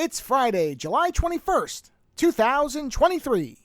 It's Friday, July 21st, 2023.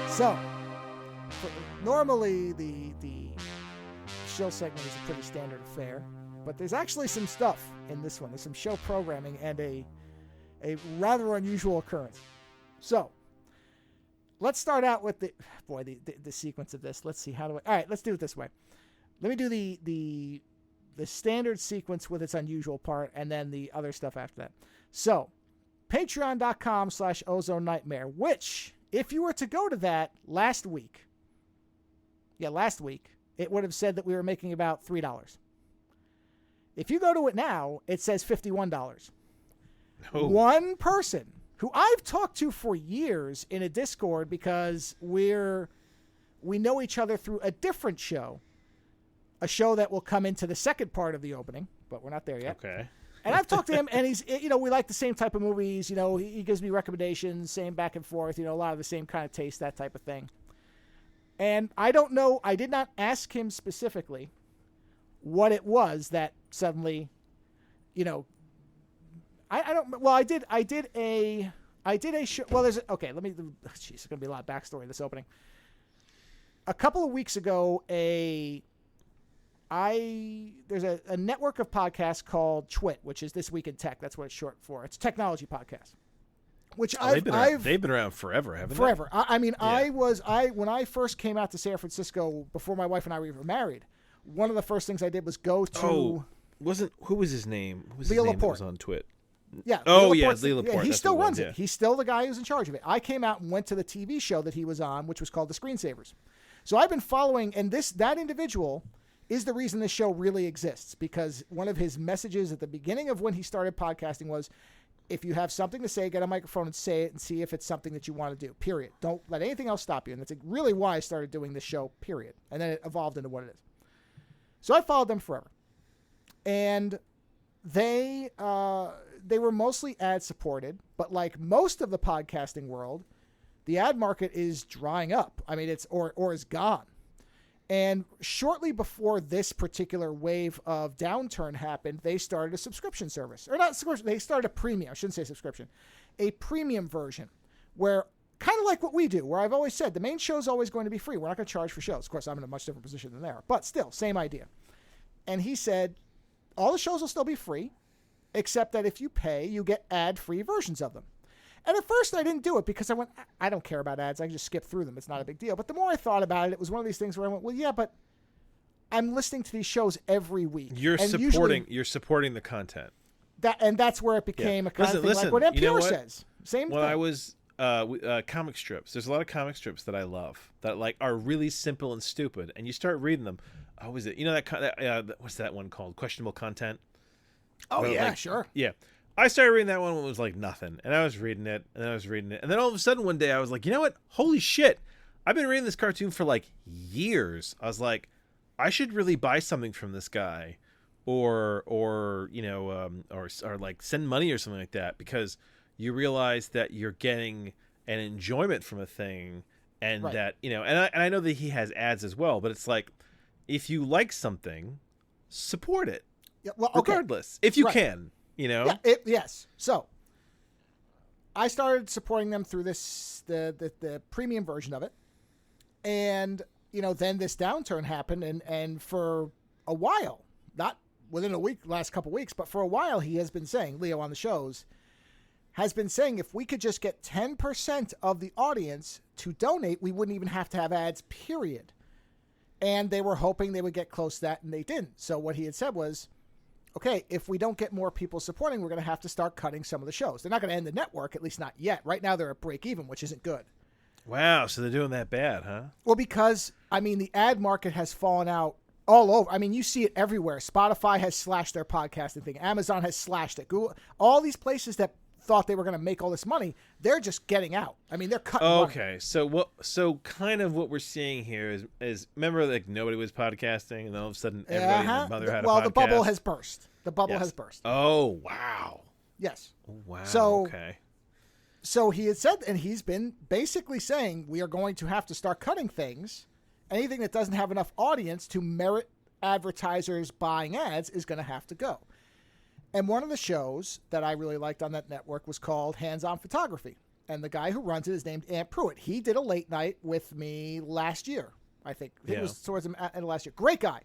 So, normally the show segment is a pretty standard affair, but there's actually some stuff in this one. There's some show programming and a rather unusual occurrence. So, let's start out with the sequence of this. Let's see, all right, let's do it this way. Let me do the standard sequence with its unusual part, and then the other stuff after that. So, patreon.com/Ozone Nightmare, which, if you were to go to that last week, it would have said that we were making about $3. If you go to it now, it says $51. Oh. One person who I've talked to for years in a Discord, because we know each other through a different show, a show that will come into the second part of the opening, but we're not there yet. Okay. And I've talked to him, and he's, we like the same type of movies. He gives me recommendations, same back and forth, a lot of the same kind of taste, that type of thing. And I don't know, I did not ask him specifically what it was that suddenly, I don't, well, I did a show, well, there's going to be a lot of backstory in this opening. A couple of weeks ago, there's a network of podcasts called Twit, which is This Week in Tech. That's what it's short for. It's a technology podcast, which they've been around forever, haven't they? Forever. When I first came out to San Francisco, before my wife and I were even married, one of the first things I did was go to. Who was his name? Who was Leo his name that Laporte. was on Twit? Yeah. Leo Laporte. Yeah, he still runs it. Yeah. He's still the guy who's in charge of it. I came out and went to the TV show that he was on, which was called The Screensavers. So I've been following, and that individual is the reason this show really exists, because one of his messages at the beginning of when he started podcasting was, if you have something to say, get a microphone and say it and see if it's something that you want to do, period. Don't let anything else stop you. And that's really why I started doing this show, period. And then it evolved into what it is. So I followed them forever. And they were mostly ad supported, but like most of the podcasting world, the ad market is drying up. I mean, it's or is gone. And shortly before this particular wave of downturn happened, they started a subscription service. Or not subscription, they started a premium. I shouldn't say subscription. A premium version where, kind of like what we do, where I've always said the main show is always going to be free. We're not going to charge for shows. Of course, I'm in a much different position than they are. But still, same idea. And he said, all the shows will still be free, except that if you pay, you get ad-free versions of them. And at first I didn't do it because I went, I don't care about ads. I can just skip through them. It's not a big deal. But the more I thought about it, it was one of these things where I went, well, yeah, but I'm listening to these shows every week. You're supporting the content. That's where it became a kind of thing like what NPR says. Same thing. When I was comic strips, there's a lot of comic strips that I love that like are really simple and stupid, and you start reading them. Oh, was it? What's that one called? Questionable content. Oh, well, yeah, sure. Yeah. I started reading that one when it was like nothing, and I was reading it, and then all of a sudden one day I was like, you know what? Holy shit! I've been reading this cartoon for like years. I was like, I should really buy something from this guy, or like send money or something like that, because you realize that you're getting an enjoyment from a thing, and right. that and I know that he has ads as well, but it's like, if you like something, support it, regardless, if you can. Yeah, yes. So I started supporting them through the premium version of it. And, then this downturn happened. And for a while, not within a week, last couple weeks, but for a while, he has been saying, Leo on the shows, has been saying if we could just get 10% of the audience to donate, we wouldn't even have to have ads, period. And they were hoping they would get close to that, and they didn't. So what he had said was, okay, if we don't get more people supporting, we're going to have to start cutting some of the shows. They're not going to end the network, at least not yet. Right now, they're at break even, which isn't good. Wow, so they're doing that bad, huh? Well, because, the ad market has fallen out all over. You see it everywhere. Spotify has slashed their podcasting thing. Amazon has slashed it. Google, all these places that thought they were going to make all this money, they're just getting out. They're cutting Okay, money. So kind of what we're seeing here is remember, like, nobody was podcasting, and then all of a sudden everybody and their mother had a podcast? Well, the bubble has burst. The bubble has burst. Oh, wow. Yes. Wow, okay. So he had said, and he's been basically saying, we are going to have to start cutting things. Anything that doesn't have enough audience to merit advertisers buying ads is going to have to go. And one of the shows that I really liked on that network was called Hands-On Photography. And the guy who runs it is named Ant Pruitt. He did a late night with me last year, I think. It was towards the end of last year. Great guy.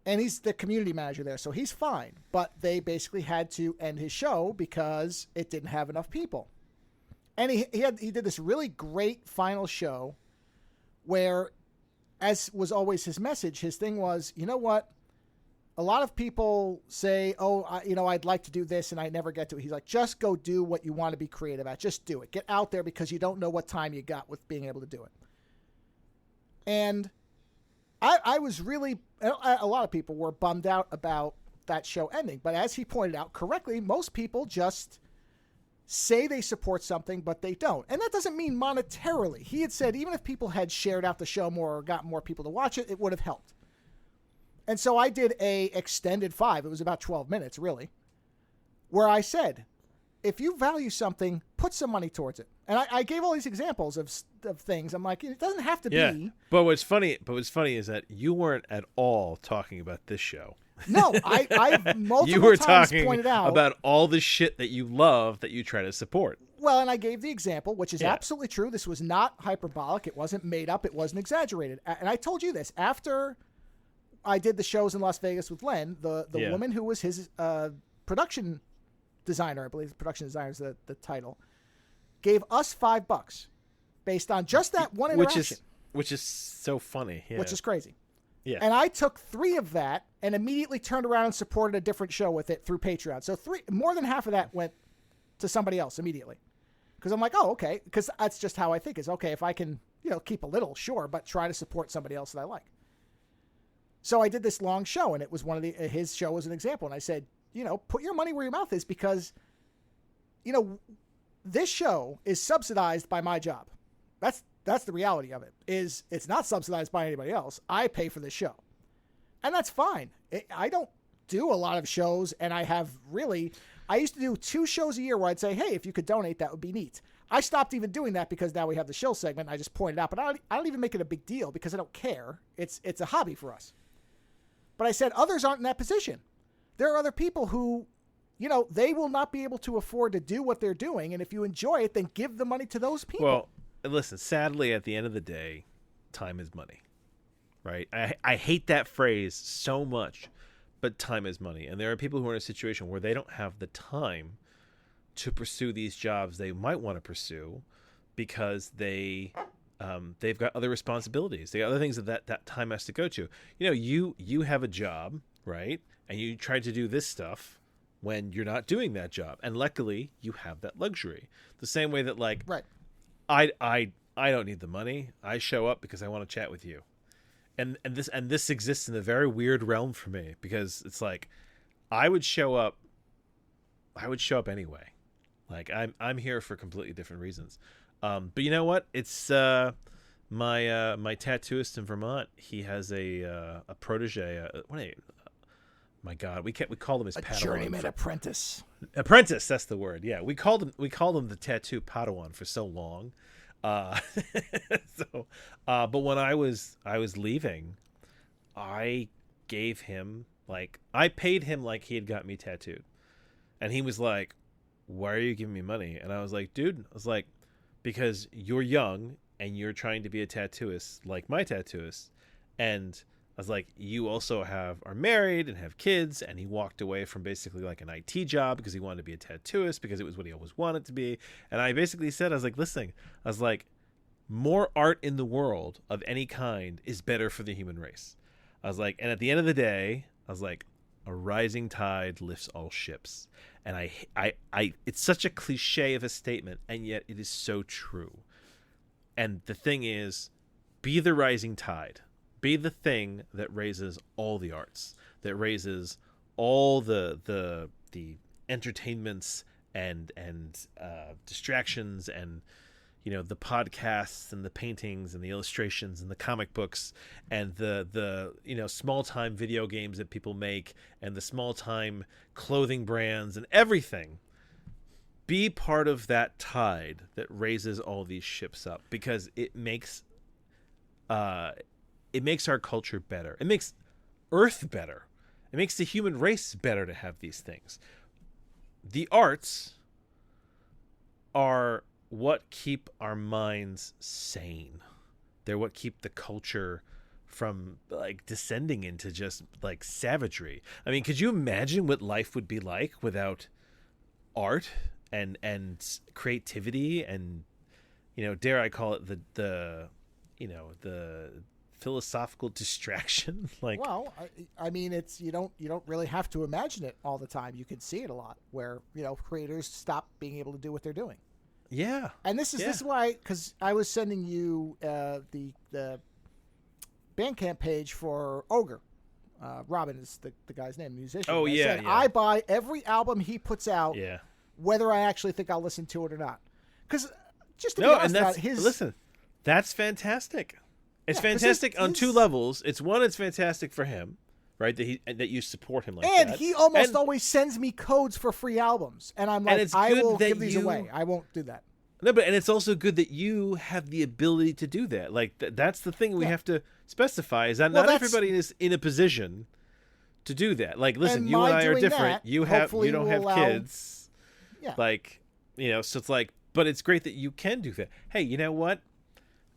And he's the community manager there, so he's fine. But they basically had to end his show because it didn't have enough people. And he did this really great final show where, as was always his message, his thing was, you know what? A lot of people say, I'd like to do this and I never get to it. He's like, just go do what you want to be creative at. Just do it. Get out there because you don't know what time you got with being able to do it. And I was really, a lot of people were bummed out about that show ending. But as he pointed out correctly, most people just say they support something, but they don't. And that doesn't mean monetarily. He had said even if people had shared out the show more or got more people to watch it, it would have helped. And so I did a extended 5. It was about 12 minutes, really, where I said, if you value something, put some money towards it. And I gave all these examples of things. I'm like, it doesn't have to be. But what's funny is that you weren't at all talking about this show. No, I've multiple you were times talking pointed out about all the shit that you love that you try to support. Well, and I gave the example, which is absolutely true. This was not hyperbolic. It wasn't made up. It wasn't exaggerated. And I told you this after I did the shows in Las Vegas with Len, the woman who was his production designer, I believe production designer is the title, gave us $5 based on just that one interaction. Which is so funny. Yeah. Which is crazy. Yeah. And I took 3 of that and immediately turned around and supported a different show with it through Patreon. So more than half of that went to somebody else immediately. Because I'm like, oh, okay. Because that's just how I think is, okay, if I can, keep a little, sure, but try to support somebody else that I like. So I did this long show, and it was his show was an example. And I said, put your money where your mouth is because, this show is subsidized by my job. That's the reality of it. It's not subsidized by anybody else. I pay for this show. And that's fine. I don't do a lot of shows, and I used to do 2 shows a year where I'd say, hey, if you could donate, that would be neat. I stopped even doing that because now we have the show segment. I just pointed out, but I don't even make it a big deal because I don't care. It's a hobby for us. But I said others aren't in that position. There are other people who, they will not be able to afford to do what they're doing. And if you enjoy it, then give the money to those people. Well, listen, sadly, at the end of the day, time is money, right? I hate that phrase so much, but time is money. And there are people who are in a situation where they don't have the time to pursue these jobs they might want to pursue because they've got other responsibilities. They got other things that time has to go to. You have a job, right? And you try to do this stuff when you're not doing that job. And luckily, you have that luxury. The same way that, like, right. I don't need the money. I show up because I want to chat with you. And this exists in a very weird realm for me because it's like I would show up anyway. Like I'm here for completely different reasons. But you know what? It's my tattooist in Vermont. He has a protege. My God, we call him his Padawan. Journeyman apprentice. Apprentice, that's the word. Yeah, we called him the tattoo Padawan for so long. But when I was leaving, I gave him I paid him like he had got me tattooed, and he was like, why are you giving me money? And I was like, dude, I was like, because you're young and you're trying to be a tattooist like my tattooist. And I was like, you also are married and have kids. And he walked away from basically like an IT job because he wanted to be a tattooist because it was what he always wanted to be. And I basically said, I was like, listen, I was like, more art in the world of any kind is better for the human race. I was like, and at the end of the day, I was like, a rising tide lifts all ships. And I it's such a cliche of a statement, and yet it is so true. And the thing is, be the rising tide. Be the thing that raises all the arts, that raises all the entertainments and distractions and, you know, the podcasts and the paintings and the illustrations and the comic books and the you know, small time video games that people make and the small time clothing brands and everything. Be part of that tide that raises all these ships up, because it makes our culture better. It makes Earth better. It makes the human race better to have these things. The arts are what keep our minds sane. They're what keep the culture from like descending into just like savagery. I mean, could you imagine what life would be like without art and creativity and, you know, dare I call it the you know, the philosophical distraction? Like, well, I mean, it's you don't really have to imagine it all the time. You can see it a lot where, you know, creators stop being able to do what they're doing. Yeah. And this is why, because I was sending you the Bandcamp page for Ogre. Robin is the guy's name, musician. Oh, yeah, said, I buy every album he puts out, whether I actually think I'll listen to it or not. Because just to be honest, listen, that's fantastic. It's fantastic on two levels. It's one, it's fantastic for him, right? That you support him like that. And he almost always sends me codes for free albums, and I'm like, I will give these away. I won't do that. No, and it's also good that you have the ability to do that. Like that's the thing we have to specify, is that not everybody is in a position to do that. Like, listen, you and I are different. You don't have kids. Yeah. Like, you know, so it's like, but it's great that you can do that. Hey, you know what?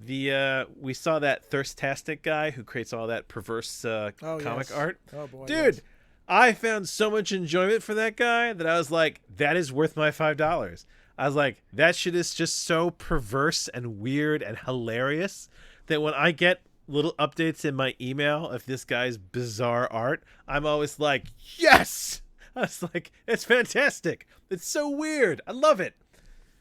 We saw that Thirstastic guy who creates all that perverse comic art. Oh boy, dude, I found so much enjoyment for that guy that I was like, that is worth my $5. I was like, that shit is just so perverse and weird and hilarious that when I get little updates in my email of this guy's bizarre art, I'm always like, yes! I was like, it's fantastic. It's so weird. I love it.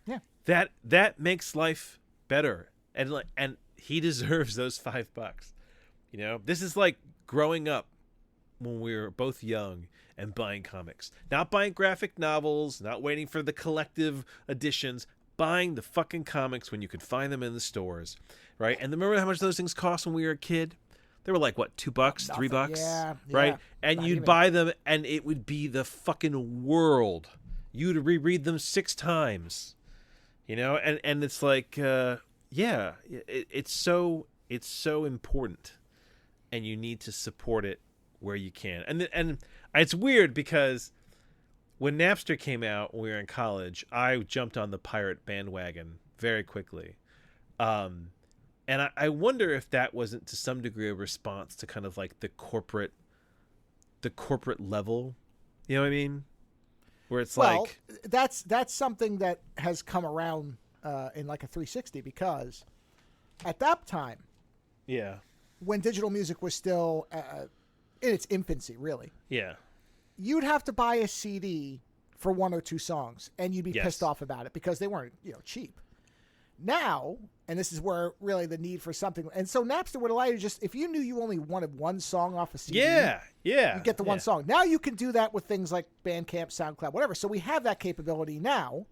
Yeah. That makes life better. And he deserves those $5. You know, this is like growing up when we were both young and buying comics, not buying graphic novels, not waiting for the collective editions, buying the fucking comics when you could find them in the stores, right? And remember how much those things cost when we were a kid? They were like, what, $2, $3, right? And you'd buy them, and it would be the fucking world. You'd reread them 6 times, you know, and it's like, it's so important, and you need to support it where you can. And it's weird because when Napster came out when we were in college, I jumped on the pirate bandwagon very quickly. And I wonder if that wasn't to some degree a response to kind of like the corporate level, you know what I mean? Where it's like, that's something that has come around in like a 360, because at that time, when digital music was still in its infancy, really, you'd have to buy a CD for 1 or 2 songs, and you'd be pissed off about it because they weren't, you know, cheap. Now, and this is where really the need for something, and so Napster would allow you just, if you knew you only wanted one song off a CD, you get the one song. Now you can do that with things like Bandcamp, SoundCloud, whatever. So we have that capability now.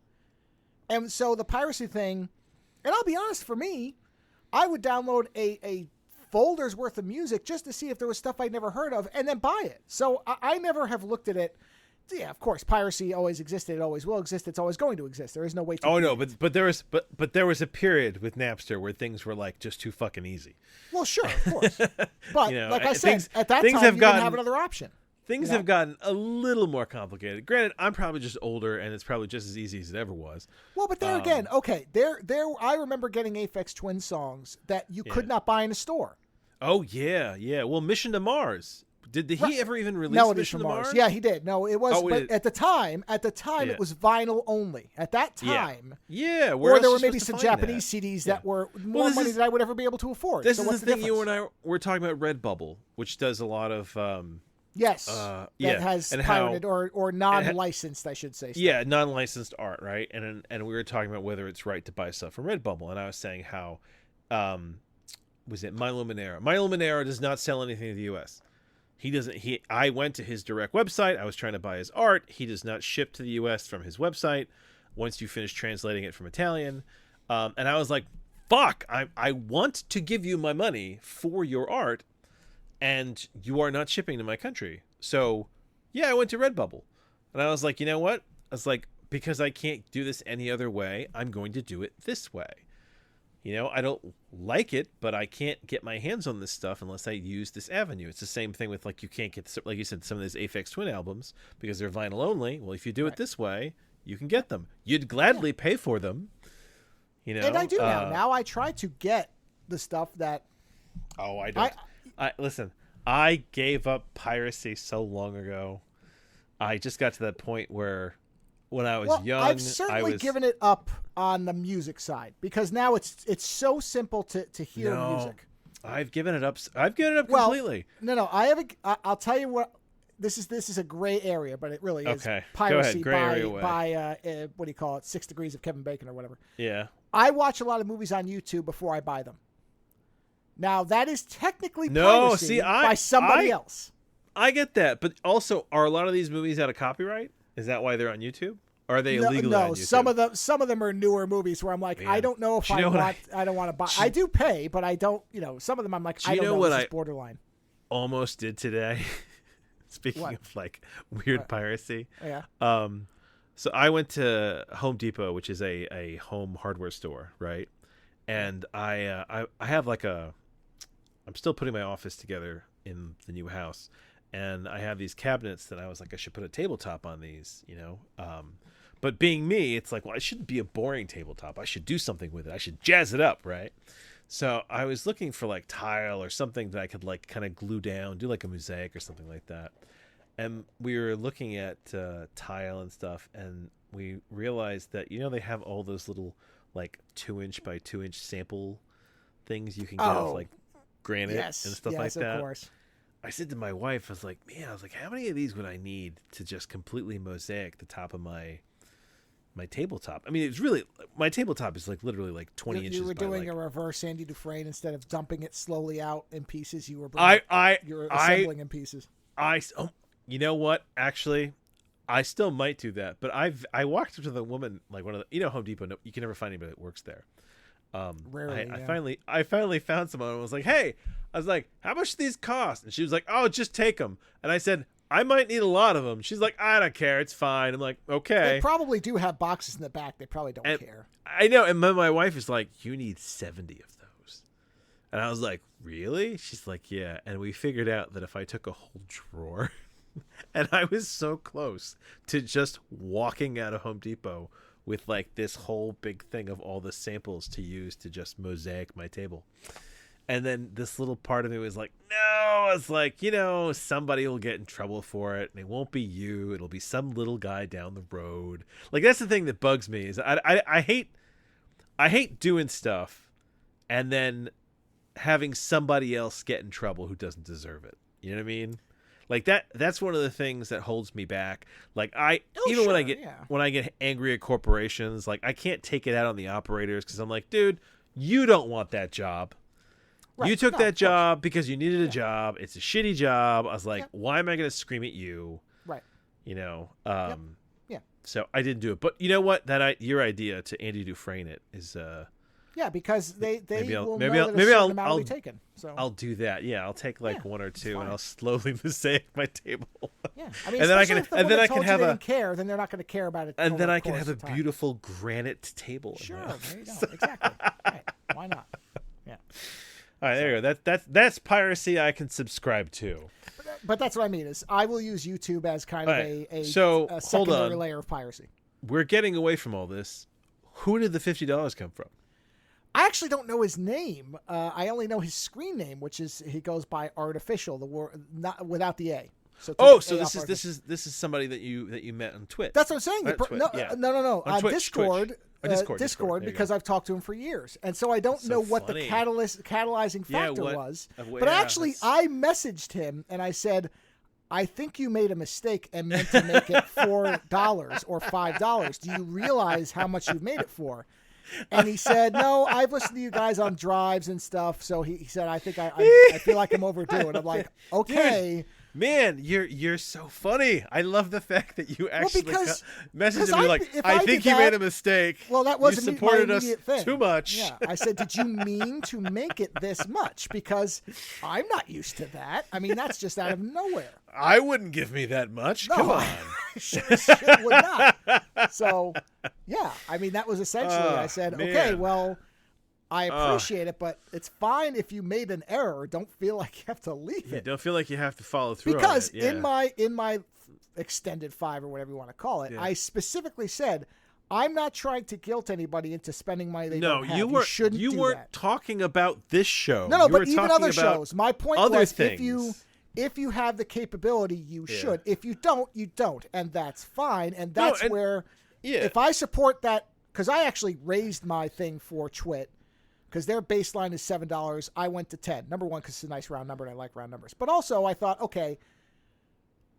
And so the piracy thing, and I'll be honest, for me, I would download a folder's worth of music just to see if there was stuff I'd never heard of and then buy it. So I never have looked at it. Yeah, of course, piracy always existed. It always will exist. It's always going to exist. There is no way to. Oh no, but there was a period with Napster where things were like just too fucking easy. Well, sure, of course. But you know, like I said, at that time, you didn't have another option. things have gotten a little more complicated. Granted, I'm probably just older, and it's probably just as easy as it ever was. Well, but there again, okay, there. I remember getting Aphex Twin songs that you could not buy in a store. Oh yeah. Well, Mission to Mars. Did he ever even release Melodies Mission from to Mars? Yeah, he did. No, it was. But at the time, Yeah. it was vinyl only. At that time, yeah. Or there were maybe some Japanese CDs that were more money than I would ever be able to afford. This so is what's the the thing. difference? You and I were talking about Redbubble, which does a lot of yes, that has and pirated or non-licensed, I should say. Stuff. Yeah, non-licensed art, right? And we were talking about whether it's right to buy stuff from Redbubble, and I was saying how was it Milo Manero? Milo Manero does not sell anything in the U.S. He doesn't. I went to his direct website. I was trying to buy his art. He does not ship to the U.S. from his website. Once you finish translating it from Italian, and I was like, "Fuck! I want to give you my money for your art, and you are not shipping to my country." So, yeah, I went to Redbubble, and I was like, "You know what?" I was like, "Because I can't do this any other way, I'm going to do it this way." You know, I don't like it, but I can't get my hands on this stuff unless I use this avenue. It's the same thing with, like, you can't get, like you said, some of those Aphex Twin albums because they're vinyl only. Well, if you do it this way, you can get them. You'd gladly pay for them, you know. And I do now. Now I try to get the stuff that... Oh, I don't. Listen, I gave up piracy so long ago. I just got to that point where... When I was young, I've certainly given it up on the music side because now it's so simple to hear music. I've given it up. I've given it up completely. No. I'll tell you what. This is a gray area, but it really is piracy by what do you call it? 6 Degrees of Kevin Bacon or whatever. Yeah. I watch a lot of movies on YouTube before I buy them. Now that is technically piracy by somebody else. I get that, but also, are a lot of these movies out of copyright? Is that why they're on YouTube? Or are they illegally on YouTube? No, some of them are newer movies where I'm like, I don't know if I don't want to buy. I do pay, but I don't. You know, some of them I'm like, I don't know. This is borderline. Almost did today. Speaking of like weird piracy. Yeah. So I went to Home Depot, which is a home hardware store, right? And I have like I'm still putting my office together in the new house. And I have these cabinets that I was like, I should put a tabletop on these, you know. But being me, it's like, well, it shouldn't be a boring tabletop. I should do something with it. I should jazz it up, right? So I was looking for like tile or something that I could like kind of glue down, do like a mosaic or something like that. And we were looking at tile and stuff, and we realized that, you know, they have all those little like 2-inch by 2-inch sample things you can get of like granite and stuff like that. Yes, of course. I said to my wife, I was like, how many of these would I need to just completely mosaic the top of my tabletop? I mean, it's really, my tabletop is like literally like 20 inches. You were doing a reverse Andy Dufresne instead of dumping it slowly out in pieces. You were assembling in pieces. You know what? Actually, I still might do that. But I walked up to the woman, like one of the, Home Depot. No, you can never find anybody that works there. Rarely, I finally found someone and was like, hey, I was like, how much do these cost? And she was like, oh, just take them. And I said, I might need a lot of them. She's like, I don't care. It's fine. I'm like, okay. They probably do have boxes in the back. They probably don't care. I know. And my wife is like, you need 70 of those. And I was like, really? She's like, yeah. And we figured out that if I took a whole drawer, and I was so close to just walking out of Home Depot with like this whole big thing of all the samples to use to just mosaic my table. And then this little part of me was like, no, it's like, somebody will get in trouble for it, and it won't be you. It'll be some little guy down the road. Like, that's the thing that bugs me is I hate doing stuff and then having somebody else get in trouble who doesn't deserve it. You know what I mean? Like that's one of the things that holds me back. Like when I get angry at corporations, like I can't take it out on the operators because I'm like, dude, you don't want that job. Right. You took that job because you needed a job. It's a shitty job. I was like, why am I going to scream at you? Right. Yeah. So I didn't do it. But you know what? Your idea to Andy Dufresne it is because they maybe will know that a certain amount will be taken. So I'll do that. Yeah, I'll take like one or two, and I'll slowly mosaic my table. Yeah, I mean, and then I can have they didn't care. Then they're not going to care about it. And then I can have a beautiful granite table. Sure, there you go. Exactly. Right. Why not? Yeah. All right, there you go. That's piracy I can subscribe to. but that's what I mean is I will use YouTube as kind of a secondary layer of piracy. We're getting away from all this. Who did the $50 come from? I actually don't know his name. I only know his screen name, which is he goes by Artificial, not without the A. So this is somebody that you met on Twitch. That's what I'm saying. No. On Discord. Discord, because I've talked to him for years, and so I don't know what the catalyzing factor was. But actually, I messaged him and I said, I think you made a mistake and meant to make it $4 or $5. Do you realize how much you've made it for? And he said, no, I've listened to you guys on drives and stuff. So he said, I think I feel like I'm overdue. And I'm like, okay. Dude, man, you're so funny. I love the fact that you actually messaged me like, I think you made a mistake. Well, that wasn't you supported us thing. Too much. Yeah, I said, did you mean to make it this much? Because I'm not used to that. I mean, that's just out of nowhere. I wouldn't give me that much. No, Come on. Sure would not. So, yeah, I mean, that was essentially, I said, man. Okay, well, I appreciate it, but it's fine if you made an error. Don't feel like you have to leave it. Don't feel like you have to follow through because on it. in my extended 5 or whatever you want to call it, I specifically said, I'm not trying to guilt anybody into spending money they don't have. You weren't talking about this show. No, but even other shows. My point was, things. if you have the capability, you should. If you don't, you don't, and that's fine. And that's where, if I support that, because I actually raised my thing for Twit, because their baseline is $7. I went to 10. Number one, because it's a nice round number, and I like round numbers. But also, I thought, okay,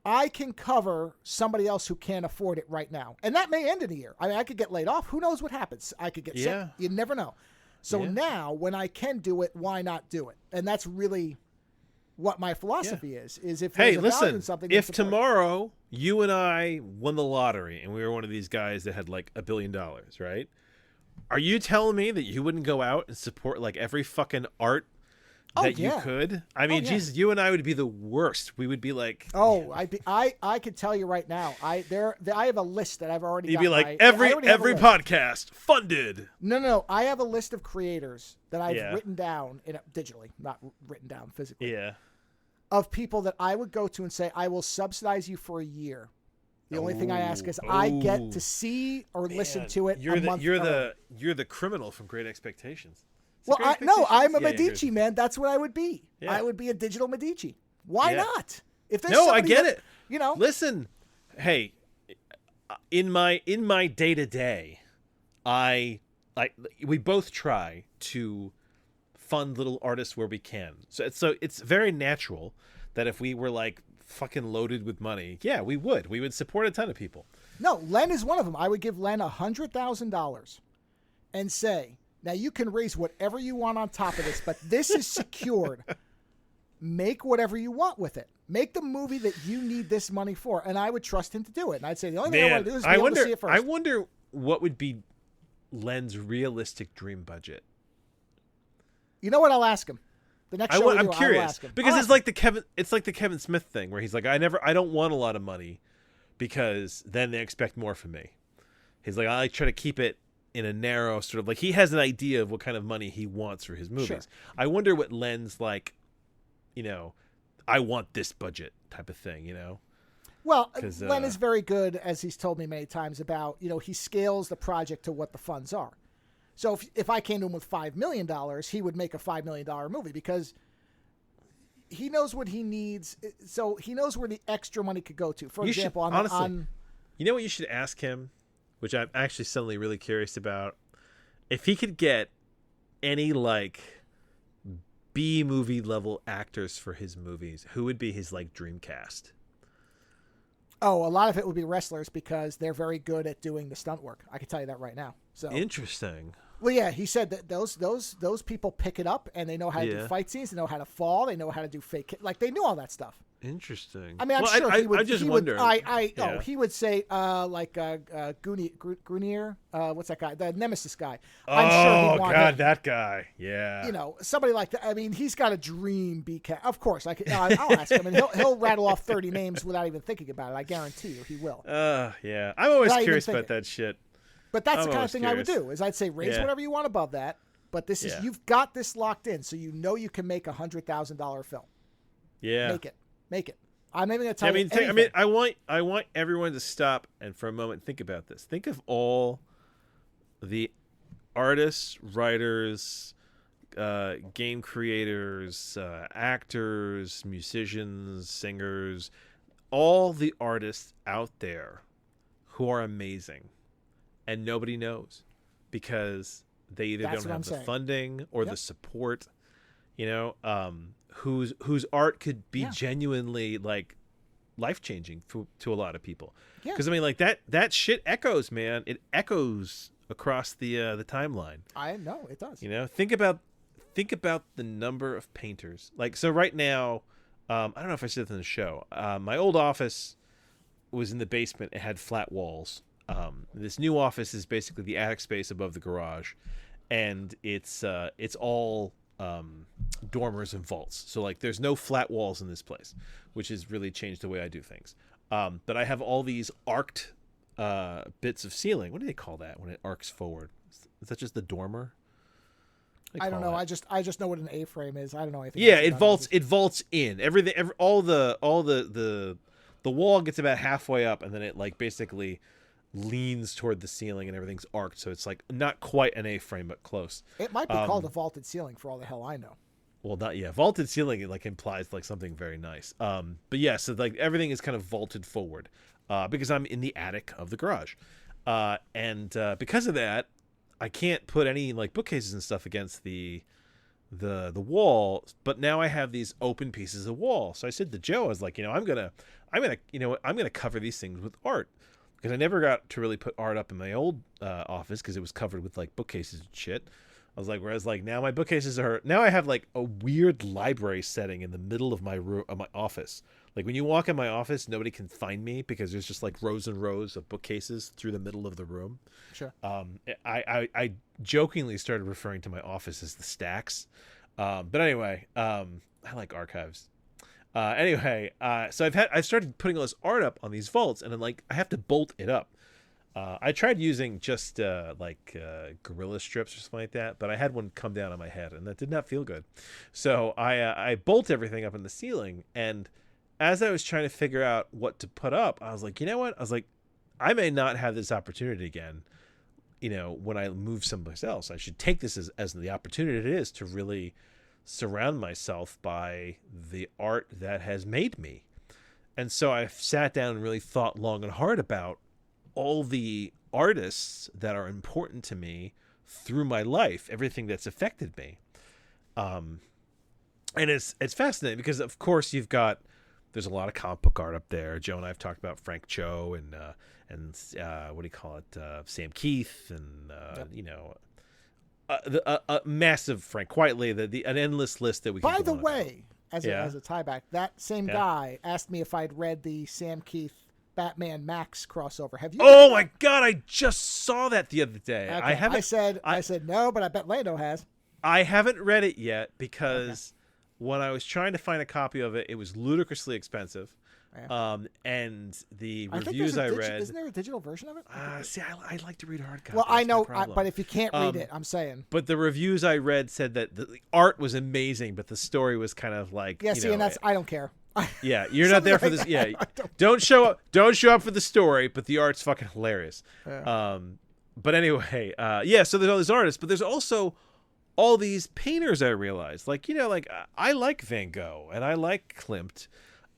I can cover somebody else who can't afford it right now, and that may end in a year. I mean, I could get laid off. Who knows what happens? I could get sick. You never know. So now, when I can do it, why not do it? And that's really what my philosophy is if there's a value in something. If tomorrow you and I won the lottery and we were one of these guys that had like $1 billion, right? Are you telling me that you wouldn't go out and support like every fucking art that you could? I mean, Jesus, you and I would be the worst. We would be like, I could tell you right now. I have a list that I've already. You'd be like every podcast funded. No. I have a list of creators that I've written down digitally, not written down physically. Yeah. Of people that I would go to and say, I will subsidize you for a year. The only thing I ask is I get to see or listen to it. You're the criminal from Great Expectations. Well, I'm a Medici, man. That's what I would be. Yeah. I would be a digital Medici. Why not? If there's I get it. You know, listen, hey, in my day to day, we both try to fund little artists where we can. So it's very natural that if we were like fucking loaded with money, we would support a ton of people. No, Len is one of them. I would give Len $100,000 and say, now you can raise whatever you want on top of this, but this is secured. Make whatever you want with it. Make the movie that you need this money for, and I would trust him to do it. And I'd say the only thing I want to do is be able to see it first. I wonder what would be Len's realistic dream budget. You know what? I'll ask him. The next show I'm curious because it's like the Kevin Smith thing where he's like, I don't want a lot of money because then they expect more from me. He's like, I try to keep it in a narrow sort of like he has an idea of what kind of money he wants for his movies. Sure. I wonder what Len's like, I want this budget type of thing, Well, Len is very good, as he's told me many times about, he scales the project to what the funds are. So if I came to him with $5 million, he would make a $5 million movie because he knows what he needs. So he knows where the extra money could go to. For example, you know what you should ask him, which I'm actually suddenly really curious about? If he could get any like B movie level actors for his movies, who would be his like dream cast? Oh, a lot of it would be wrestlers because they're very good at doing the stunt work. I can tell you that right now. So interesting. Well, yeah, he said that those people pick it up and they know how to do fight scenes, they know how to fall, they know how to do fake, like they knew all that stuff. Interesting. I mean, I'm sure he would. I just wonder. He would say Grunier, what's that guy? The Nemesis guy. I'm sure he'd want him. That guy. Yeah. Somebody like that. I mean, he's got a dream BK. Of course, I'll ask him, and he'll rattle off 30 names without even thinking about it. I guarantee you, he will. Yeah. I'm always curious about that shit. But that's the kind of thing I would do. Is I'd say raise whatever you want above that, but this is you've got this locked in, so you can make $100,000 film. Yeah. Make it. I'm not even gonna tell you anything. I want everyone to stop and for a moment think about this. Think of all the artists, writers, game creators, actors, musicians, singers, all the artists out there who are amazing, and nobody knows because they either don't have the funding or the support. Whose art could be genuinely like life-changing to a lot of people. Because I mean, like that shit echoes, man. It echoes across the timeline. I know it does. Think about the number of painters. Like, so right now, I don't know if I said this in the show. My old office was in the basement. It had flat walls. This new office is basically the attic space above the garage, and it's all dormers and vaults. So like there's no flat walls in this place, which has really changed the way I do things. But I have all these arced bits of ceiling. What do they call that when it arcs forward? Is that just the dormer? I don't know. I just know what an A-frame is. I don't know anything. Yeah, it vaults in. All the wall gets about halfway up, and then it like basically leans toward the ceiling, and everything's arced, so it's like not quite an A-frame, but close. It might be called a vaulted ceiling for all the hell I know. Well, not vaulted ceiling. It like implies like something very nice. But yeah, so like everything is kind of vaulted forward, because I'm in the attic of the garage, and because of that, I can't put any like bookcases and stuff against the wall. But now I have these open pieces of wall. So I said to Joe, I was like, I'm gonna cover these things with art. Because I never got to really put art up in my old office because it was covered with like bookcases and shit. I was like, whereas like now my bookcases now I have like a weird library setting in the middle of my room, of my office. Like when you walk in my office, nobody can find me because there's just like rows and rows of bookcases through the middle of the room. Sure. I jokingly started referring to my office as the stacks. But anyway, I like archives. So I've started putting all this art up on these vaults, and I'm like, I have to bolt it up. I tried using just Gorilla strips or something like that, but I had one come down on my head, and that did not feel good. So I bolt everything up in the ceiling, and as I was trying to figure out what to put up, I was like, you know what? I was like, I may not have this opportunity again. When I move someplace else, I should take this as the opportunity it is to really surround myself by the art that has made me. And so I sat down and really thought long and hard about all the artists that are important to me through my life, everything that's affected me. And it's fascinating because of course there's a lot of comic book art up there. Joe and I have talked about Frank Cho and what do you call it? Sam Keith and a massive Frank Whiteley, an endless list that we can By go the on way, as a tieback, that same guy asked me if I'd read the Sam Keith Batman Max crossover. Have you? Oh my God, I just saw that the other day. Okay. I haven't. I said no, but I bet Lando has. I haven't read it yet because when I was trying to find a copy of it, it was ludicrously expensive. Yeah. And the reviews I read. Isn't there a digital version of it? I like to read hard copy. Well, I know, but if you can't read it, I'm saying. But the reviews I read said that the art was amazing, but the story was kind of like. Yeah, and that's I don't care. Yeah, you're not there for this. Yeah, don't show up. Don't show up for the story, but the art's fucking hilarious. Yeah. But anyway, so there's all these artists, but there's also all these painters. I realized, I like Van Gogh and I like Klimt.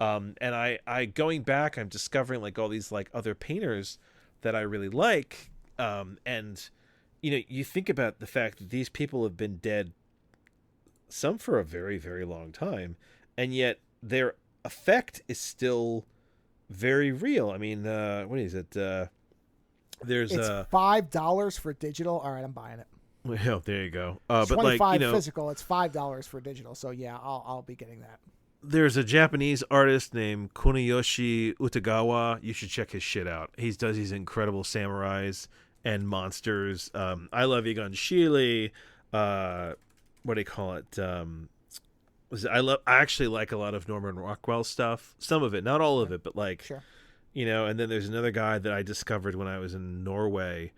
And I going back, I'm discovering like all these like other painters that I really like. And you think about the fact that these people have been dead, some for a very, very long time, and yet their effect is still very real. I mean, what is it? There's it's $5 for digital. All right, I'm buying it. Well, there you go. But $25 physical. It's $5 for digital. So yeah, I'll be getting that. There's a Japanese artist named Kuniyoshi Utagawa. You should check his shit out. He does these incredible samurais and monsters. I Love Egon Schiele. What do you call it? I actually like a lot of Norman Rockwell stuff. Some of it, not all of it, but like, sure. And then there's another guy that I discovered when I was in Norway.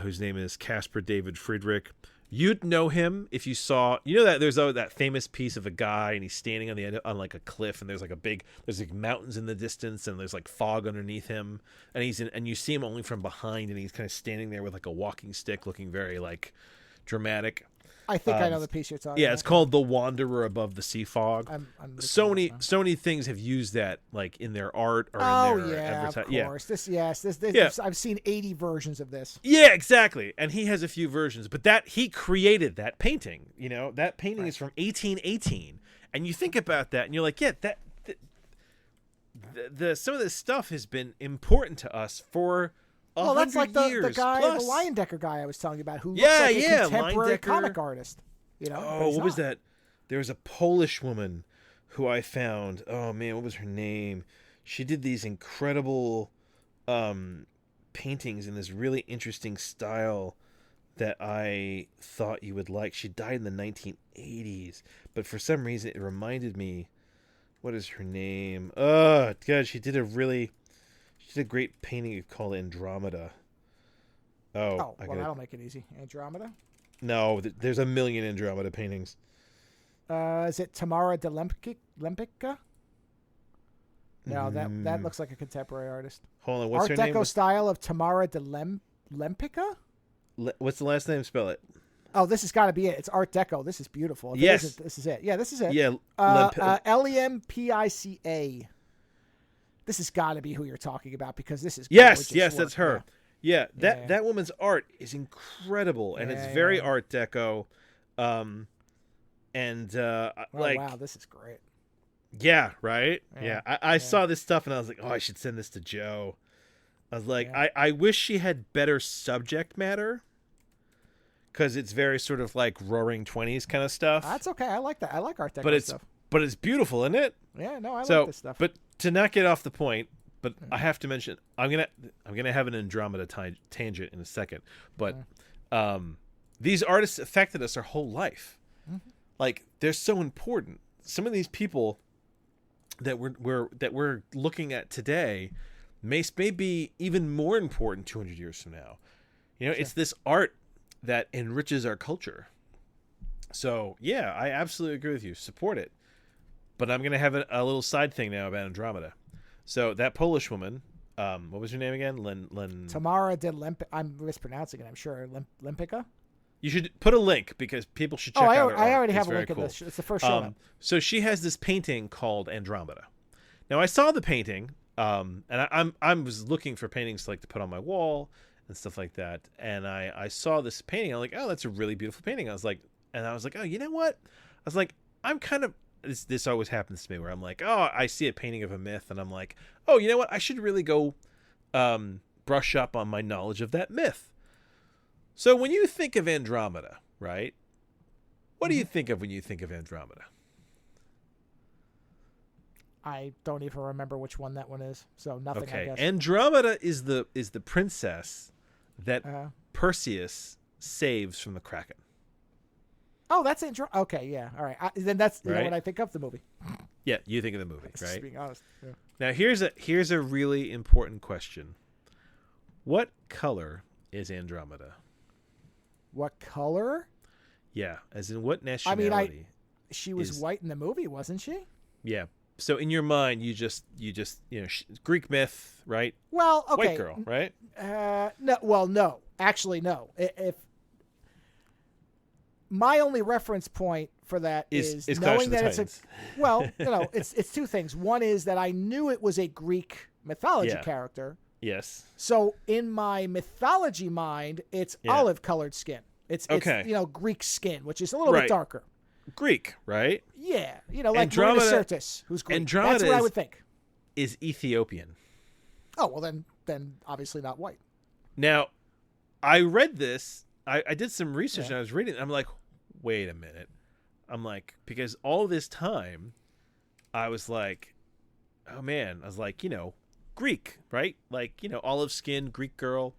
whose name is Caspar David Friedrich. You'd know him if you saw, that there's that famous piece of a guy and he's standing on the end on like a cliff, and there's like mountains in the distance, and there's like fog underneath him, and you see him only from behind, and he's kind of standing there with like a walking stick, looking very like dramatic. I think I know the piece you're talking about. Yeah, it's called The Wanderer Above the Sea Fog. So many things have used that like in their art or in their advertising. Of course. I've seen 80 versions of this. Yeah, exactly. And he has a few versions, but he created that painting. That painting is from 1818, and you think about that, and you're like, yeah, some of this stuff has been important to us for. Well, that's like the guy, plus. the Leyendecker guy I was telling you about, who looks like a contemporary comic artist. What was that? There was a Polish woman who I found. Oh man, what was her name? She did these incredible paintings in this really interesting style that I thought you would like. She died in the 1980s, but for some reason it reminded me. What is her name? Oh God, she did a great painting called Andromeda. That'll make it easy. Andromeda? No, there's a million Andromeda paintings. Is it Tamara de Lempica? No, that looks like a contemporary artist. Hold on, what's her name? Art Deco style of Tamara de Lempica? What's the last name? Spell it. Oh, this has got to be it. It's Art Deco. This is beautiful. This is it. Yeah, this is it. Yeah. Lempica. This has got to be who you're talking about, because this is gorgeous yes, work. that's her. Yeah, that woman's art is incredible, and it's very Art Deco. Wow, this is great. Yeah, right. Yeah, I saw this stuff and I was like, oh, I should send this to Joe. I was like, I wish she had better subject matter, because it's very sort of like Roaring Twenties kind of stuff. That's okay. I like that. I like Art Deco stuff. But it's beautiful, isn't it? Yeah, no, I like this stuff. But to not get off the point, I have to mention, I'm gonna have an Andromeda tangent in a second. But these artists affected us our whole life. Mm-hmm. Like, they're so important. Some of these people that we're looking at today may be even more important 200 years from now. It's this art that enriches our culture. So yeah, I absolutely agree with you. Support it. But I'm gonna have a little side thing now about Andromeda. So that Polish woman, what was her name again? Tamara de Lempica. I'm mispronouncing it, I'm sure. Lempica? You should put a link, because people should check out her art. I already have a very link cool. of this. It's the first show. So she has this painting called Andromeda. Now, I saw the painting, and I was looking for paintings to put on my wall and stuff like that. And I saw this painting. I'm like, oh, that's a really beautiful painting. I was like, oh, you know what? I was like, I'm kind of... This always happens to me, where I'm like, oh, I see a painting of a myth, and I'm like, oh, you know what? I should really go brush up on my knowledge of that myth. So when you think of Andromeda, right? What do you think of when you think of Andromeda? I don't even remember which one that one is, so nothing. Okay, I guess. Andromeda is the princess that Perseus saves from the Kraken. Oh, that's Andromeda. Okay, yeah, all right. Then that's right? What I think of the movie. Yeah, you think of the movie, right? Just being honest. Yeah. Now here's a really important question. What color is Andromeda? What color? Yeah, as in what nationality? She was white in the movie, wasn't she? Yeah. So in your mind, you just Greek myth, right? Well, okay. White girl, right? No. Well, no. Actually, no. If my only reference point for that is knowing that it's it's two things. One is that I knew it was a Greek mythology character. Yes. So in my mythology mind, it's olive-colored skin. It's Greek skin, which is a little bit darker. Greek, right? Yeah, like Andromeda, Sirtis, who's Greek. Andromeda That's what I would think. Is Ethiopian. Oh, well then obviously not white. Now, I read this. I did some research and I was reading it. I'm like, wait a minute. I'm like, because all this time, I was like, oh man, I was like, Greek, right? Olive skin, Greek girl.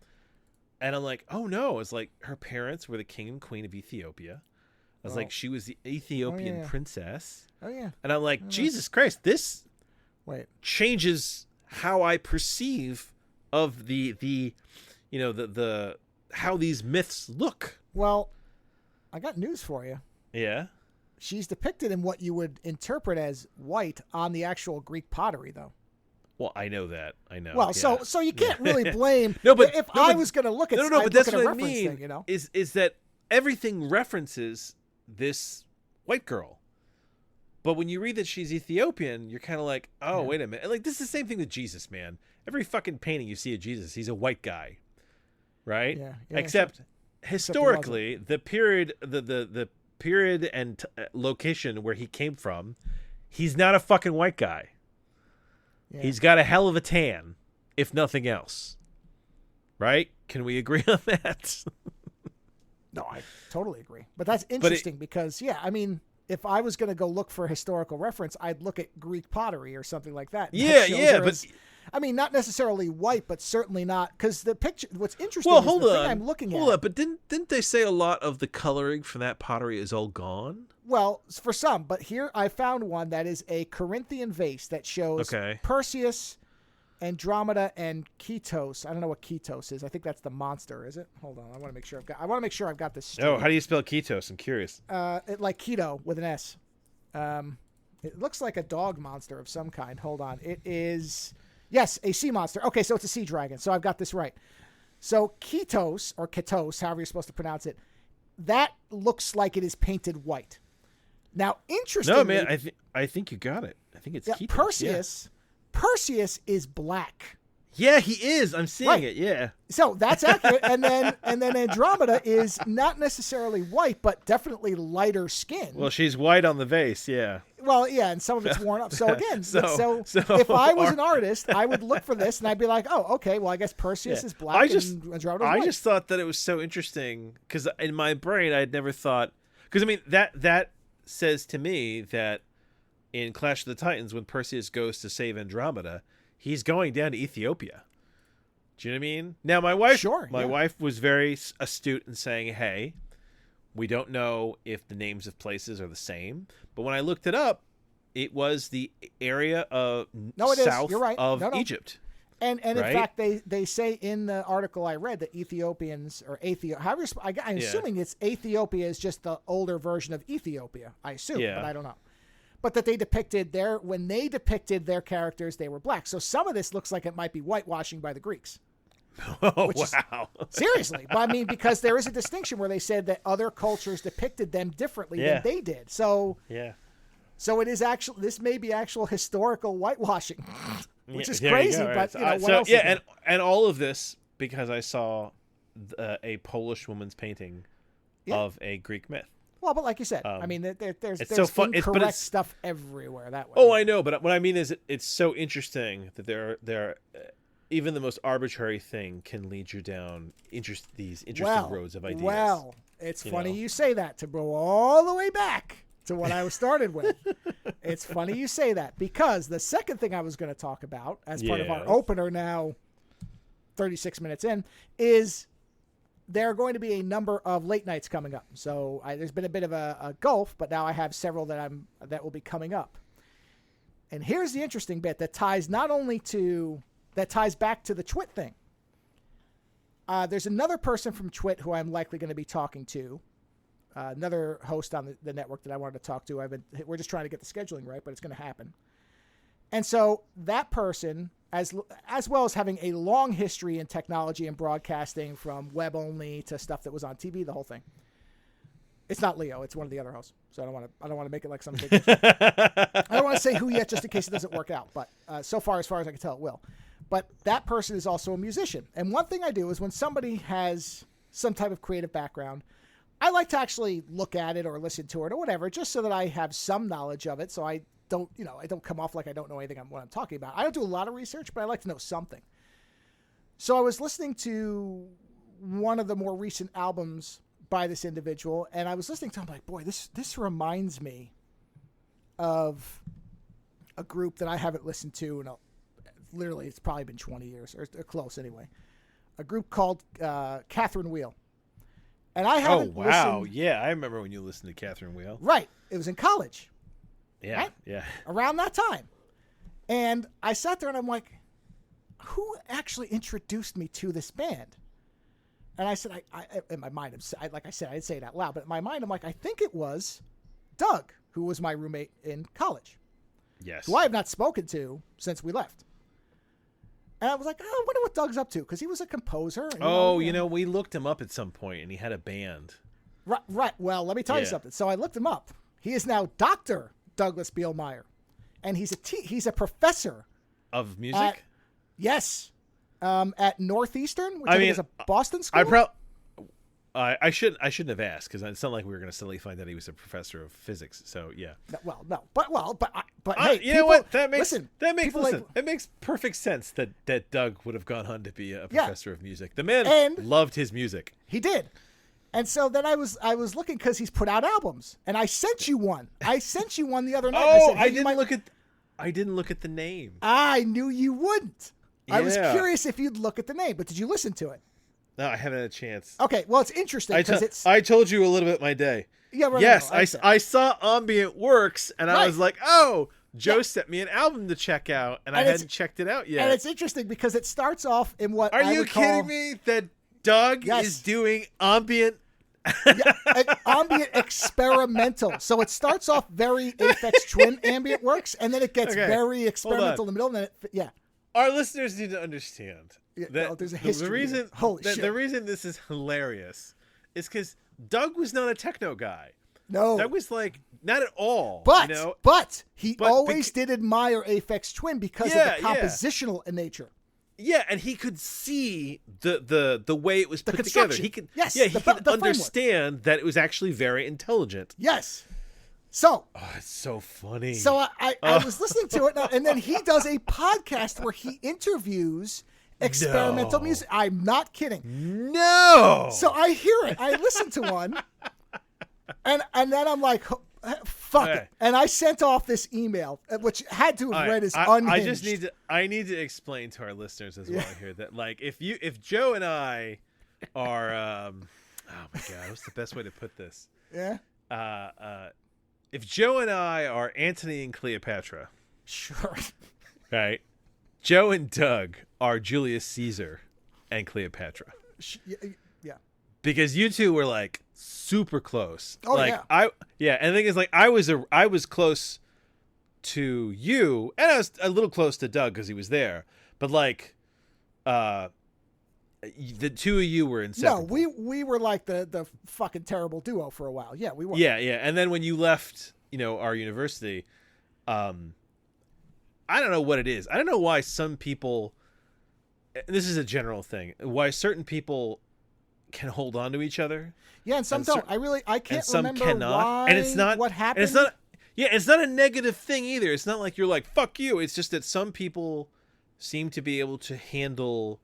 And I'm like, oh no, it's like her parents were the king and queen of Ethiopia. I was like, she was the Ethiopian princess. Oh yeah. And I'm like, Jesus Christ, this changes how I perceive of the how these myths look. Well, I got news for you. Yeah. She's depicted in what you would interpret as white on the actual Greek pottery, though. Well, I know that. I know. Well, yeah. so you can't really blame. If I was going to look at, but that's what I mean. Thing, you know? Is that everything references this white girl, but when you read that she's Ethiopian, you're kind of like, oh, wait a minute. Like, this is the same thing with Jesus, man. Every fucking painting you see of Jesus, he's a white guy, right? Yeah. Except historically, the period, the period and location where he came from, he's not a fucking white guy. Yeah. He's got a hell of a tan, if nothing else. Right? Can we agree on that? No, I totally agree. But that's interesting because, I mean, if I was going to go look for a historical reference, I'd look at Greek pottery or something like that. But I mean, not necessarily white, but certainly not, because the picture. What's interesting well, is hold the on. thing I'm looking at. Hold on, but didn't they say a lot of the coloring from that pottery is all gone? Well, for some, but here I found one that is a Corinthian vase that shows Perseus, Andromeda, and Ketos. I don't know what Ketos is. I think that's the monster. Is it? Hold on. I want to make sure I've got this straight. Oh, how do you spell Ketos? I'm curious. Like keto with an S. It looks like a dog monster of some kind. Hold on. It is, yes, a sea monster. Okay, so it's a sea dragon. So I've got this right. So Ketos, or Ketos, however you're supposed to pronounce it, that looks like it is painted white. Now, interestingly... No, man, I think you got it. I think it's Ketos. Perseus is black. Yeah, he is. I'm seeing it. Yeah. So that's accurate. and then Andromeda is not necessarily white, but definitely lighter skin. Well, she's white on the vase. Yeah. Well, yeah, and some of it's worn up. So again, so if I was an artist, I would look for this and I'd be like, oh, okay, well, I guess Perseus is black and Andromeda is white. I just thought that it was so interesting because in my brain, I'd never thought, because I mean that says to me that in Clash of the Titans, when Perseus goes to save Andromeda, he's going down to Ethiopia. Do you know what I mean? Now, my wife was very astute in saying, hey, we don't know if the names of places are the same. But when I looked it up, it was the area of south of Egypt. And in fact, they say in the article I read that Ethiopians, or I'm assuming it's Ethiopia is just the older version of Ethiopia. I assume, but I don't know. But that when they depicted their characters, they were black. So some of this looks like it might be whitewashing by the Greeks. Oh, wow. Seriously. But I mean, because there is a distinction where they said that other cultures depicted them differently than they did. So so it is actually, this may be actual historical whitewashing, which is crazy. But what else? Yeah, and all of this because I saw a Polish woman's painting of a Greek myth. Well, but like you said, I mean, there's incorrect stuff everywhere that way. Oh, I know, but what I mean is it's so interesting that there are even the most arbitrary thing can lead you down these interesting roads of ideas. Well, it's funny you say that, to go all the way back to what I was started with. It's funny you say that, because the second thing I was going to talk about as part of our opener now, 36 minutes in, is there are going to be a number of late nights coming up. So there's been a bit of a gulf, but now I have several that will be coming up. And here's the interesting bit that ties back to the Twit thing. There's another person from Twit who I'm likely going to be talking to, another host on the network that I wanted to talk to. We're just trying to get the scheduling right, but it's going to happen. And so that person, as well as having a long history in technology and broadcasting, from web only to stuff that was on TV, the whole thing. It's not Leo; it's one of the other hosts. So I don't want to make it like some big. I don't want to say who yet, just in case it doesn't work out. But so far as I can tell, it will. But that person is also a musician. And one thing I do is when somebody has some type of creative background, I like to actually look at it or listen to it or whatever, just so that I have some knowledge of it. So I don't come off like I don't know anything what I'm talking about. I don't do a lot of research, but I like to know something. So I was listening to one of the more recent albums by this individual, and I was listening to him like, boy, this reminds me of a group that I haven't listened to in literally, it's probably been 20 years or close anyway. A group called Catherine Wheel. And I haven't listened. Yeah, I remember when you listened to Catherine Wheel. Right. It was in college. Yeah, right? Yeah. Around that time. And I sat there and I'm like, who actually introduced me to this band? And I said, I in my mind, like I said, I didn't say it out loud, but in my mind, I'm like, I think it was Doug, who was my roommate in college. Yes. Who I have not spoken to since we left. And I was like, oh, I wonder what Doug's up to, because he was a composer. And, we looked him up at some point, and he had a band. Right. Well, let me tell you something. So I looked him up. He is now Dr. Douglas Bielmeyer, and he's a professor of music. At Northeastern, which I think is a Boston school. I shouldn't have asked, because it sounded like we were going to suddenly find out he was a professor of physics. So yeah. But hey, you know what? It makes perfect sense that Doug would have gone on to be a professor of music. The man loved his music. He did. And so then I was looking, because he's put out albums, and I sent you one. I sent you one the other night. Oh, I didn't look at the name. I knew you wouldn't. Yeah. I was curious if you'd look at the name, but did you listen to it? No, I haven't had a chance. Okay, well, it's interesting because I told you a little bit my day. Yeah, right. Yes, I saw Ambient Works, and I was like, oh, Joe sent me an album to check out, and I hadn't checked it out yet. And it's interesting because it starts off in what Are you kidding me that Doug is doing ambient? Ambient experimental. So it starts off very Aphex Twin Ambient Works, and then it gets very experimental in the middle. And then our listeners need to understand that there's a history. The reason this is hilarious is because Doug was not a techno guy. No, Doug was like not at all. But he always did admire Aphex Twin because of the compositional nature. Yeah, and he could see the way it was put together. He could understand that it was actually very intelligent. Yes. So it's so funny. So I was listening to it, and then he does a podcast where he interviews experimental music. I'm not kidding. No. So I hear it. I listen to one, and then I'm like, fuck it. And I sent off this email, which had to have read as unhinged. I need to explain to our listeners as well here that, like, if Joe and I are oh my god, what's the best way to put this? Yeah. If Joe and I are Antony and Cleopatra, sure, right? Joe and Doug are Julius Caesar and Cleopatra. Yeah. Because you two were like super close. Oh, like, and the thing is, like, I was close to you, and I was a little close to Doug because he was there. But like, the two of you were inseparable. No, we were like the fucking terrible duo for a while. Yeah, we were. Yeah. And then when you left, our university, I don't know what it is. I don't know why some people. This is a general thing. Why certain people can hold on to each other. Yeah, and some don't. I can't remember why. And it's not what happened. And it's not a negative thing either. It's not like you're like, fuck you. It's just that some people seem to be able to handle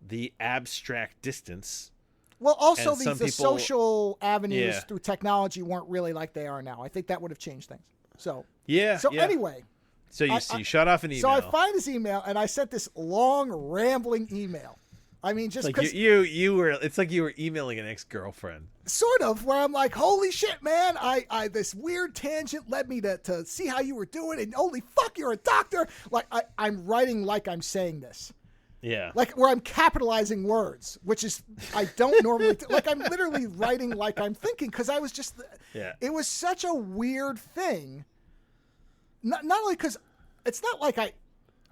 the abstract distance. Well, also the social avenues through technology weren't really like they are now. I think that would have changed things. So anyway. So you shot off an email. So I find his email, and I sent this long, rambling email. I mean, just because it's like you were emailing an ex-girlfriend. Sort of, where I'm like, holy shit, man! I this weird tangent led me to see how you were doing, and holy fuck, you're a doctor. Like I'm writing like I'm saying this. Yeah. Like where I'm capitalizing words, which is I don't normally like. I'm literally writing like I'm thinking because I was just. Yeah. It was such a weird thing. Not only because it's not like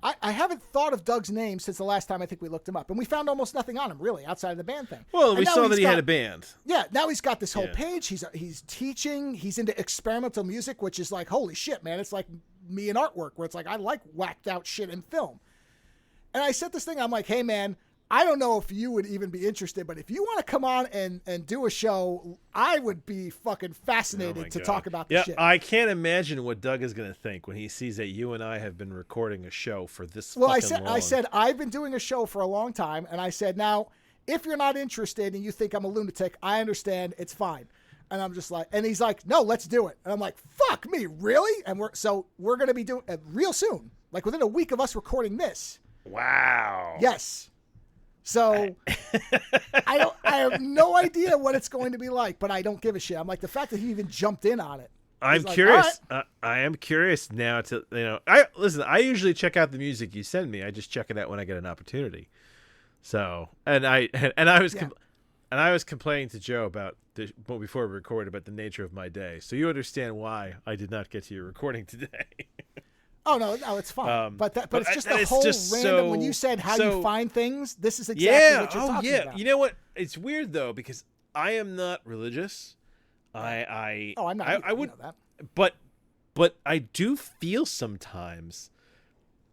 I haven't thought of Doug's name since the last time I think we looked him up, and we found almost nothing on him really outside of the band thing. Well, we saw that he had a band. Yeah, now he's got this whole page. He's teaching. He's into experimental music, which is like holy shit, man. It's like me in artwork, where it's like I like whacked out shit in film. And I said this thing. I'm like, hey man, I don't know if you would even be interested, but if you want to come on and do a show, I would be fucking fascinated to talk about this shit. I can't imagine what Doug is going to think when he sees that you and I have been recording a show for this fucking long. I said, I've been doing a show for a long time, and I said, now, if you're not interested and you think I'm a lunatic, I understand, it's fine. And I'm just like, and he's like, no, let's do it. And I'm like, fuck me, really? And we're going to be doing it real soon, like within a week of us recording this. Wow. Yes. So I have no idea what it's going to be like, but I don't give a shit. I'm like, the fact that he even jumped in on it. I'm curious. Right. I am curious now to, I usually check out the music you send me. I just check it out when I get an opportunity. So, and I was And I was complaining to Joe about before we recorded about the nature of my day. So you understand why I did not get to your recording today. Oh no, it's fine. But it's just the whole just random. When you said how you find things, this is exactly what you're talking about. You know what? It's weird though because I am not religious. I'm not. I would. Know that. But I do feel sometimes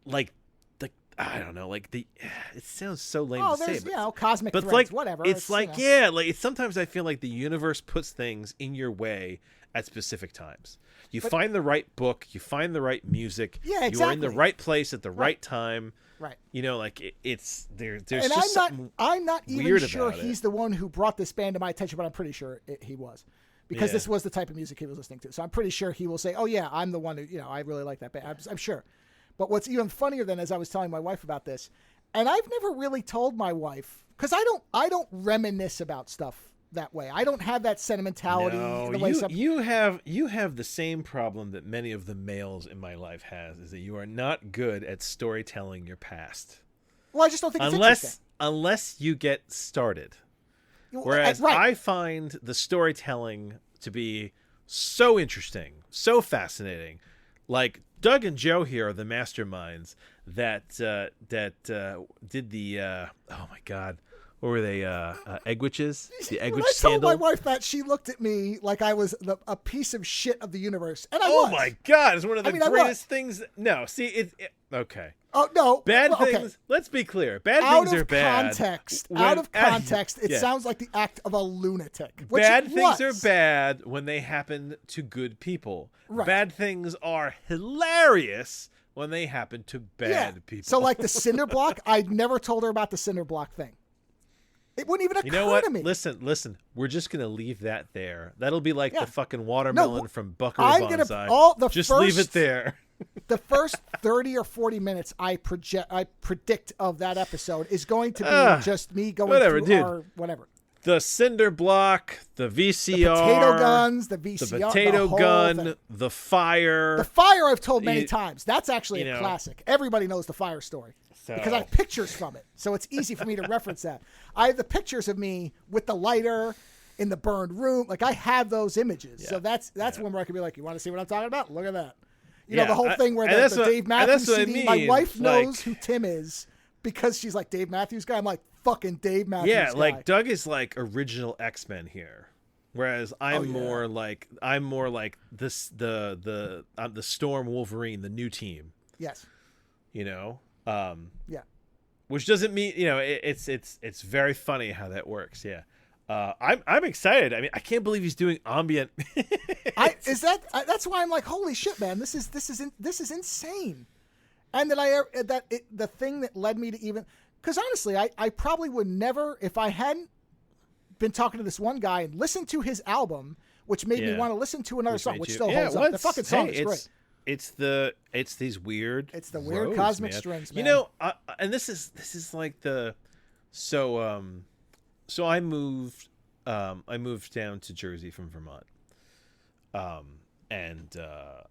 like I don't know, like it sounds so lame to say, but cosmic but threads, like whatever. It's like sometimes I feel like the universe puts things in your way at specific times. You find the right book, you find the right music. Yeah, exactly. You are in the right place at the right time. Right. You know, like it's there. There's and just something I'm not even weird sure about he's the one who brought this band to my attention, but I'm pretty sure he was. Because this was the type of music he was listening to. So I'm pretty sure he will say, oh, yeah, I'm the one who, I really like that band. I'm sure. But what's even funnier than as I was telling my wife about this, and I've never really told my wife, because I don't reminisce about stuff that way. I don't have that sentimentality. No, the way you have the same problem that many of the males in my life has, is that you are not good at storytelling your past. Well, I just don't think it's interesting. Unless you get started. Whereas I find the storytelling to be so interesting, so fascinating. Like Doug and Joe here are the masterminds that did the oh my god, what were they? Egg witches? The egg witch scandal. I told my wife that, she looked at me like I was a piece of shit of the universe, and I was. Oh my god, it's one of the greatest things. No, see it. Okay. Oh no! Bad things. Let's be clear. Bad things are bad. Out of context, it sounds like the act of a lunatic. Bad things are bad when they happen to good people. Right. Bad things are hilarious when they happen to bad people. So, like the cinder block, I'd never told her about the cinder block thing. It wouldn't even occur to me. Listen. We're just gonna leave that there. That'll be like the fucking watermelon from Buckaroo Banzai. Leave it there. The first 30 or 40 minutes I predict of that episode is going to be just me going through whatever. The cinder block, the VCR, the potato guns, the VCR, the potato gun, the fire. The fire I've told many times. That's actually a classic. Everybody knows the fire story because I have pictures from it, so it's easy for me to reference that. I have the pictures of me with the lighter in the burned room. Like I have those images, so that's one where I can be like, "You want to see what I'm talking about? Look at that." You know, the whole thing where the Dave Matthews CD, my wife knows who Tim is because she's like, Dave Matthews guy. I'm like, fucking Dave Matthews guy. Yeah, like Doug is like original X-Men here. Whereas I'm more like this the Storm Wolverine, the new team. Yes. You know? Yeah. Which doesn't mean, it's very funny how that works, yeah. I'm excited. I mean, I can't believe he's doing ambient. That's why I'm like, holy shit, man! This is insane. And the thing that led me to even, because honestly, I probably would never, if I hadn't been talking to this one guy and listened to his album, which made me want to listen to another song, which still holds up. The fucking song is great. It's these weird. It's the weird cosmic strings, man. You know, and this is like So I moved down to Jersey from Vermont. And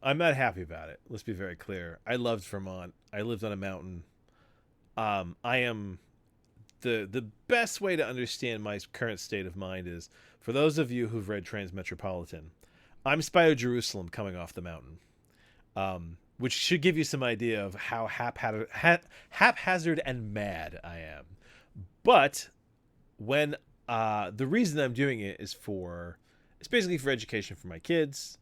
I'm not happy about it. Let's be very clear. I loved Vermont. I lived on a mountain. I am the best way to understand my current state of mind is, for those of you who've read Transmetropolitan, I'm Spy of Jerusalem coming off the mountain. Which should give you some idea of how haphazard and mad I am. But when the reason I'm doing it is it's basically for education for my kids,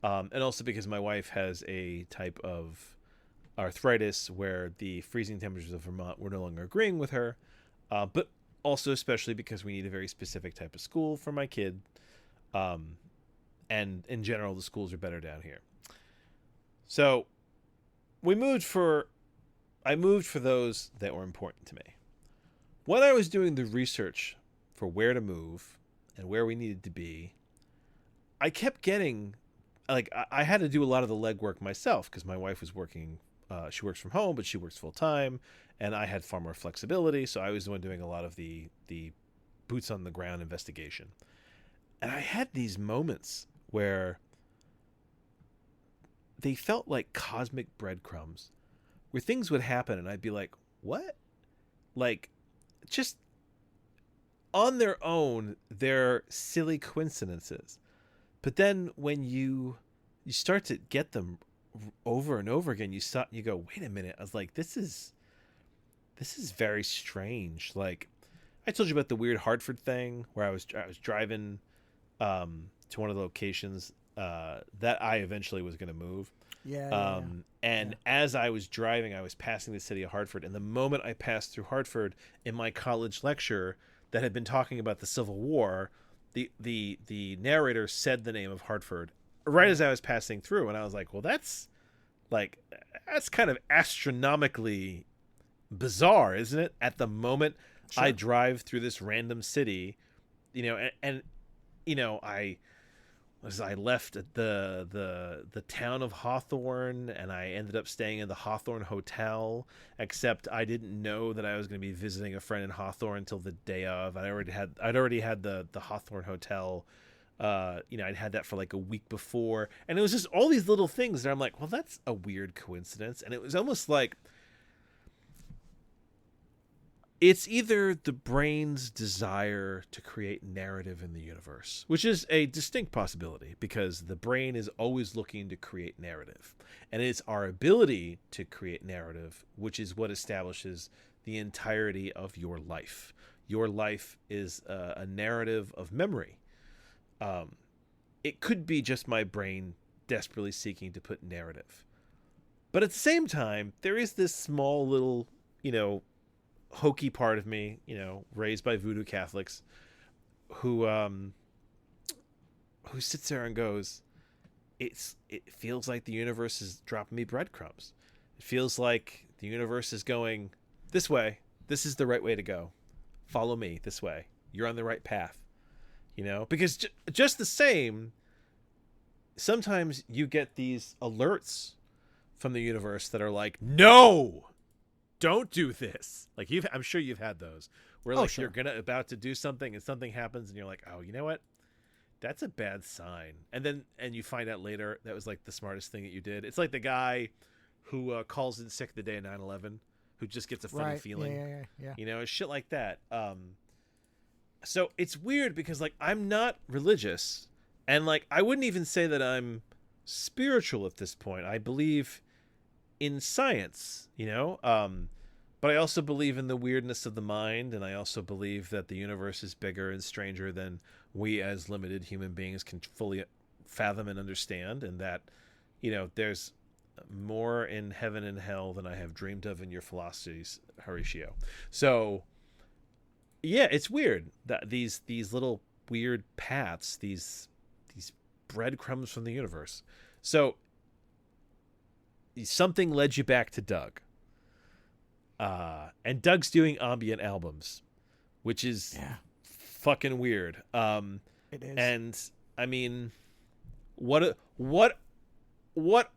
and also because my wife has a type of arthritis where the freezing temperatures of Vermont were no longer agreeing with her, but also especially because we need a very specific type of school for my kid, and in general the schools are better down here. So I moved for those that were important to me. When I was doing the research for where to move and where we needed to be, I kept getting, like, I had to do a lot of the legwork myself because my wife was working, she works from home, but she works full time, and I had far more flexibility, so I was the one doing a lot of the boots on the ground investigation. And I had these moments where they felt like cosmic breadcrumbs, where things would happen and I'd be like, what? Like, just on their own, they're silly coincidences. But then when you start to get them over and over again, you go, wait a minute. I was like, this is very strange. Like, I told you about the weird Hartford thing where I was driving to one of the locations that I eventually was going to move. And as I was driving, I was passing the city of Hartford. And the moment I passed through Hartford in my college lecture that had been talking about the Civil War, the narrator said the name of Hartford right as I was passing through. And I was like, well, that's kind of astronomically bizarre, isn't it? At the moment I drive through this random city, and I left at the town of Hawthorne, and I ended up staying in the Hawthorne Hotel, except I didn't know that I was going to be visiting a friend in Hawthorne until the day of. I'd already had the Hawthorne Hotel. I'd had that for like a week before, and it was just all these little things that I'm like, well, that's a weird coincidence. And it was almost like it's either the brain's desire to create narrative in the universe, which is a distinct possibility because the brain is always looking to create narrative. And it's our ability to create narrative, which is what establishes the entirety of your life. Your life is a narrative of memory. It could be just my brain desperately seeking to put narrative. But at the same time, there is this small little, hokey part of me, raised by voodoo Catholics, who sits there and goes, it feels like the universe is dropping me breadcrumbs. It feels like the universe is going this way. This is the right way to go. Follow me this way. You're on the right path. Because just the same, sometimes you get these alerts from the universe that are like, no, don't do this. Like I'm sure you've had those where you're about to do something and something happens and you're like, oh, you know what? That's a bad sign. And you find out later that was like the smartest thing that you did. It's like the guy who calls in sick the day of 9/11, who just gets a funny feeling. Yeah. Shit like that. So it's weird because I'm not religious, and I wouldn't even say that I'm spiritual at this point. I believe in science, but I also believe in the weirdness of the mind, and I also believe that the universe is bigger and stranger than we as limited human beings can fully fathom and understand, and that there's more in heaven and hell than I have dreamed of in your philosophies, Horatio. So yeah, it's weird that these little weird paths, these breadcrumbs from the universe. So something led you back to Doug. And Doug's doing ambient albums, which is fucking weird. It is. And I mean, what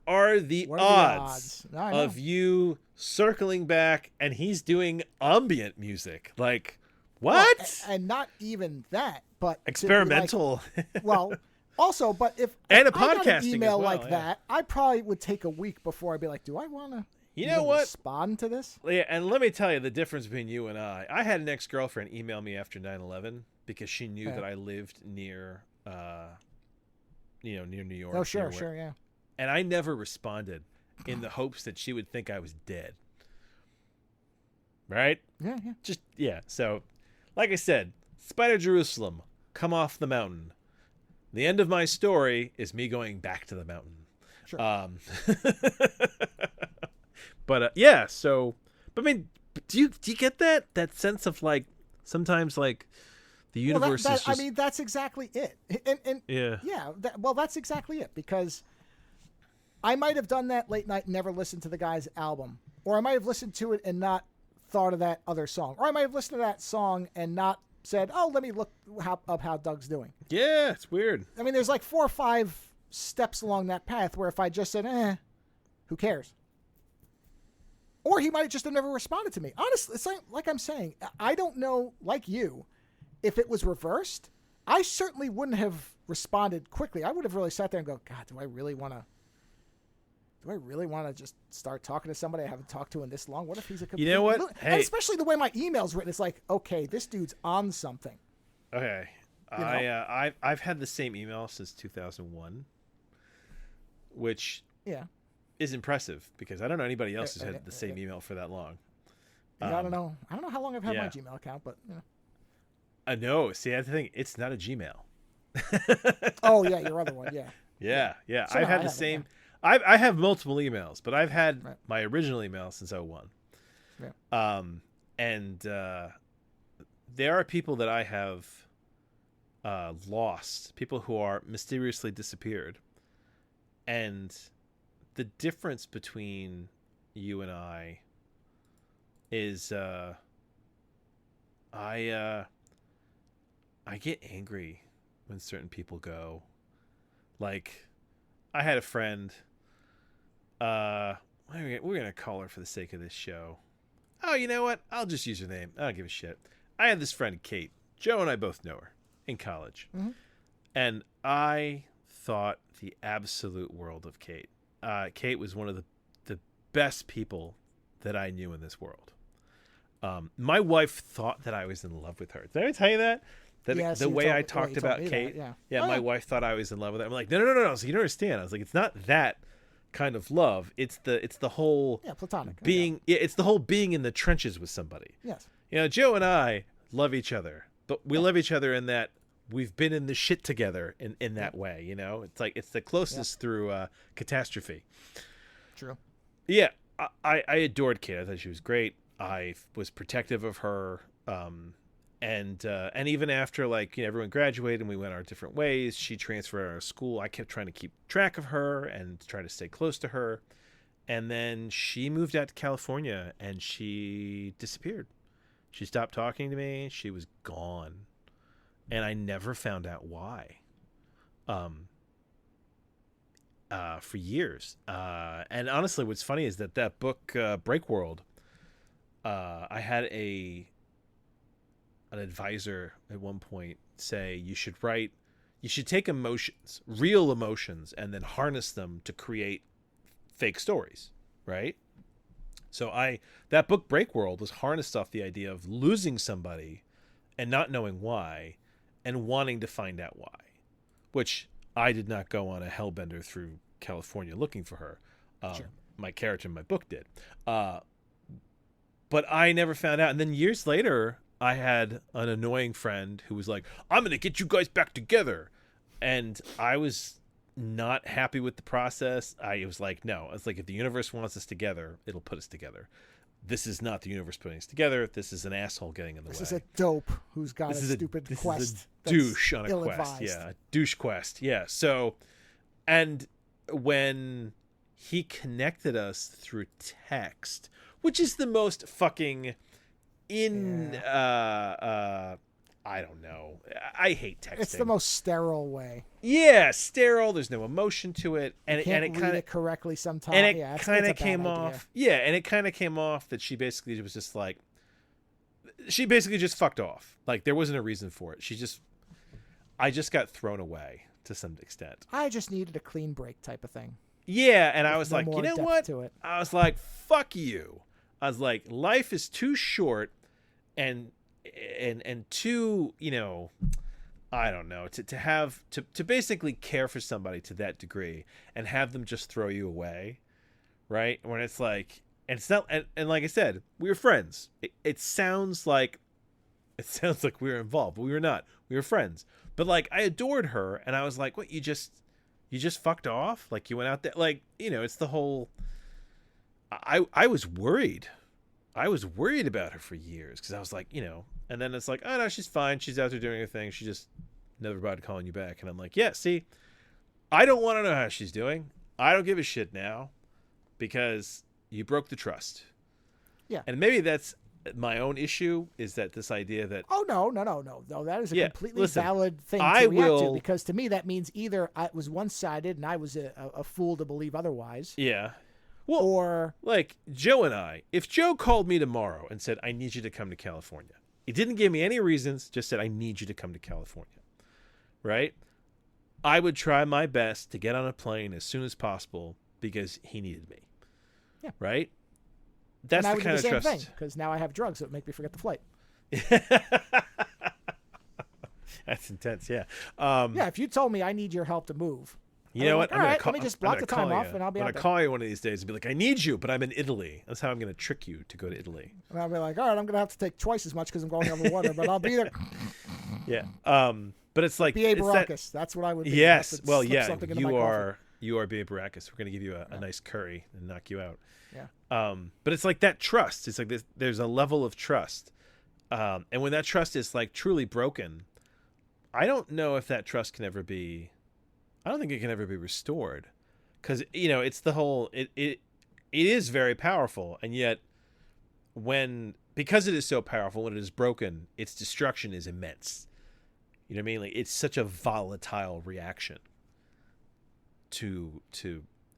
are the odds of you circling back and he's doing ambient music? Like, what? Well, and not even that, but experimental. Also, but if a I got podcasting an email as well, that, I probably would take a week before I'd be like, do I want to respond to this? Yeah, and let me tell you the difference between you and I. I had an ex-girlfriend email me after 9/11 because she knew that I lived near near New York. Oh, sure, yeah. And I never responded in the hopes that she would think I was dead. Right? Yeah. So, like I said, Spider Jerusalem, come off the mountain. The end of my story is me going back to the mountain. Sure. But yeah, so, but I mean, do you get that sense of sometimes the universe is just... I mean, that's exactly it. And that's exactly it, because I might have done that late night and never listened to the guy's album, or I might have listened to it and not thought of that other song, or I might have listened to that song and not said, oh, let me look up how Doug's doing. Yeah, it's weird. I mean, there's 4 or 5 steps along that path where if I just said, who cares? Or he might just have never responded to me. Honestly, it's like I'm saying, I don't know, like you, if it was reversed, I certainly wouldn't have responded quickly. I would have really sat there and go, God, do I really want to do I really want to just start talking to somebody I haven't talked to in this long? What if he's a complete... You know what? And Hey. especially the way my email's written. It's like, okay, this dude's on something. Okay. You know? I've had the same email since 2001, which Yeah. is impressive because I don't know anybody else who's had the same email for that long. Yeah, I don't know. I don't know how long I've had my Gmail account, but you know. No, see, that's the thing. It's not a Gmail. Oh yeah, your other one, yeah. Yeah. So I've no, had I the haven't, same. I have multiple emails, but I've had Right. my original email since 01. Yeah. And there are people that I have lost, people who are mysteriously disappeared, and the difference between you and I is I get angry when certain people go. Like, I had a friend. We're gonna call her for the sake of this show. Oh, you know what? I'll just use her name. I don't give a shit. I had this friend, Kate. Joe and I both know her in college. Mm-hmm. And I thought the absolute world of Kate. Kate was one of the best people that I knew in this world. My wife thought that I was in love with her. Did I tell you that? Yeah, The way I talked about Kate. Yeah. My wife thought I was in love with her. I'm like, no. So you don't understand. I was like, it's not that kind of love. It's the whole platonic being. Yeah, it's the whole being in the trenches with somebody. Yes. You know, Joe and I love each other, but we love each other in that we've been in the shit together in that way. You know, it's like it's the closest through catastrophe. True. Yeah, I adored Kate. I thought she was great. I was protective of her. And even after, like, you know, everyone graduated and we went our different ways, she transferred out of school. I kept trying to keep track of her and try to stay close to her. And then she moved out to California and she disappeared. She stopped talking to me. She was gone. And I never found out why. For years. And honestly, what's funny is that book, Break World, I had an advisor at one point say you should take emotions, real emotions, and then harness them to create fake stories, right? So that book Break World was harnessed off the idea of losing somebody and not knowing why and wanting to find out why, which I did not go on a hellbender through California looking for her. Sure. My character in my book did. But I never found out. And then years later, I had an annoying friend who was like, I'm going to get you guys back together. And I was not happy with the process. I was like, no. It's like, if the universe wants us together, it'll put us together. This is not the universe putting us together. This is an asshole getting in the way. This is a dope who's got a stupid quest. This is a douche on a quest. Yeah, a douche quest. Yeah. So, and when he connected us through text, which is the most fucking I don't know. I hate texting. It's the most sterile way. Yeah, sterile. There's no emotion to it, and you can't it read kind of it correctly sometimes. And it yeah, kind it's of a came bad off. idea. Yeah, and it kind of came off that she basically was just like, she basically just fucked off. Like, there wasn't a reason for it. I just got thrown away to some extent. I just needed a clean break type of thing. Yeah, and I was no like, you more know depth what? to it. I was like, fuck you. I was like, life is too short, and too, you know, I don't know, to basically care for somebody to that degree and have them just throw you away, right? When it's like, and it's not, and like I said, we were friends. It sounds like we were involved, but we were not. We were friends. But like, I adored her, and I was like, what, you just fucked off? Like, you went out there, like, you know, it's the whole. I was worried. I was worried about her for years because I was like, you know, and then it's like, oh no, she's fine. She's out there doing her thing. She just never bothered calling you back. And I'm like, yeah, see, I don't want to know how she's doing. I don't give a shit now because you broke the trust. Yeah. And maybe that's my own issue, is that this idea that. Oh, no. That is a completely valid thing I to react to, will, because to me that means either it was one-sided and I was a fool to believe otherwise. Yeah. Well, or like Joe and I, if Joe called me tomorrow and said, I need you to come to California. He didn't give me any reasons, just said, I need you to come to California. Right? I would try my best to get on a plane as soon as possible, because he needed me. Yeah. Right? That's and I the would kind do the of same trust. thing because now I have drugs that would make me forget the flight. That's intense, yeah. Yeah, if you told me I need your help to move, You know what? All right, let me just block the time off and I'll be out I'm going to there. call you one of these days and be like, I need you, but I'm in Italy. That's how I'm going to trick you to go to Italy. And I'll be like, all right, I'm going to have to take twice as much because I'm going over water, but I'll be there. Yeah. But it's like... B.A. it's Baracus. That's what I would be. Yes. Well, slip yeah. something into my coffee. You are B.A. Baracus. We're going to give you a nice curry and knock you out. Yeah. But it's like that trust. It's like this, there's a level of trust. And when that trust is like truly broken, I don't know if that trust can ever be... I don't think it can ever be restored, because it's the whole it is very powerful, and yet because it is so powerful, when it is broken, its destruction is immense. You know what I mean? Like, it's such a volatile reaction to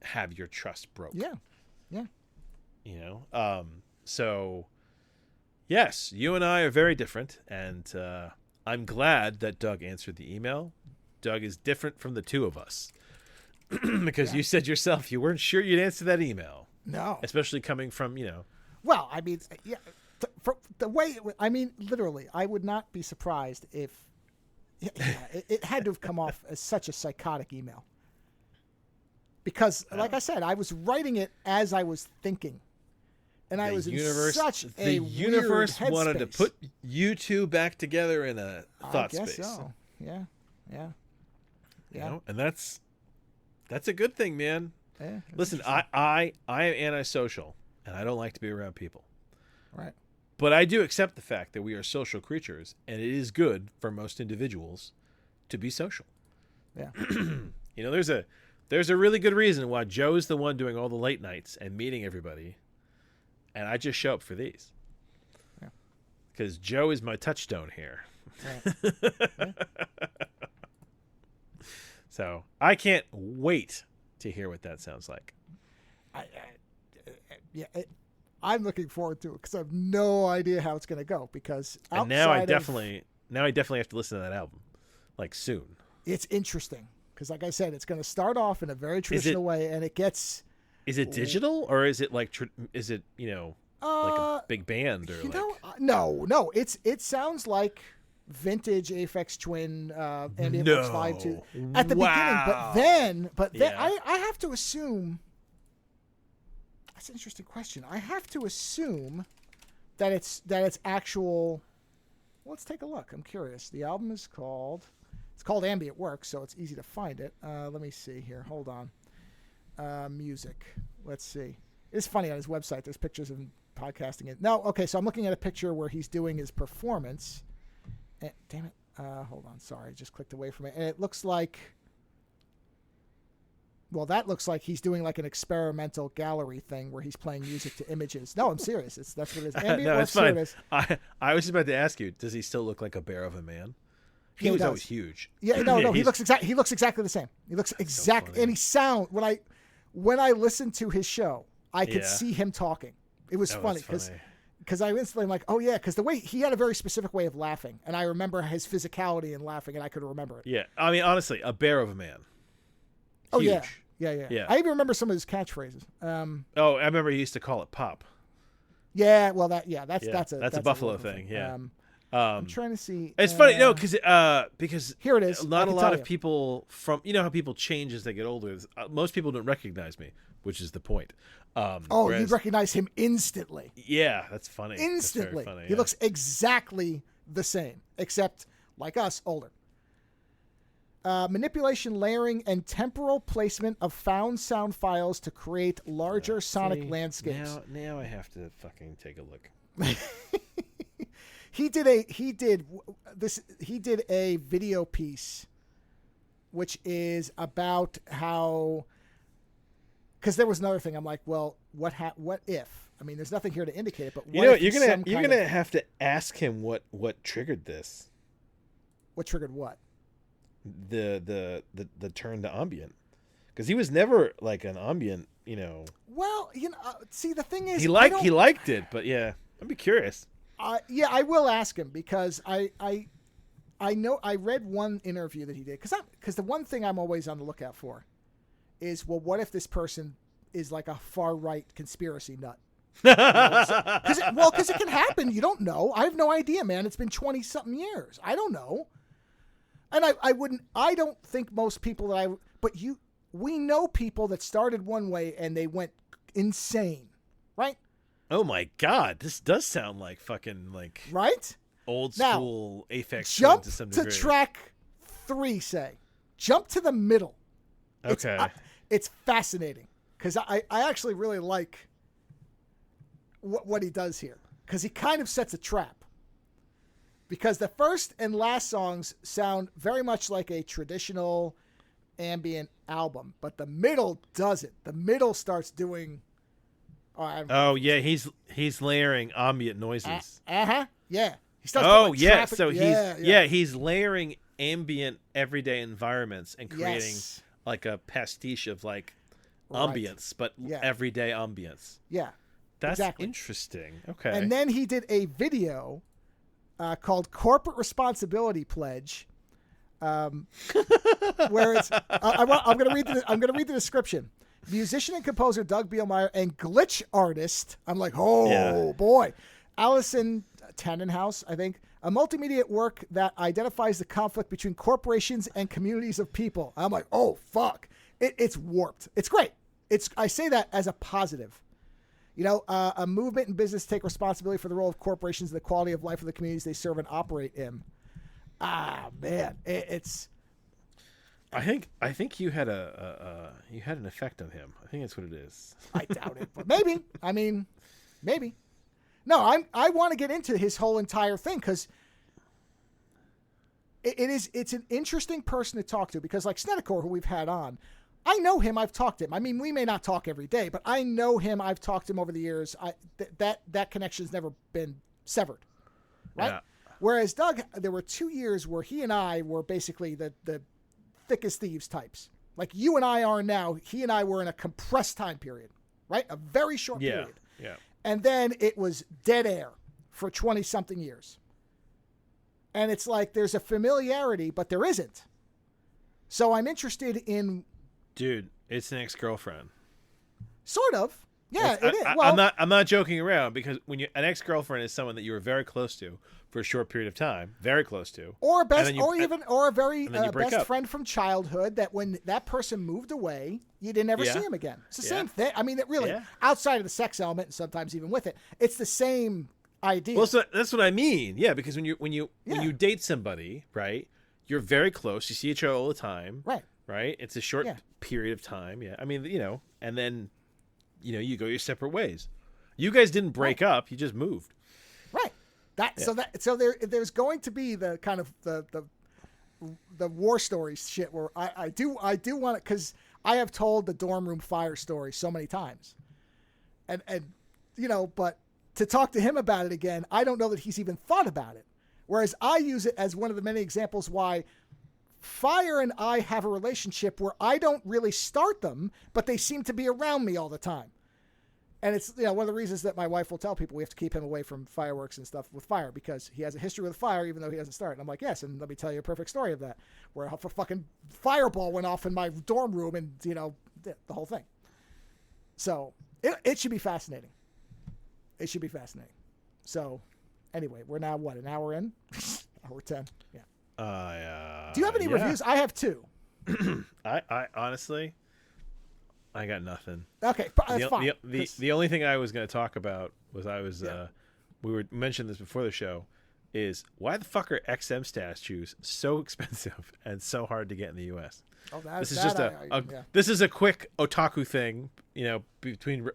have your trust broken. Yeah. So yes, you and I are very different, and I'm glad that Doug answered the email. Doug is different from the two of us because you said yourself you weren't sure you'd answer that email. No. Especially coming from, Well, I mean, yeah, for the way literally, I would not be surprised if it had to have come off as such a psychotic email. Because, like I said, I was writing it as I was thinking. And I was in such a the universe weird wanted to headspace. put you two back together in a thought I guess space. so. Yeah. And that's a good thing, man. Yeah, listen, I am antisocial, and I don't like to be around people. Right. But I do accept the fact that we are social creatures, and it is good for most individuals to be social. Yeah. There's a really good reason why Joe is the one doing all the late nights and meeting everybody, and I just show up for these. Yeah. Because Joe is my touchstone here. Right. Yeah. So I can't wait to hear what that sounds like. I'm looking forward to it because I have no idea how it's going to go. Because now I definitely have to listen to that album, like, soon. It's interesting because, like I said, it's going to start off in a very traditional way, and it gets. Is it digital, or is it like like a big band, or no? It sounds like vintage Aphex Twin Ambient Works 5.2 at the beginning, but then I have to assume that's an interesting question. I have to assume that it's actual. Let's take a look. I'm curious. The album is called Ambient Works, so it's easy to find it. Let me see here. Hold on. Music. Let's see. It's funny, on his website there's pictures of him podcasting it. No, okay, so I'm looking at a picture where he's doing his performance. Damn it. Hold on. Sorry. Just clicked away from it. And it looks like... Well, that looks like he's doing like an experimental gallery thing where he's playing music to images. No, I'm serious. That's what it is. No, it's fine. I was about to ask you, does he still look like a bear of a man? He was always huge. Yeah, no. He looks exactly the same. He looks exactly... And he sound... When I listened to his show, I could see him talking. It was funny because I instantly am like, oh yeah, because the way he had a very specific way of laughing, and I remember his physicality in laughing, and I could remember it. Yeah, I mean, honestly, a bear of a man. Oh huge. Yeah. I even remember some of his catchphrases. I remember he used to call it pop. Yeah, well, that's a Buffalo thing. Yeah. I'm trying to see. It's funny, no, because here it is. Not a lot of people from how people change as they get older. Most people don't recognize me, which is the point. You'd recognize him instantly. Yeah, that's funny. Instantly, That's very funny, he looks exactly the same, except like us, older. Manipulation, layering, and temporal placement of found sound files to create larger sonic landscapes. Now I have to fucking take a look. He did a video piece, which is about how. Because there was another thing. I'm like, well, what if? I mean, there's nothing here to indicate it, but what you're gonna have to ask him what triggered this. What triggered what? The turn to ambient, because he was never like an ambient, Well, see, the thing is, he liked it, but yeah, I'd be curious. Yeah, I will ask him because I know I read one interview that he did because the one thing I'm always on the lookout for is, well, what if this person is like a far right conspiracy nut. Because it can happen. You don't know. I have no idea, man. It's been 20 something years. I don't know. And I don't think most people we know people that started one way and they went insane, right? Oh my God. This does sound like fucking like right? old school Aphex. Jump to some degree. to track 3, say. Jump to the middle. Okay. It's fascinating because I actually really like what he does here, because he kind of sets a trap, because the first and last songs sound very much like a traditional ambient album, but the middle doesn't. The middle starts doing he's layering ambient noises. Yeah, he starts traffic. So he's layering ambient everyday environments and creating like a pastiche of like ambience, but everyday ambience. That's interesting. Okay. And then he did a video called Corporate Responsibility Pledge, where it's I'm going to read the description. Musician and composer Doug Bielmeyer and glitch artist, I'm like, boy, Allison Tannenhouse, I think, a multimedia work that identifies the conflict between corporations and communities of people. I'm like, oh fuck, it's warped. It's great. I say that as a positive. You know, a movement and business take responsibility for the role of corporations and the quality of life of the communities they serve and operate in. Man, it's. I think you had you had an effect on him. I think that's what it is. I doubt it, but maybe. I mean, maybe. No, I want to get into his whole entire thing, because it's an interesting person to talk to, because like Snedeker, who we've had on, I know him. I've talked to him. I mean, we may not talk every day, but I know him. I've talked to him over the years. That connection's never been severed, right? Yeah. Whereas Doug, there were 2 years where he and I were basically the thick as thieves types. Like you and I are now. He and I were in a compressed time period, right? A very short period. Yeah. And then it was dead air for 20-something years. And it's like there's a familiarity, but there isn't. So I'm interested in... Dude, it's an ex-girlfriend. Sort of. Yeah, it is. I'm not joking around, because when an ex-girlfriend is someone that you were very close to for a short period of time, very close to, or a very best friend from childhood, that when that person moved away, you didn't ever see him again. It's the same thing. I mean, it really, outside of the sex element, and sometimes even with it, it's the same idea. Well, so that's what I mean. Yeah, because when you date somebody, right, you're very close. You see each other all the time. Right. It's a short period of time. Yeah. I mean, and then, you go your separate ways. You guys didn't break up. You just moved. Right. So there's going to be the kind of the war stories shit where I do want it, because I have told the dorm room fire story so many times, and but to talk to him about it again, I don't know that he's even thought about it. Whereas I use it as one of the many examples why Fire and I have a relationship where I don't really start them, but they seem to be around me all the time. And it's one of the reasons that my wife will tell people we have to keep him away from fireworks and stuff with fire, because he has a history with fire, even though he doesn't start. And I'm like, yes, and let me tell you a perfect story of that, where a fucking fireball went off in my dorm room, and the whole thing. So it should be fascinating. It should be fascinating. So anyway, we're now an hour in? Hour 10. Yeah. Do you have any reviews? I have 2. I honestly, I got nothing. Okay, that's fine. The only thing I was going to talk about was we mentioned this before the show, is why the fuck are XM statues so expensive and so hard to get in the U.S.? Oh, this is a quick otaku thing, between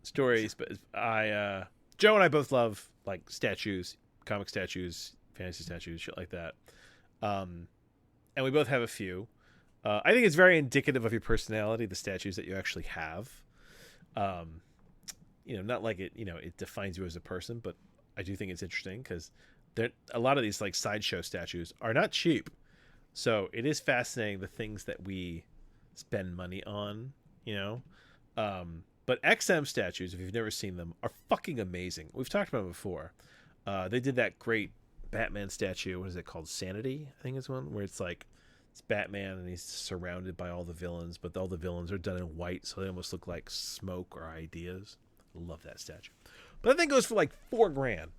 stories. But Joe and I both love like statues, comic statues, fantasy statues, shit like that. And we both have a few. I think it's very indicative of your personality, the statues that you actually have. Not like it defines you as a person, but I do think it's interesting, because a lot of these like sideshow statues are not cheap. So it is fascinating the things that we spend money on, But XM statues, if you've never seen them, are fucking amazing. We've talked about them before. They did that great Batman statue. What is it called? Sanity, I think is one, where it's like It's Batman, and he's surrounded by all the villains, but all the villains are done in white, so they almost look like smoke or ideas. Love that statue. But that thing goes for like $4,000.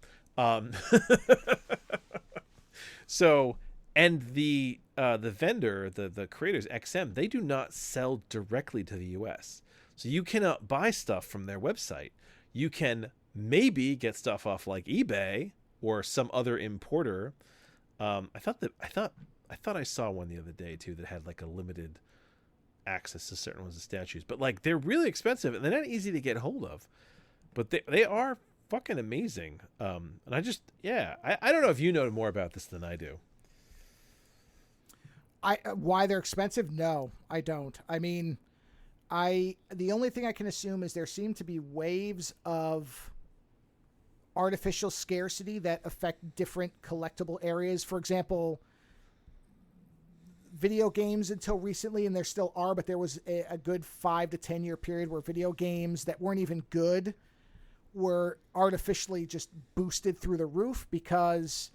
So, and the vendor, the creators, XM, they do not sell directly to the US. So you cannot buy stuff from their website. You can maybe get stuff off like eBay or some other importer. I thought I saw one the other day too that had like a limited access to certain ones of statues, but like they're really expensive and they're not easy to get hold of. But they are fucking amazing. And I just, I don't know if you know more about this than I do. Why they're expensive? No, I don't. I mean, the only thing I can assume is there seem to be waves of artificial scarcity that affect different collectible areas. For example, video games until recently, and there still are, but there was a good 5 to 10 year period where video games that weren't even good were artificially just boosted through the roof because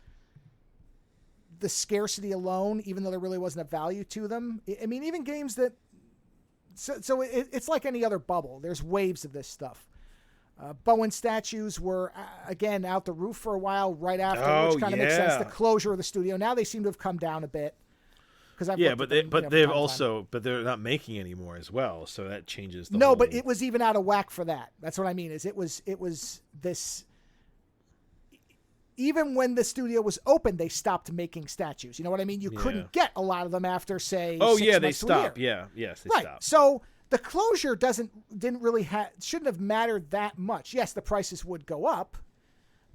the scarcity alone, even though there really wasn't a value to them. I mean, even games that, so it's like any other bubble. There's waves of this stuff. Bowen statues were, again, out the roof for a while right after, which kind of makes sense. The closure of the studio. Now they seem to have come down a bit. But they're not making anymore as well, so that changes the whole... but it was even out of whack for that. That's what I mean. Is it was this. Even when the studio was open, they stopped making statues. You know what I mean? You couldn't get a lot of them after, say, 6 months they stopped. Yeah, yes, they stopped. So the closure shouldn't have mattered that much. Yes, the prices would go up,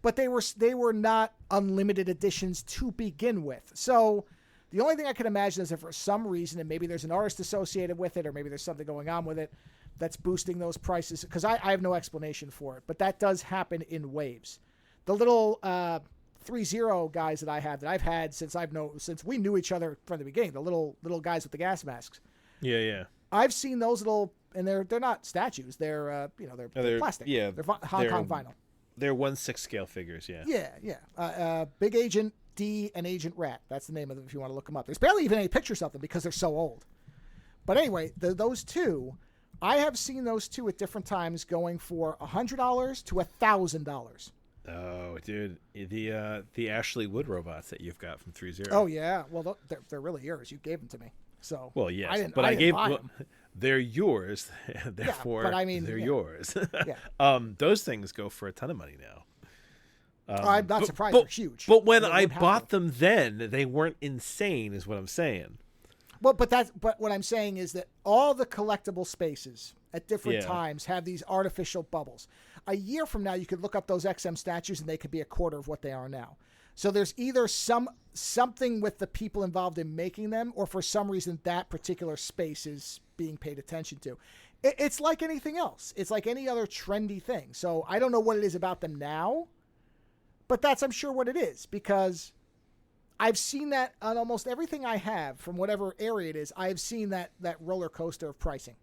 but they were not unlimited editions to begin with. So the only thing I can imagine is if for some reason, and maybe there's an artist associated with it, or maybe there's something going on with it that's boosting those prices, because I have no explanation for it, but that does happen in waves. The little 3-0 guys that I've had since we knew each other from the beginning, the little guys with the gas masks. Yeah. I've seen those little, and they're not statues. They're they're plastic. Yeah, they're Hong Kong vinyl. They're 1/6 scale figures. Yeah. Yeah. Big Agent D and Agent Rat. That's the name of them if you want to look them up. There's barely even any pictures of them because they're so old. But anyway, those two, I have seen those two at different times going for $100 to $1,000. Oh, dude, the Ashley Wood robots that you've got from 3-0. Oh yeah, well they're really yours. You gave them to me, so well, yes, I gave them. They're yours, therefore. But I mean, they're yours. Yeah. Those things go for a ton of money now. I'm not surprised. They're huge. But when I bought them, then they weren't insane, is what I'm saying. Well, but what I'm saying is that all the collectible spaces at different times have these artificial bubbles. A year from now, you could look up those XM statues and they could be a quarter of what they are now. So there's either something with the people involved in making them, or for some reason that particular space is being paid attention to. It's like anything else. It's like any other trendy thing. So I don't know what it is about them now, but that's, I'm sure, what it is, because I've seen that on almost everything I have from whatever area it is. I've seen that roller coaster of pricing.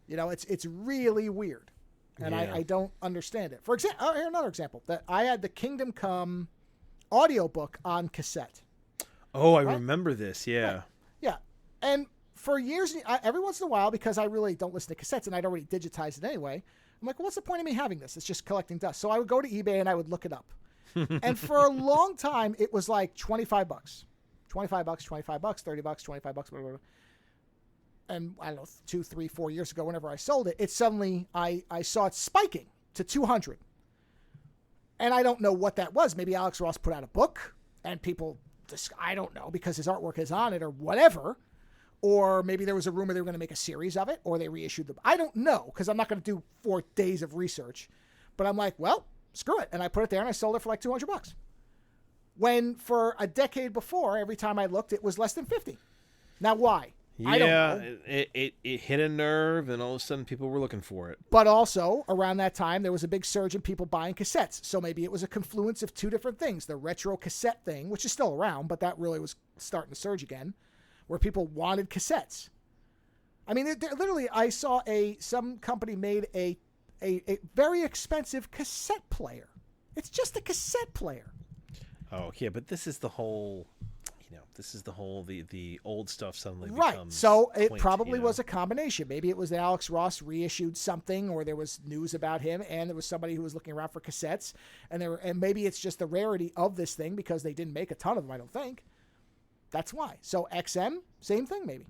It's really weird. And I don't understand it. For example, here's another example. That I had the Kingdom Come audiobook on cassette. Oh, I remember this. Yeah. Right. Yeah. And for years, every once in a while, because I really don't listen to cassettes and I'd already digitized it anyway, I'm like, well, what's the point of me having this? It's just collecting dust. So I would go to eBay and I would look it up. And for a long time, it was like $25. $25, $30, $25, whatever. And I don't know, 2, 3, 4 years ago, whenever I sold it, suddenly I saw it spiking to 200. And I don't know what that was. Maybe Alex Ross put out a book and people just, I don't know, because his artwork is on it or whatever. Or maybe there was a rumor they were going to make a series of it, or they reissued them. I don't know, because I'm not going to do 4 days of research. But I'm like, well, screw it. And I put it there and I sold it for like $200. When for a decade before, every time I looked, it was less than 50. Now, why? I don't know. It hit a nerve, and all of a sudden people were looking for it. But also, around that time, there was a big surge in people buying cassettes. So maybe it was a confluence of 2 different things. The retro cassette thing, which is still around, but that really was starting to surge again, where people wanted cassettes. I mean, literally, I saw some company made a very expensive cassette player. It's just a cassette player. Oh, yeah, but this is the whole... this is the whole the old stuff suddenly Right. becomes So it quaint, probably was a combination. Maybe it was that Alex Ross reissued something, or there was news about him, and there was somebody who was looking around for cassettes, and maybe it's just the rarity of this thing because they didn't make a ton of them. I don't think. That's why. So XM, same thing, maybe.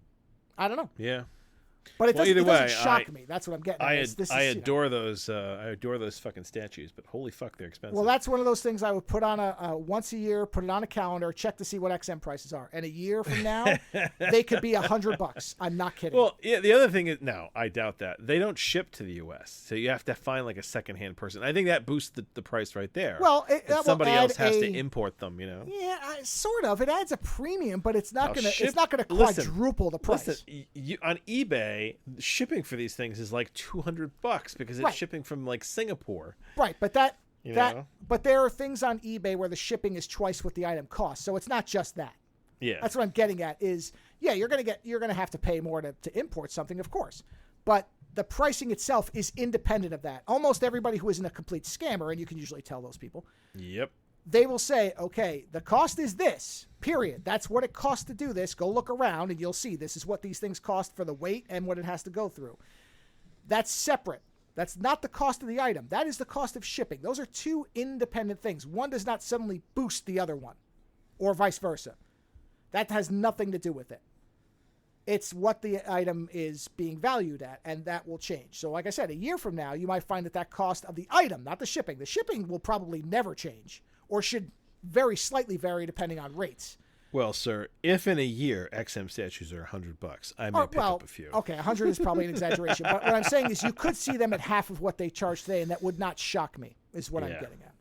I don't know. Yeah. But it doesn't, either way, shock me. That's what I'm getting at. I adore those. I adore those fucking statues, but holy fuck, they're expensive. Well, that's one of those things I would put on a once a year, put it on a calendar, check to see what XM prices are. And a year from now, they could be $100. I'm not kidding. Well, yeah. The other thing is, no, I doubt that they don't ship to the U.S., so you have to find like a secondhand person. I think that boosts the price right there. Well, somebody else has to import them. Yeah, sort of. It adds a premium, but it's not gonna Listen, quadruple the price. Listen, on eBay, shipping for these things is like $200 because it's shipping from like Singapore. Right, but but there are things on eBay where the shipping is twice what the item costs. So it's not just that. Yeah. That's what I'm getting at is, yeah, you're going to have to pay more to import something, of course. But the pricing itself is independent of that. Almost everybody who isn't a complete scammer, and you can usually tell those people. Yep. They will say, okay, the cost is this, period. That's what it costs to do this. Go look around and you'll see this is what these things cost for the weight and what it has to go through. That's separate. That's not the cost of the item. That is the cost of shipping. Those are two independent things. One does not suddenly boost the other one, or vice versa. That has nothing to do with it. It's what the item is being valued at, and that will change. So like I said, a year from now, you might find that cost of the item, not the shipping will probably never change, or should very slightly vary depending on rates. Well, sir, if in a year XM statues are $100, I may pick up a few. Okay, 100 is probably an exaggeration, but what I'm saying is you could see them at half of what they charge today, and that would not shock me. Is what I'm getting at.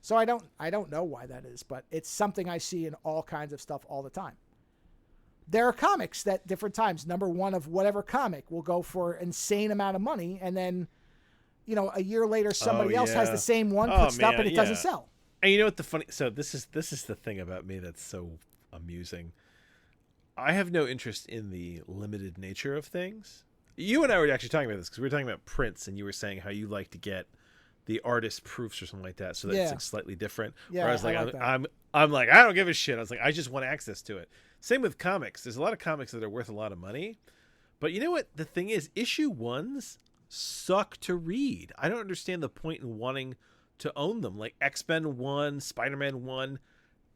So I don't know why that is, but it's something I see in all kinds of stuff all the time. There are comics that different times, number one of whatever comic will go for an insane amount of money, and then, a year later somebody else has the same one, puts it up, and it doesn't sell. And you know what the funny? So this is the thing about me that's so amusing. I have no interest in the limited nature of things. You and I were actually talking about this because we were talking about prints, and you were saying how you like to get the artist proofs or something like that, so that it's like slightly different. Yeah, whereas like, I'm like, I don't give a shit. I was like, I just want access to it. Same with comics. There's a lot of comics that are worth a lot of money, but you know what? The thing is, issue ones suck to read. I don't understand the point in wanting to own them. Like X-Men 1, Spider-Man 1,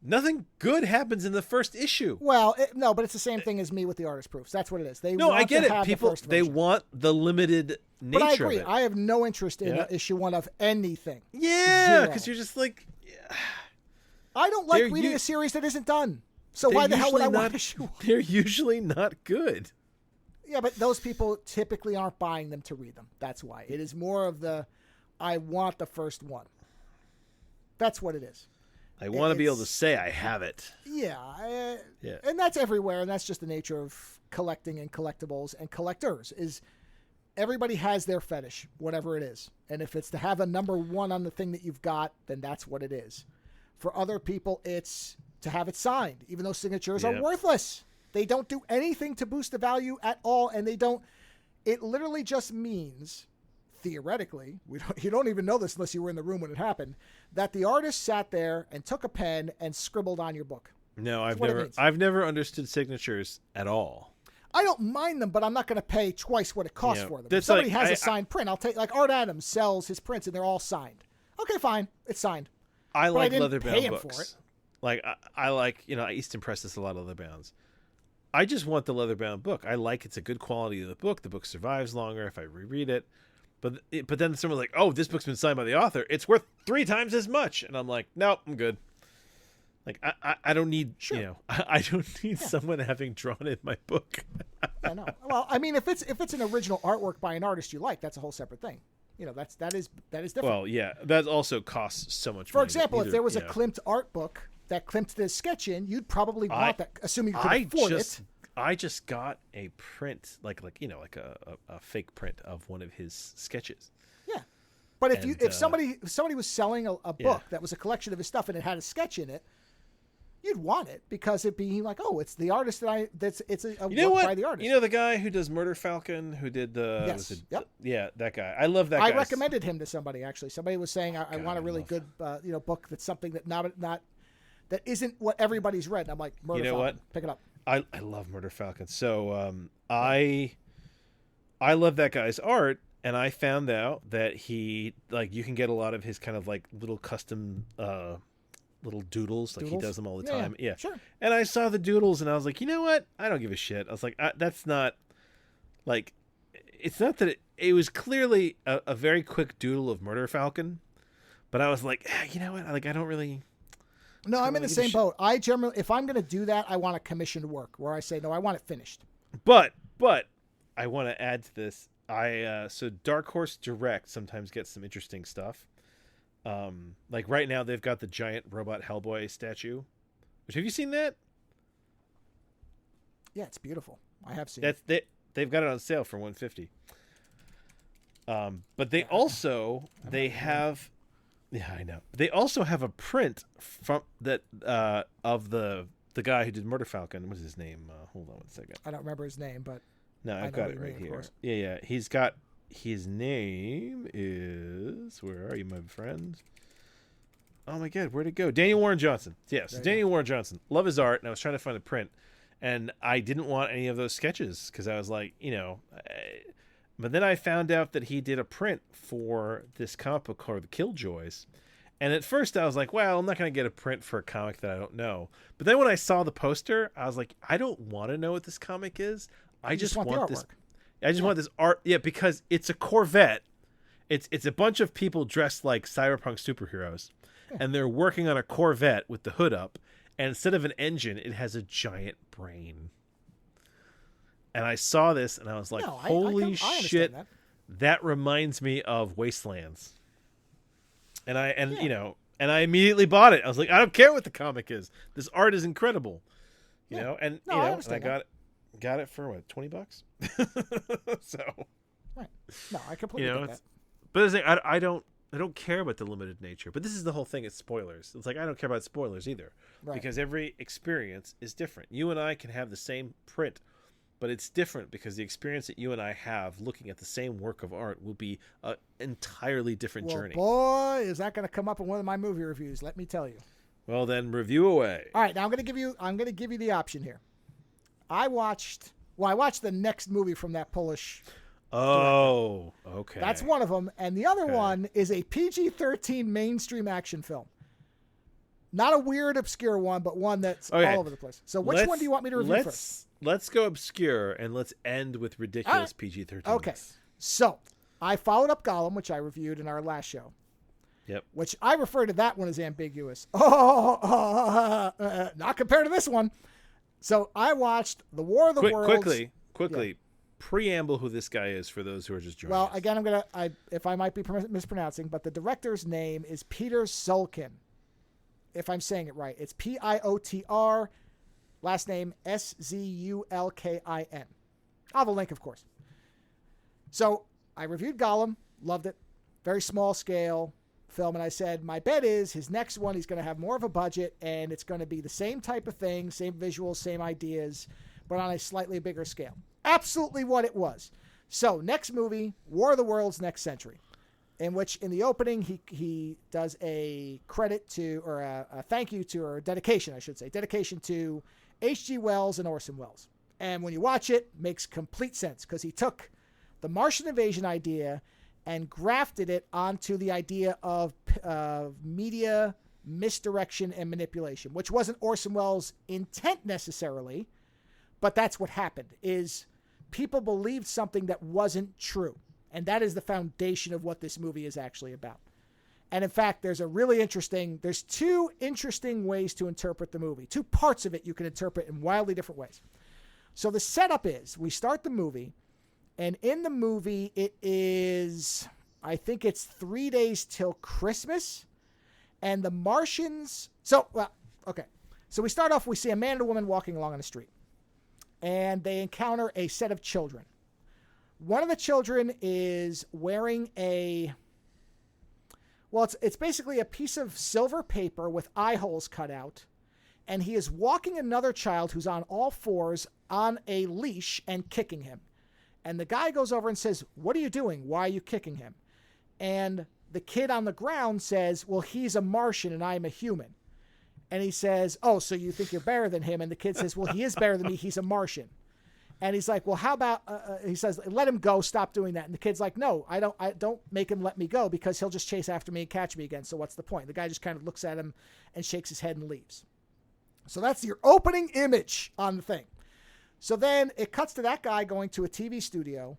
nothing good happens in the first issue. Well, no, but it's the same thing as me with the artist proofs. That's what it is. I get it. People, they want the limited nature but I agree. of it. I have no interest in issue one of anything. Yeah, because you're just like... I don't like reading a series that isn't done. So why the hell would I want issue one? They're usually not good. Yeah, but those people typically aren't buying them to read them. That's why. It is more of I want the first one. That's what it is. I want to be able to say I have it. Yeah. And that's everywhere, and that's just the nature of collecting and collectibles and collectors is everybody has their fetish, whatever it is. And if it's to have a number one on the thing that you've got, then that's what it is. For other people, it's to have it signed, even though signatures are worthless. They don't do anything to boost the value at all, and it literally just means, theoretically, you don't even know this unless you were in the room when it happened, that the artist sat there and took a pen and scribbled on your book. No, I've never understood signatures at all. I don't mind them, but I'm not going to pay twice what it costs for them. If somebody has a signed print, I'll take, like Art Adams sells his prints and they're all signed. Okay, fine. It's signed. I like leather-bound books. Like, I like, Easton Press does a lot of leather-bounds. I just want the leather-bound book. I like it's a good quality of the book. The book survives longer if I reread it. But then someone's like, oh, this book's been signed by the author. It's worth 3 times as much. And I'm like, no, I'm good. Like, I don't need, I don't need someone having drawn in my book. I know. Well, I mean, if it's an original artwork by an artist you like, that's a whole separate thing. That is different. Well, yeah, that also costs so much money. For example, if there was a Klimt art book that Klimt did sketch in, you'd probably want that, assuming you could afford it. I just got a print, like a fake print of one of his sketches. Yeah, but if somebody was selling a book that was a collection of his stuff and it had a sketch in it, you'd want it because it'd be like, oh, it's the artist it's a work by the artist. You know the guy who does Murder Falcon, who did the that guy. I love that guy. I recommended him to somebody actually. Somebody was saying I want a really good book that's something that that isn't what everybody's read. And I'm like, Murder You know Falcon, what? pick it up. I love Murder Falcon. So I love that guy's art, and I found out that he you can get a lot of his kind of like little custom little doodles. Like he does them all the time. Yeah. Sure. And I saw the doodles and I was like, you know what? I don't give a shit. I was like, that's not like, it's not that it was clearly a very quick doodle of Murder Falcon, but I was like, you know what? Like, I don't really. No, I'm in the same boat. I generally, if I'm going to do that, I want a commissioned work where I say, no, I want it finished. But I want to add to this. So Dark Horse Direct sometimes gets some interesting stuff. Like right now they've got the giant robot Hellboy statue. Which, have you seen that? Yeah, it's beautiful. I have seen it. They've got it on sale for $150. But they also have I know. They also have a print from that of the guy who did Murder Falcon. What's his name? Hold on one second. I don't remember his name, but no, I've got it right here. Yeah. He's got, his name is, where are you, my friend? Oh my God, where'd it go? Daniel Warren Johnson. Yes, Daniel Warren Johnson. Love his art, and I was trying to find the print, and I didn't want any of those sketches because I was like, but then I found out that he did a print for this comic book called The Killjoys. And at first I was like, well, I'm not going to get a print for a comic that I don't know. But then when I saw the poster, I was like, I don't want to know what this comic is. I just want this. I just want this art. Yeah, because it's a Corvette. It's a bunch of people dressed like cyberpunk superheroes. Yeah. And they're working on a Corvette with the hood up. And instead of an engine, it has a giant brain. And I saw this and I was like, holy shit, that reminds me of Wastelands. And I immediately bought it. I was like, I don't care what the comic is. This art is incredible. And I got it for what, $20? So right. No, I completely get that. But it's like, I don't care about the limited nature. But this is the whole thing, it's spoilers. It's like, I don't care about spoilers either. Right. Because every experience is different. You and I can have the same print, but it's different because the experience that you and I have looking at the same work of art will be an entirely different journey. Boy, is that going to come up in one of my movie reviews, let me tell you. Well, then review away. All right, now I'm going to give you the option here. I watched the next movie from that Polish director. Okay. That's one of them, and the other one is a PG-13 mainstream action film. Not a weird, obscure one, but one that's all over the place. So which one do you want me to review first? Let's go obscure, and let's end with ridiculous PG-13. Okay. So, I followed up Gollum, which I reviewed in our last show. Yep. Which I refer to that one as ambiguous. Not compared to this one. So, I watched The War of the Worlds. Quickly. Preamble who this guy is for those who are just joining us. Well, again, if I might be mispronouncing, but the director's name is Peter Sulkin. If I'm saying it right. It's Piotr, last name Szulkin. I'll have a link, of course. So I reviewed Gollum, loved it. Very small scale film. And I said, my bet is his next one, he's going to have more of a budget and it's going to be the same type of thing, same visuals, same ideas, but on a slightly bigger scale. Absolutely what it was. So next movie, War of the Worlds, Next Century, in which in the opening he does a credit to, or a thank you to, or a dedication, I should say, dedication to H.G. Wells and Orson Welles. And when you watch it, it makes complete sense because he took the Martian invasion idea and grafted it onto the idea of media misdirection and manipulation, which wasn't Orson Welles' intent necessarily, but that's what happened, is people believed something that wasn't true. And that is the foundation of what this movie is actually about. And in fact, there's two interesting ways to interpret the movie. Two parts of it you can interpret in wildly different ways. So the setup is, we start the movie, and in the movie it is, I think it's 3 days till Christmas, and the Martians, so we start off, we see a man and a woman walking along on the street, and they encounter a set of children. One of the children is wearing it's basically a piece of silver paper with eye holes cut out, and he is walking another child who's on all fours on a leash and kicking him. And the guy goes over and says, "What are you doing? Why are you kicking him?" And the kid on the ground says, "Well, he's a Martian and I'm a human." And he says, "Oh, so you think you're better than him?" And the kid says, "Well, he is better than me. He's a Martian." And he's like, "Well, how about?" He says, "Let him go. Stop doing that." And the kid's like, "No, I don't make him let me go because he'll just chase after me and catch me again. So what's the point?" The guy just kind of looks at him and shakes his head and leaves. So that's your opening image on the thing. So then it cuts to that guy going to a TV studio,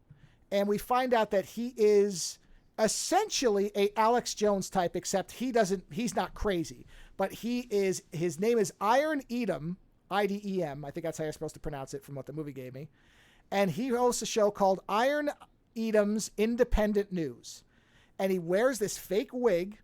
and we find out that he is essentially a Alex Jones type, except he's not crazy, but his name is Iron Edom, IDEM. I think that's how you're supposed to pronounce it from what the movie gave me. And he hosts a show called Iron Edom's Independent News. And he wears this fake wig,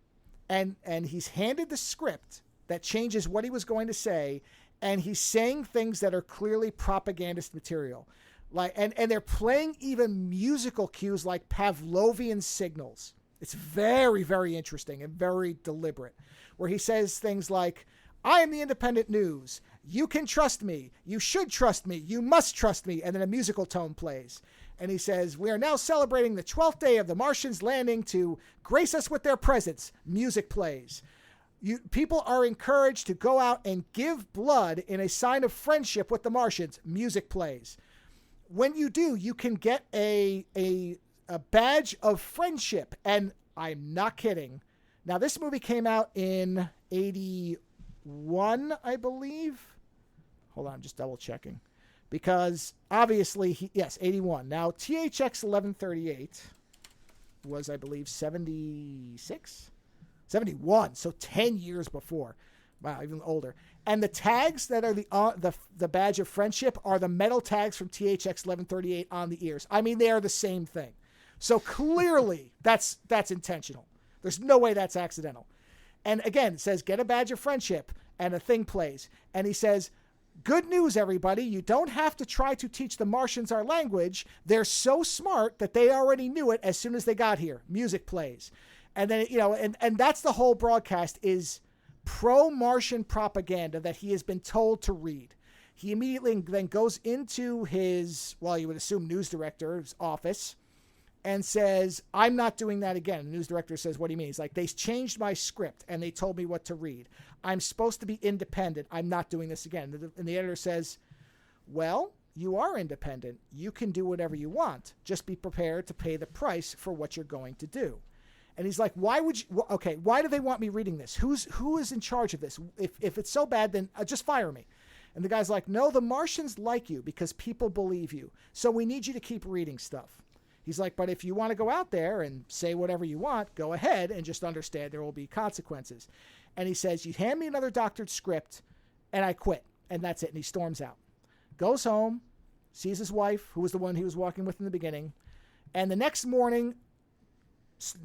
and he's handed the script that changes what he was going to say, and he's saying things that are clearly propagandist material. And they're playing even musical cues like Pavlovian signals. It's very, very interesting and very deliberate, where he says things like, "I am the Independent News. You can trust me. You should trust me. You must trust me." And then a musical tone plays. And he says, "We are now celebrating the 12th day of the Martians landing to grace us with their presence." Music plays. People are encouraged to go out and give blood in a sign of friendship with the Martians. Music plays. When you do, you can get a badge of friendship. And I'm not kidding. Now, this movie came out in 81, I believe. Hold on, I'm just double checking. Because obviously, 81. Now, THX 1138 was, I believe, 76? 71, so 10 years before. Wow, even older. And the tags that are the badge of friendship are the metal tags from THX 1138 on the ears. I mean, they are the same thing. So clearly, that's intentional. There's no way that's accidental. And again, it says, "Get a badge of friendship," and a thing plays. And he says, "Good news, everybody. You don't have to try to teach the Martians our language. They're so smart that they already knew it as soon as they got here." Music plays. And then, and that's the whole broadcast is pro-Martian propaganda that he has been told to read. He immediately then goes into his, well, you would assume news director's office and says, "I'm not doing that again." The news director says, "What do you mean?" He's like, "They changed my script and they told me what to read. I'm supposed to be independent. I'm not doing this again." And the editor says, "Well, you are independent. You can do whatever you want. Just be prepared to pay the price for what you're going to do." And he's like, "Why would you? Okay, why do they want me reading this? Who is in charge of this? If it's so bad, then just fire me." And the guy's like, "No, the Martians like you because people believe you. So we need you to keep reading stuff." He's like, "But if you want to go out there and say whatever you want, go ahead, and just understand there will be consequences." And he says, "You hand me another doctored script and I quit." And that's it. And he storms out. Goes home, sees his wife, who was the one he was walking with in the beginning. And the next morning,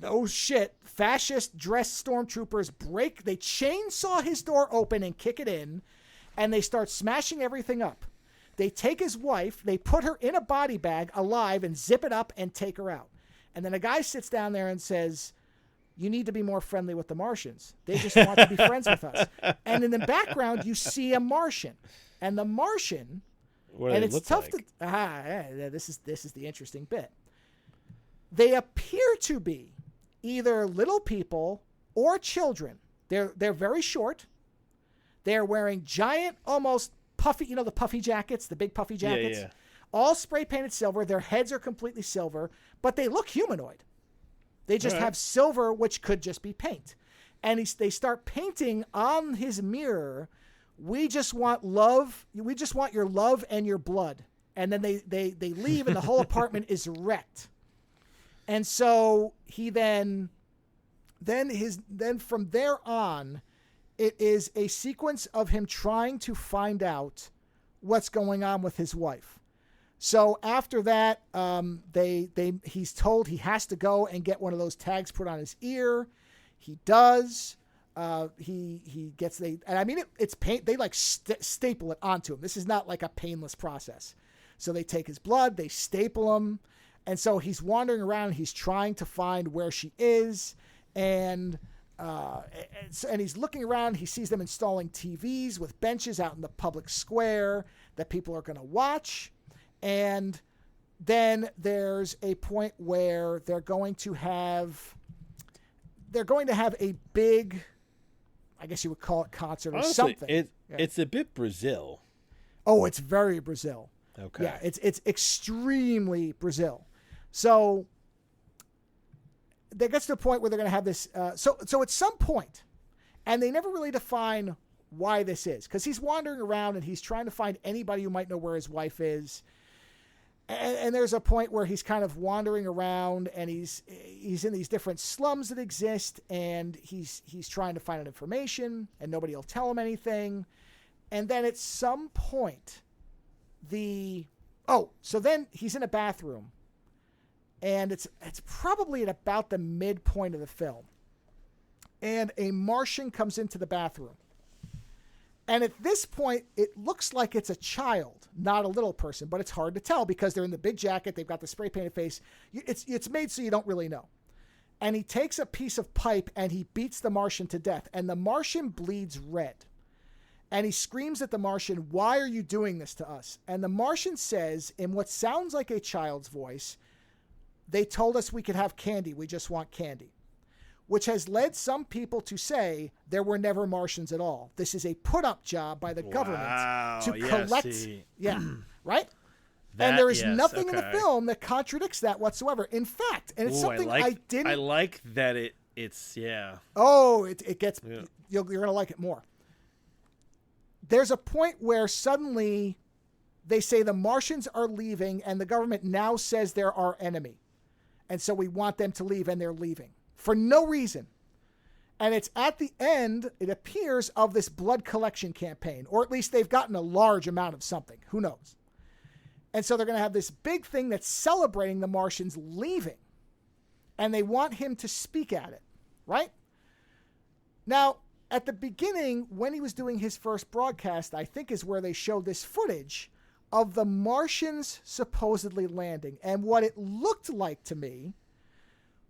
no shit, fascist dressed stormtroopers they chainsaw his door open and kick it in, and they start smashing everything up. They take his wife, they put her in a body bag alive and zip it up and take her out. And then a guy sits down there and says, "You need to be more friendly with the Martians. They just want to be friends with us." And in the background, you see a Martian. And the Martian, and it's tough to, this is the interesting bit. They appear to be either little people or children. They're very short. They're wearing giant, almost puffy, the puffy jackets, the big puffy jackets. Yeah. All spray painted silver. Their heads are completely silver, but they look humanoid. They just have silver, which could just be paint. And they start painting on his mirror, "We just want love. We just want your love and your blood." And then they leave, and the whole apartment is wrecked. And so he then from there on, it is a sequence of him trying to find out what's going on with his wife. So after that, he's told he has to go and get one of those tags put on his ear. He does. He gets it's paint. They staple it onto him. This is not like a painless process. So they take his blood, they staple him. And so he's wandering around. He's trying to find where she is, and he's looking around. He sees them installing TVs with benches out in the public square that people are going to watch. And then there's a point where they're going to have a big, I guess you would call it concert or Honestly, something. it's a bit Brazil. Oh, it's very Brazil. Okay. Yeah, it's extremely Brazil. So that gets to a point where they're going to have this. So at some point, and they never really define why this is, because he's wandering around and he's trying to find anybody who might know where his wife is. And there's a point where he's kind of wandering around and he's in these different slums that exist, and he's trying to find out information, and nobody will tell him anything. And then at some point, so then he's in a bathroom, and it's probably at about the midpoint of the film, and a Martian comes into the bathroom. And at this point, it looks like it's a child, not a little person, but it's hard to tell because they're in the big jacket. They've got the spray painted face. It's made so you don't really know. And he takes a piece of pipe and he beats the Martian to death. And the Martian bleeds red. And he screams at the Martian, "Why are you doing this to us?" And the Martian says, in what sounds like a child's voice, "They told us we could have candy. We just want candy." Which has led some people to say there were never Martians at all. This is a put-up job by the government to collect. Yeah, right? And there is nothing in the film that contradicts that whatsoever. In fact, and it's something I didn't... I like that it's. Oh, it gets... Yeah. You're going to like it more. There's a point where suddenly they say the Martians are leaving and the government now says they're our enemy. And so we want them to leave, and they're leaving. For no reason. And it's at the end, it appears, of this blood collection campaign. Or at least they've gotten a large amount of something. Who knows? And so they're going to have this big thing that's celebrating the Martians leaving. And they want him to speak at it. Right? Now, at the beginning, when he was doing his first broadcast, I think is where they showed this footage of the Martians supposedly landing. And what it looked like to me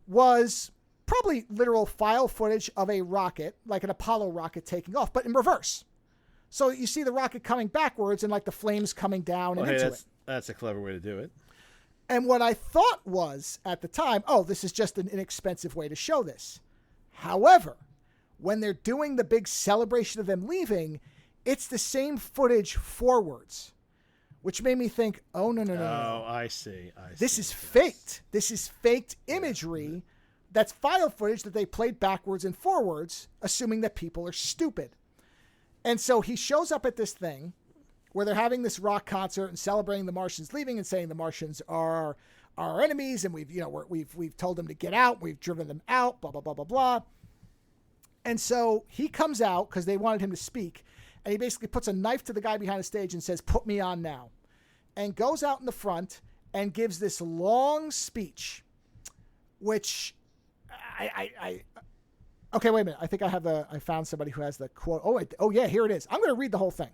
was... probably literal file footage of a rocket, like an Apollo rocket taking off, but in reverse. So you see the rocket coming backwards and like the flames coming down and into it. That's a clever way to do it. And what I thought was at the time, this is just an inexpensive way to show this. However, when they're doing the big celebration of them leaving, it's the same footage forwards, which made me think, no. Oh, I see. This is faked. This is faked imagery. That's file footage that they played backwards and forwards, assuming that people are stupid. And so he shows up at this thing where they're having this rock concert and celebrating the Martians leaving and saying the Martians are our enemies, and we've told them to get out, we've driven them out, blah blah blah blah blah. And so he comes out because they wanted him to speak, and he basically puts a knife to the guy behind the stage and says, "Put me on now," and goes out in the front and gives this long speech, which. Okay, wait a minute. I think I found somebody who has the quote. Oh yeah, here it is. I'm going to read the whole thing.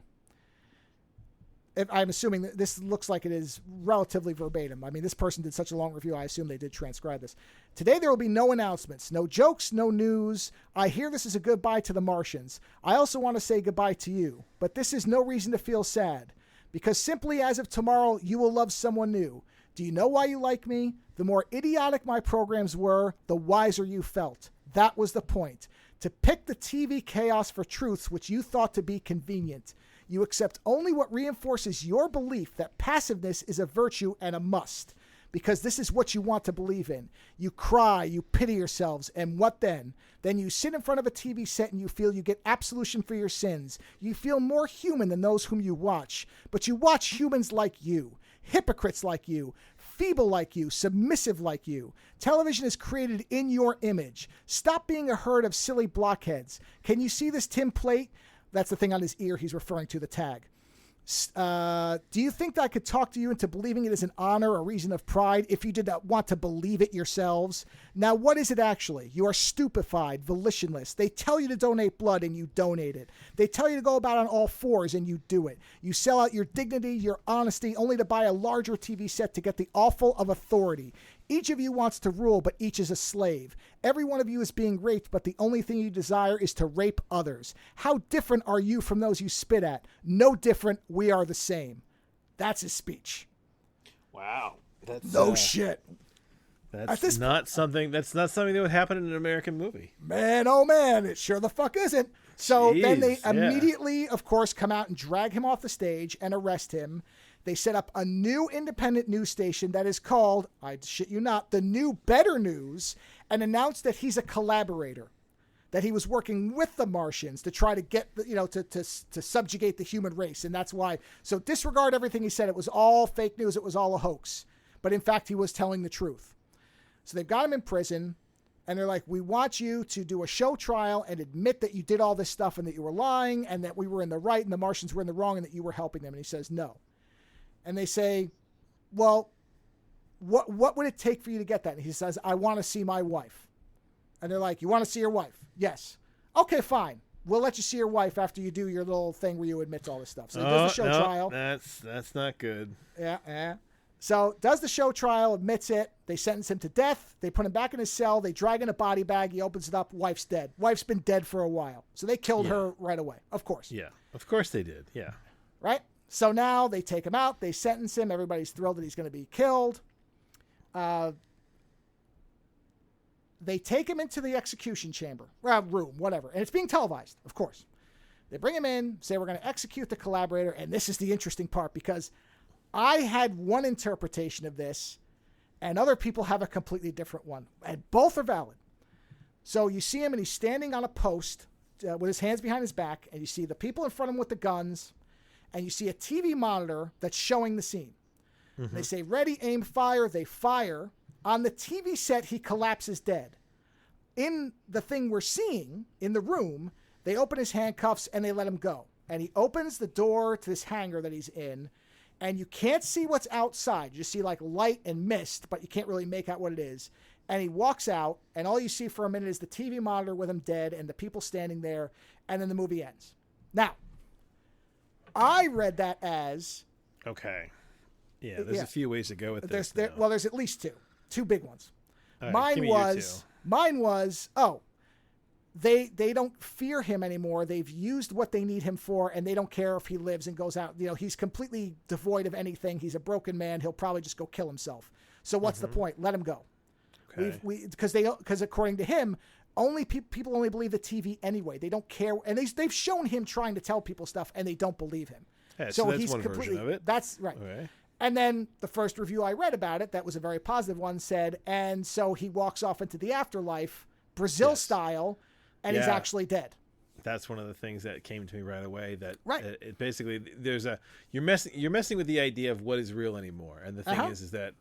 I'm assuming that this looks like it is relatively verbatim. I mean, this person did such a long review, I assume they did transcribe this. "Today there will be no announcements, no jokes, no news. I hear this is a goodbye to the Martians. I also want to say goodbye to you, but this is no reason to feel sad, because simply as of tomorrow, you will love someone new. Do you know why you like me? The more idiotic my programs were, the wiser you felt. That was the point. To pick the TV chaos for truths which you thought to be convenient. You accept only what reinforces your belief that passiveness is a virtue and a must, because this is what you want to believe in. You cry, you pity yourselves, and what then? Then you sit in front of a TV set and you feel you get absolution for your sins. You feel more human than those whom you watch, but you watch humans like you. Hypocrites like you, feeble like you, submissive like you. Television is created in your image. Stop being a herd of silly blockheads. Can you see this tin plate? That's the thing on his ear he's referring to, the tag. Do you think that I could talk to you into believing it is an honor or reason of pride if you did not want to believe it yourselves? Now, what is it actually? You are stupefied, volitionless. They tell you to donate blood and you donate it. They tell you to go about on all fours and you do it. You sell out your dignity, your honesty, only to buy a larger TV set to get the awful of authority. Each of you wants to rule, but each is a slave. Every one of you is being raped, but the only thing you desire is to rape others. How different are you from those you spit at? No different. We are the same. That's his speech. Wow. That's no shit. That's not something that would happen in an American movie. Man, oh man, it sure the fuck isn't. So then they Jeez, immediately, of course, come out and drag him off the stage and arrest him. They set up a new independent news station that is called, I shit you not, The New Better News, and announced that he's a collaborator, that he was working with the Martians to try to get, to subjugate the human race. And that's why. So disregard everything he said. It was all fake news. It was all a hoax. But in fact, he was telling the truth. So they've got him in prison. And they're like, we want you to do a show trial and admit that you did all this stuff and that you were lying and that we were in the right and the Martians were in the wrong and that you were helping them. And he says, no. And they say, well, what would it take for you to get that? And he says, I want to see my wife. And they're like, you want to see your wife? Yes. Okay, fine. We'll let you see your wife after you do your little thing where you admit to all this stuff. So he does the show trial. That's not good. Yeah. So does the show trial, admits it. They sentence him to death. They put him back in his cell. They drag in a body bag. He opens it up. Wife's dead. Wife's been dead for a while. So they killed her right away. Of course. Yeah. Of course they did. Yeah. Right? So now they take him out. They sentence him. Everybody's thrilled that he's going to be killed. They take him into the execution chamber, room, whatever. And it's being televised, of course. They bring him in, say we're going to execute the collaborator. And this is the interesting part because I had one interpretation of this and other people have a completely different one. And both are valid. So you see him and he's standing on a post with his hands behind his back. And you see the people in front of him with the guns. And you see a TV monitor that's showing the scene. Mm-hmm. They say, ready, aim, fire. They fire. On the TV set, he collapses dead. In the thing we're seeing in the room, they open his handcuffs and they let him go. And he opens the door to this hangar that he's in. And you can't see what's outside. You just see like light and mist, but you can't really make out what it is. And he walks out, and all you see for a minute is the TV monitor with him dead and the people standing there. And then the movie ends. Now, I read that as... Okay. Yeah, there's a few ways to go with this. There's at least two big ones. Right, mine was, they don't fear him anymore. They've used what they need him for, and they don't care if he lives and goes out. He's completely devoid of anything. He's a broken man. He'll probably just go kill himself. So what's the point? Let him go. Okay. Because according to him, only people only believe the TV anyway. They don't care, and they've shown him trying to tell people stuff, and they don't believe him. Yeah, so that's he's one completely. Version of it. That's right. Okay. And then the first review I read about it, that was a very positive one, said, and so he walks off into the afterlife, Brazil style, and he's actually dead. That's one of the things that came to me right away. That it basically you're messing with the idea of what is real anymore. And the thing is that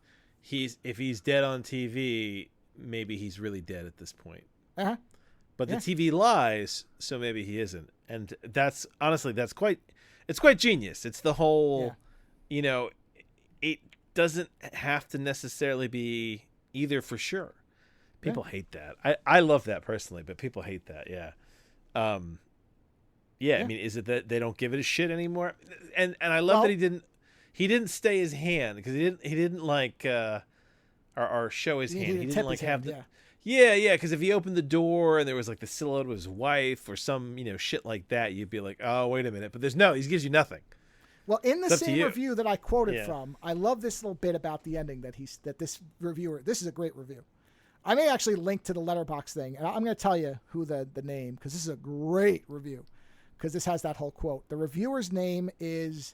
if he's dead on TV, maybe he's really dead at this point. But the TV lies, so maybe he isn't. And that's honestly it's quite genius. It's the whole, it doesn't have to necessarily be either for sure. People hate that. I love that personally, but people hate that. Yeah. I mean, is it that they don't give it a shit anymore? And I love that he didn't stay his hand because he didn't like, or show his hand. He didn't like have the, because if he opened the door and there was like the silhouette of his wife or some, shit like that, you'd be like, oh, wait a minute. But he gives you nothing. Well, in the same review that I quoted from, I love this little bit about the ending that this reviewer, this is a great review. I may actually link to the letterbox thing, and I'm going to tell you who the name, because this is a great review, because this has that whole quote. The reviewer's name is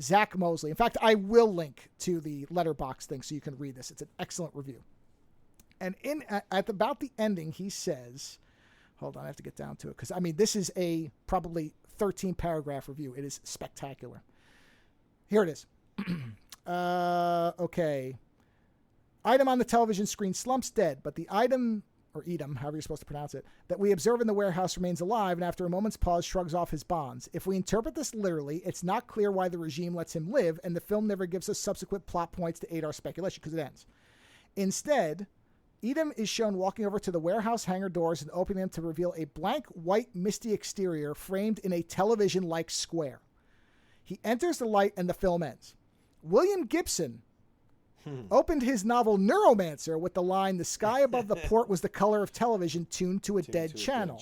Zach Mosley. In fact, I will link to the letterbox thing so you can read this. It's an excellent review. And about the ending, he says, hold on, I have to get down to it, because, this is a probably 13-paragraph review. It is spectacular. Here it is. Okay. Item on the television screen slumps dead, but the item, or Edom, however you're supposed to pronounce it, that we observe in the warehouse remains alive and after a moment's pause shrugs off his bonds. If we interpret this literally, it's not clear why the regime lets him live, and the film never gives us subsequent plot points to aid our speculation because it ends. Instead, Edom is shown walking over to the warehouse hangar doors and opening them to reveal a blank, white, misty exterior framed in a television-like square. He enters the light and the film ends. William Gibson opened his novel Neuromancer with the line, "The sky above the port was the color of television tuned to a dead channel."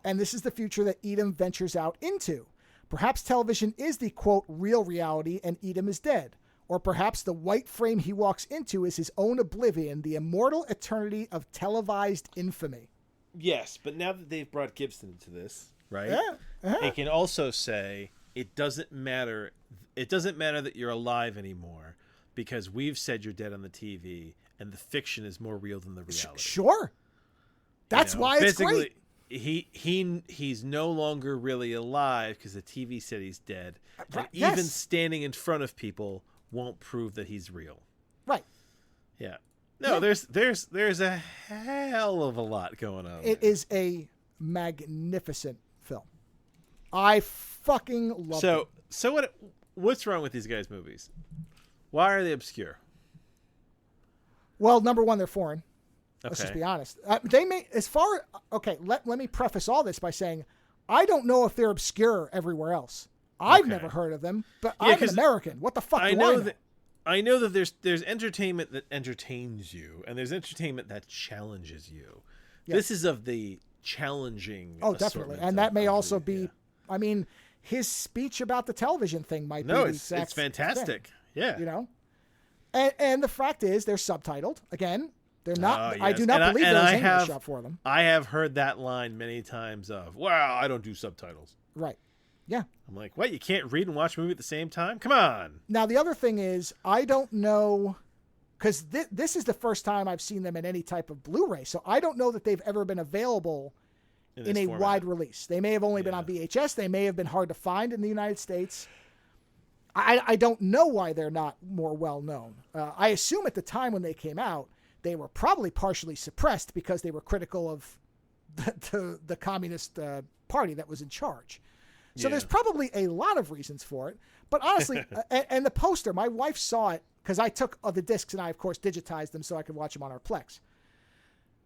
And this is the future that Edom ventures out into. Perhaps television is the, quote, real reality and Edom is dead. Or perhaps the white frame he walks into is his own oblivion, the immortal eternity of televised infamy. Yes, but now that they've brought Gibson into this, right? Yeah. It can also say it doesn't matter. It doesn't matter that you're alive anymore because we've said you're dead on the TV, and the fiction is more real than the reality. Sure. That's why it's great. He's no longer really alive because the TV said he's dead. And Yes. even standing in front of people won't prove that he's real. Right. Yeah. No, there's a hell of a lot going on. It is a magnificent film. I fucking love it. So what's wrong with these guys' movies? Why are they obscure? Well, number one, they're foreign. Let's Okay. just be honest. They may, let me preface all this by saying, I don't know if they're obscure everywhere else. I've never heard of them, but I'm an American. What the fuck do I know? I know that there's entertainment that entertains you, and there's entertainment that challenges you. Yeah. This is of the challenging. Oh, definitely. And that may also be, I mean, his speech about the television thing might be the exact it's fantastic. thing, Yeah. You know? And the fact is, they're subtitled. Again, they're not, Yes. I do not believe there's English up for them. I have heard that line many times of, wow, I don't do subtitles. Right. Yeah. I'm like, what? You can't read and watch a movie at the same time? Come on. Now, the other thing is, I don't know, because this is the first time I've seen them in any type of Blu-ray, so I don't know that they've ever been available in a wide release. They may have only been on VHS. They may have been hard to find in the United States. I don't know why they're not more well-known. I assume at the time when they came out, they were probably partially suppressed because they were critical of the Communist Party that was in charge. So there's probably a lot of reasons for it. But honestly, and the poster, my wife saw it because I took the discs and I, of course, digitized them so I could watch them on our Plex.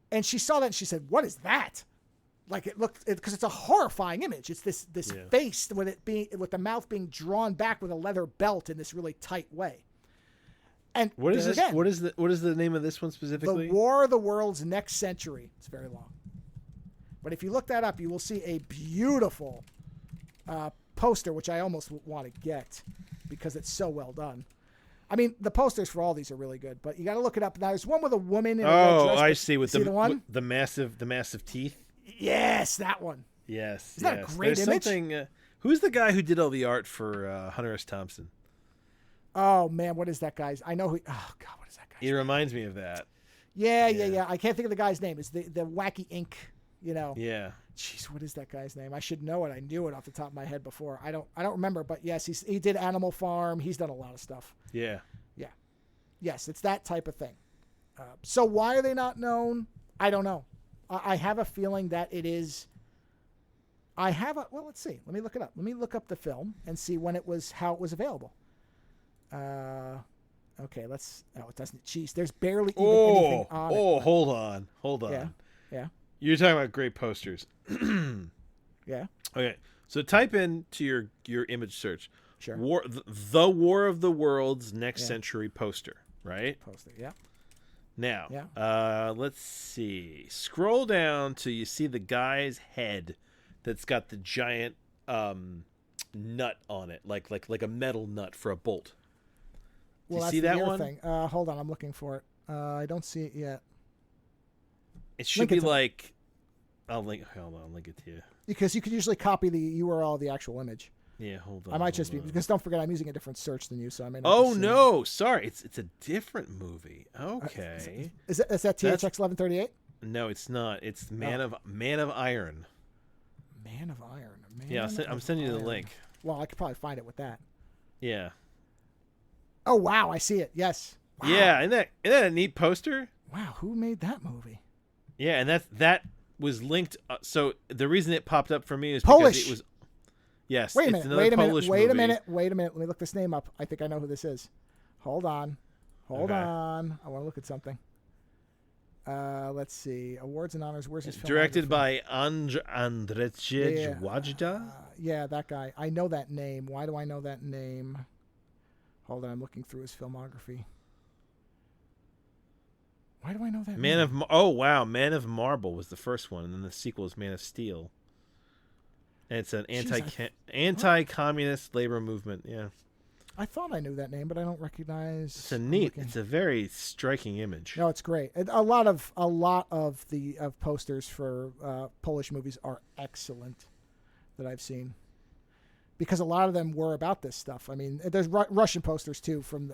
And she saw that and she said, what is that? Like it looked, because it's a horrifying image. It's this face with the mouth being drawn back with a leather belt in this really tight way. And what is this? Again, what is the name of this one specifically? The War of the Worlds Next Century. It's very long. But if you look that up, you will see a beautiful poster, which I almost want to get because it's so well done. I mean, the posters for all these are really good, but you got to look it up. Now, there's one with a woman in a red dress. I see. With the one? With the massive teeth. Yes, that one. Yes. Isn't that a great image? Who's the guy who did all the art for Hunter S. Thompson? Oh, man, what is that guy's? I know who. Oh, God, what is that guy? He reminds me of that. Yeah. I can't think of the guy's name. It's the wacky ink, you know. Yeah. Jeez, what is that guy's name? I should know it. I knew it off the top of my head before. I don't remember, but yes, he did Animal Farm. He's done a lot of stuff. Yeah. Yeah. Yes, it's that type of thing. So why are they not known? I don't know. I have a feeling that it is. Well, let's see. Let me look it up. Let me look up the film and see how it was available. Okay, it doesn't. Jeez, there's barely even anything on it. Oh, hold on. Yeah. You're talking about great posters. Yeah. Okay, so type into your image search. Sure. The War of the Worlds Next Century poster, right? Poster, yeah. Now, let's see. Scroll down till you see the guy's head that's got the giant nut on it, like a metal nut for a bolt. Well, you see that one? Thing. Hold on, I'm looking for it. I don't see it yet. It should be like. I'll link it to you. Because you can usually copy the URL of the actual image. Yeah, hold on. I might just be because don't forget I'm using a different search than you, so I may not. Oh no, sorry, it's a different movie. Okay, is that THX 1138? No, it's not. It's Man of Iron. Man of Iron. I'm sending you the link. Well, I could probably find it with that. Yeah. Oh wow, I see it. Yes. Wow. Yeah, isn't that a neat poster? Wow, who made that movie? Yeah, and that was linked. So the reason it popped up for me is Polish. because it was. Yes. Wait a minute. Wait a minute. Let me look this name up. I think I know who this is. Hold on. Hold on. I want to look at something. Let's see. Awards and honors. Where's his film? Directed by Andrzej Wajda. Yeah, that guy. I know that name. Why do I know that name? Hold on. I'm looking through his filmography. Why do I know that name? Man of Marble was the first one, and then the sequel is Man of Steel. And it's an anti-communist labor movement. Yeah. I thought I knew that name, but I don't recognize. It's a very striking image. No, it's great. A lot of the posters for Polish movies are excellent that I've seen, because a lot of them were about this stuff. I mean, there's Russian posters too from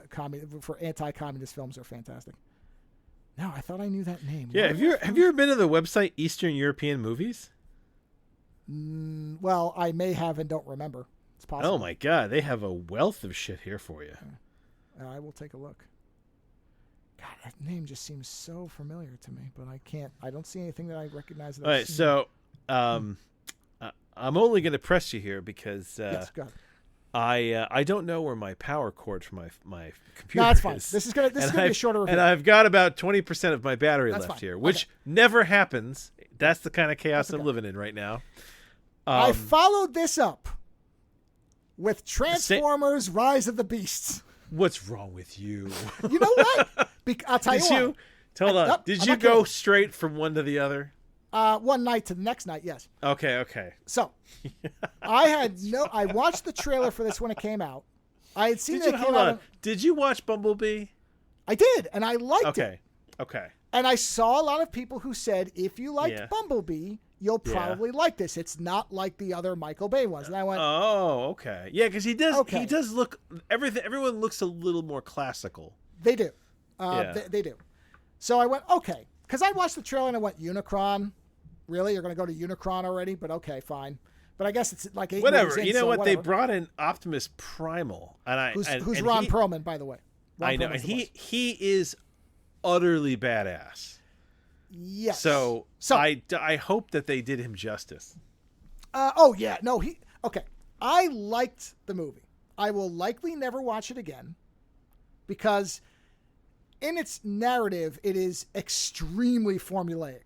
for anti-communist films are fantastic. No, I thought I knew that name. Yeah, have you ever been to the website Eastern European Movies? Well, I may have and don't remember. It's possible. Oh my God, they have a wealth of shit here for you. I will take a look. God, that name just seems so familiar to me, but I don't see anything that I recognize. All right, so I'm only going to press you here because yes, go ahead. I don't know where my power cord for my computer No, that's fine. is. This is gonna be a shorter review. And I've got about 20% of my battery That's left fine. here, which never happens. That's the kind of chaos I'm living in right now. I followed this up with Transformers: Rise of the Beasts. What's wrong with you? You know what? I'll tell you what. Hold on. Did you go straight from one to the other? One night to the next night, yes. Okay. So, I watched the trailer for this when it came out. I had seen it came out. Did you watch Bumblebee? I did, and I liked it. Okay. And I saw a lot of people who said, if you liked Bumblebee, you'll probably like this. It's not like the other Michael Bay ones. And I went, oh, okay. Yeah, because he does look, everyone looks a little more classical. They do. They do. So I went, okay. Because I watched the trailer and I went, Unicron? Really? You're going to go to Unicron already? But okay, fine. But I guess it's like 8 whatever. movies in, you know so what? whatever. They brought in Optimus Primal, who's Ron Perlman, by the way. I know, and he is utterly badass. Yes. So I hope that they did him justice. Okay. I liked the movie. I will likely never watch it again because in its narrative, it is extremely formulaic.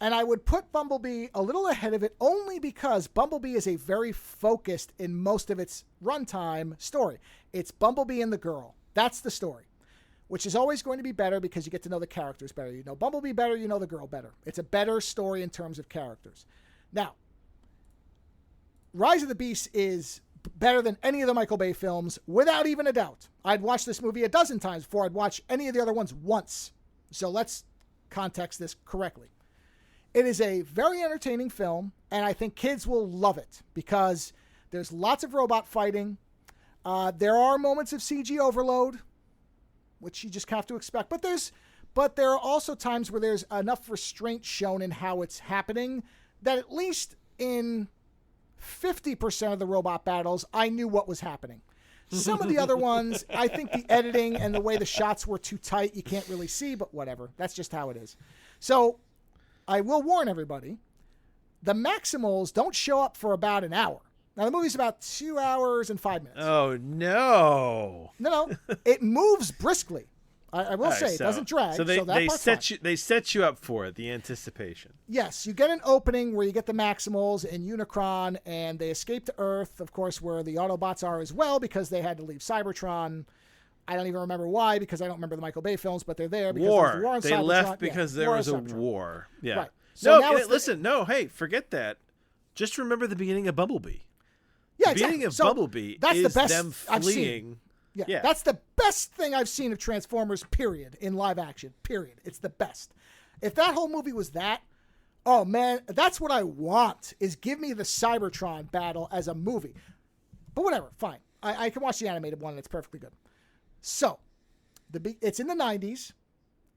And I would put Bumblebee a little ahead of it only because Bumblebee is a very focused in most of its runtime story. It's Bumblebee and the girl. That's the story, which is always going to be better because you get to know the characters better. You know Bumblebee better, you know the girl better. It's a better story in terms of characters. Now, Rise of the Beast is better than any of the Michael Bay films, without even a doubt. I'd watched this movie a dozen times before I'd watch any of the other ones once. So let's context this correctly. It is a very entertaining film, and I think kids will love it because there's lots of robot fighting. There are moments of CG overload, which you just have to expect. But there are also times where there's enough restraint shown in how it's happening that at least in 50% of the robot battles, I knew what was happening. Some of the other ones, I think the editing and the way the shots were too tight, you can't really see, but whatever. That's just how it is. So I will warn everybody, the Maximals don't show up for about an hour. Now, the movie's about 2 hours and 5 minutes. Oh, no. No. It moves briskly. I will say, it doesn't drag. So they set you up for it, the anticipation. Yes, you get an opening where you get the Maximals and Unicron, and they escape to Earth, of course, where the Autobots are as well, because they had to leave Cybertron. I don't even remember why, because I don't remember the Michael Bay films, but they're there because there's war on Cybertron. They left because there was a war. Yeah. Right. So hey, forget that. Just remember the beginning of Bumblebee. Yeah, the beginning of Bumblebee is them fleeing. Yeah, that's the best thing I've seen of Transformers, period, in live action, period. It's the best. If that whole movie was that, oh, man, that's what I want, is give me the Cybertron battle as a movie. But whatever, fine. I can watch the animated one, and it's perfectly good. So, it's in the 90s,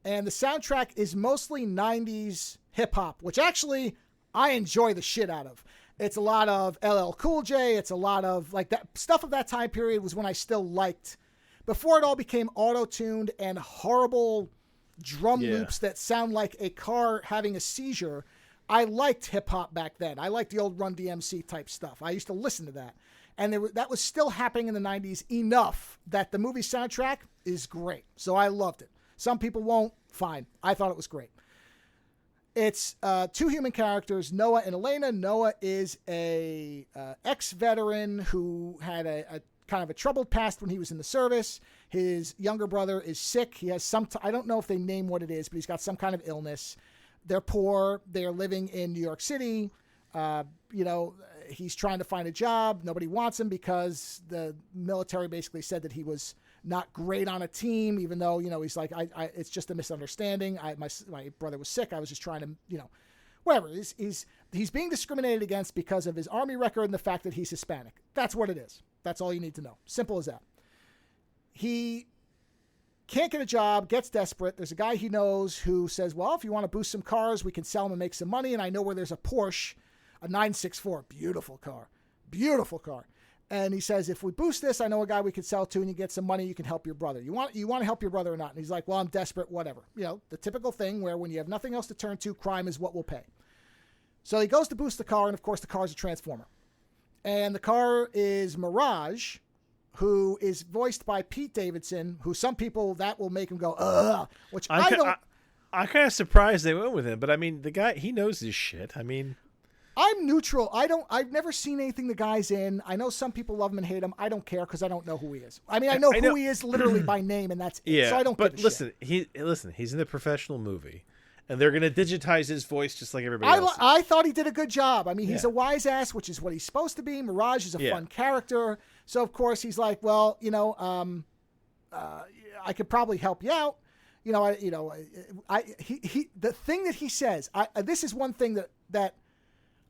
and the soundtrack is mostly 90s hip-hop, which actually I enjoy the shit out of. It's a lot of LL Cool J. It's a lot of like that stuff of that time period was when I still liked, before it all became auto-tuned and horrible drum loops that sound like a car having a seizure. I liked hip hop back then. I liked the old Run DMC type stuff. I used to listen to that. And that was still happening in the 90s enough that the movie soundtrack is great. So I loved it. Some people won't. Fine. I thought it was great. It's two human characters, Noah and Elena. Noah is a ex-veteran who had a kind of a troubled past when he was in the service. His younger brother is sick. He has I don't know if they name what it is, but he's got some kind of illness. They're poor. They're living in New York City. he's trying to find a job. Nobody wants him because the military basically said that he was not great on a team, even though, he's like, it's just a misunderstanding. My brother was sick. I was just trying to, whatever. He's being discriminated against because of his Army record and the fact that he's Hispanic. That's what it is. That's all you need to know. Simple as that. He can't get a job, gets desperate. There's a guy he knows who says, well, if you want to boost some cars, we can sell them and make some money. And I know where there's a Porsche, a 964, beautiful car. And he says, if we boost this, I know a guy we could sell to, and you get some money, you can help your brother. You want to help your brother or not? And he's like, well, I'm desperate, whatever. The typical thing where when you have nothing else to turn to, crime is what will pay. So he goes to boost the car, and of course the car's a Transformer. And the car is Mirage, who is voiced by Pete Davidson, who some people, that will make him go, ugh, which I'm kind of surprised they went with him, but I mean, the guy, he knows his shit. I mean, I'm neutral. I've never seen anything the guy's in. I know some people love him and hate him. I don't care because I don't know who he is. I mean, I know who he is literally by name, and that's it. So I don't give a shit. He's in a professional movie, and they're going to digitize his voice just like everybody else. I thought he did a good job. I mean, he's a wise ass, which is what he's supposed to be. Mirage is a fun character. So, of course, he's like, well, I could probably help you out. The thing that he says, this is one thing that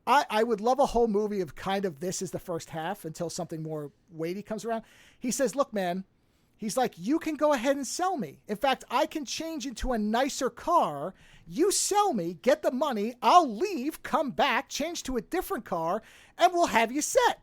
I would love a whole movie of kind of this as the first half until something more weighty comes around. He says, look, man, he's like, you can go ahead and sell me. In fact, I can change into a nicer car. You sell me, get the money. I'll leave, come back, change to a different car, and we'll have you set.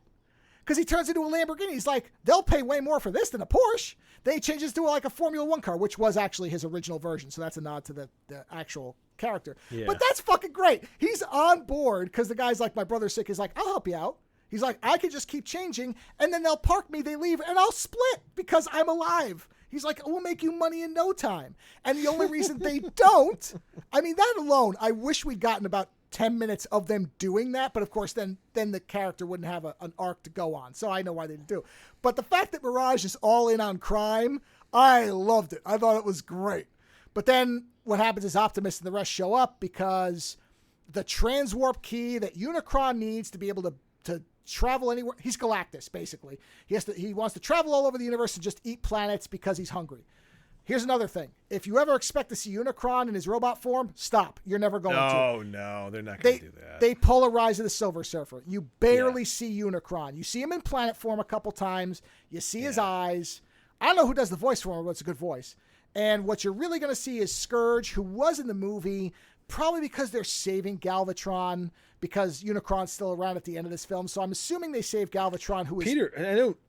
Because he turns into a Lamborghini. He's like, they'll pay way more for this than a Porsche. Then he changes to like a Formula One car, which was actually his original version. So that's a nod to the actual character. Yeah. But that's fucking great. He's on board because the guy's like, my brother's sick. He's like, I'll help you out. He's like, I could just keep changing, and then they'll park me, they leave, and I'll split because I'm alive. He's like, we'll make you money in no time. And the only reason they don't, I mean, that alone, I wish we'd gotten about 10 minutes of them doing that, but of course then the character wouldn't have an arc to go on. So I know why they didn't do. But the fact that Mirage is all in on crime, I loved it. I thought it was great. But then what happens is Optimus and the rest show up because the transwarp key that Unicron needs to be able to travel anywhere. He's Galactus, basically. He wants to travel all over the universe and just eat planets because he's hungry. Here's another thing. If you ever expect to see Unicron in his robot form, stop. You're never going to. No, they're not going to do that. They polarize the Silver Surfer. You barely see Unicron. You see him in planet form a couple times. You see his eyes. I don't know who does the voice for him, but it's a good voice. And what you're really going to see is Scourge, who was in the movie, probably because they're saving Galvatron, because Unicron's still around at the end of this film. So I'm assuming they saved Galvatron, who is... Peter,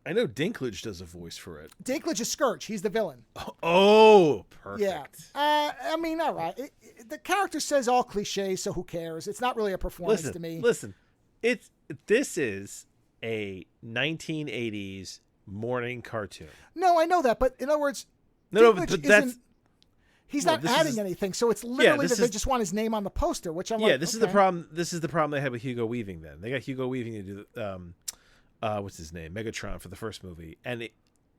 I know Dinklage does a voice for it. Dinklage is Scourge. He's the villain. Oh, perfect. Yeah. I mean, all right. The character says all cliches, so who cares? It's not really a performance to me. Listen, this is a 1980s morning cartoon. No, I know that, but in other words... but that's... He's not adding anything, so it's literally that they just want his name on the poster, which I'm like, this is the problem. This is the problem they had with Hugo Weaving. Then they got Hugo Weaving to do what's his name, Megatron, for the first movie, and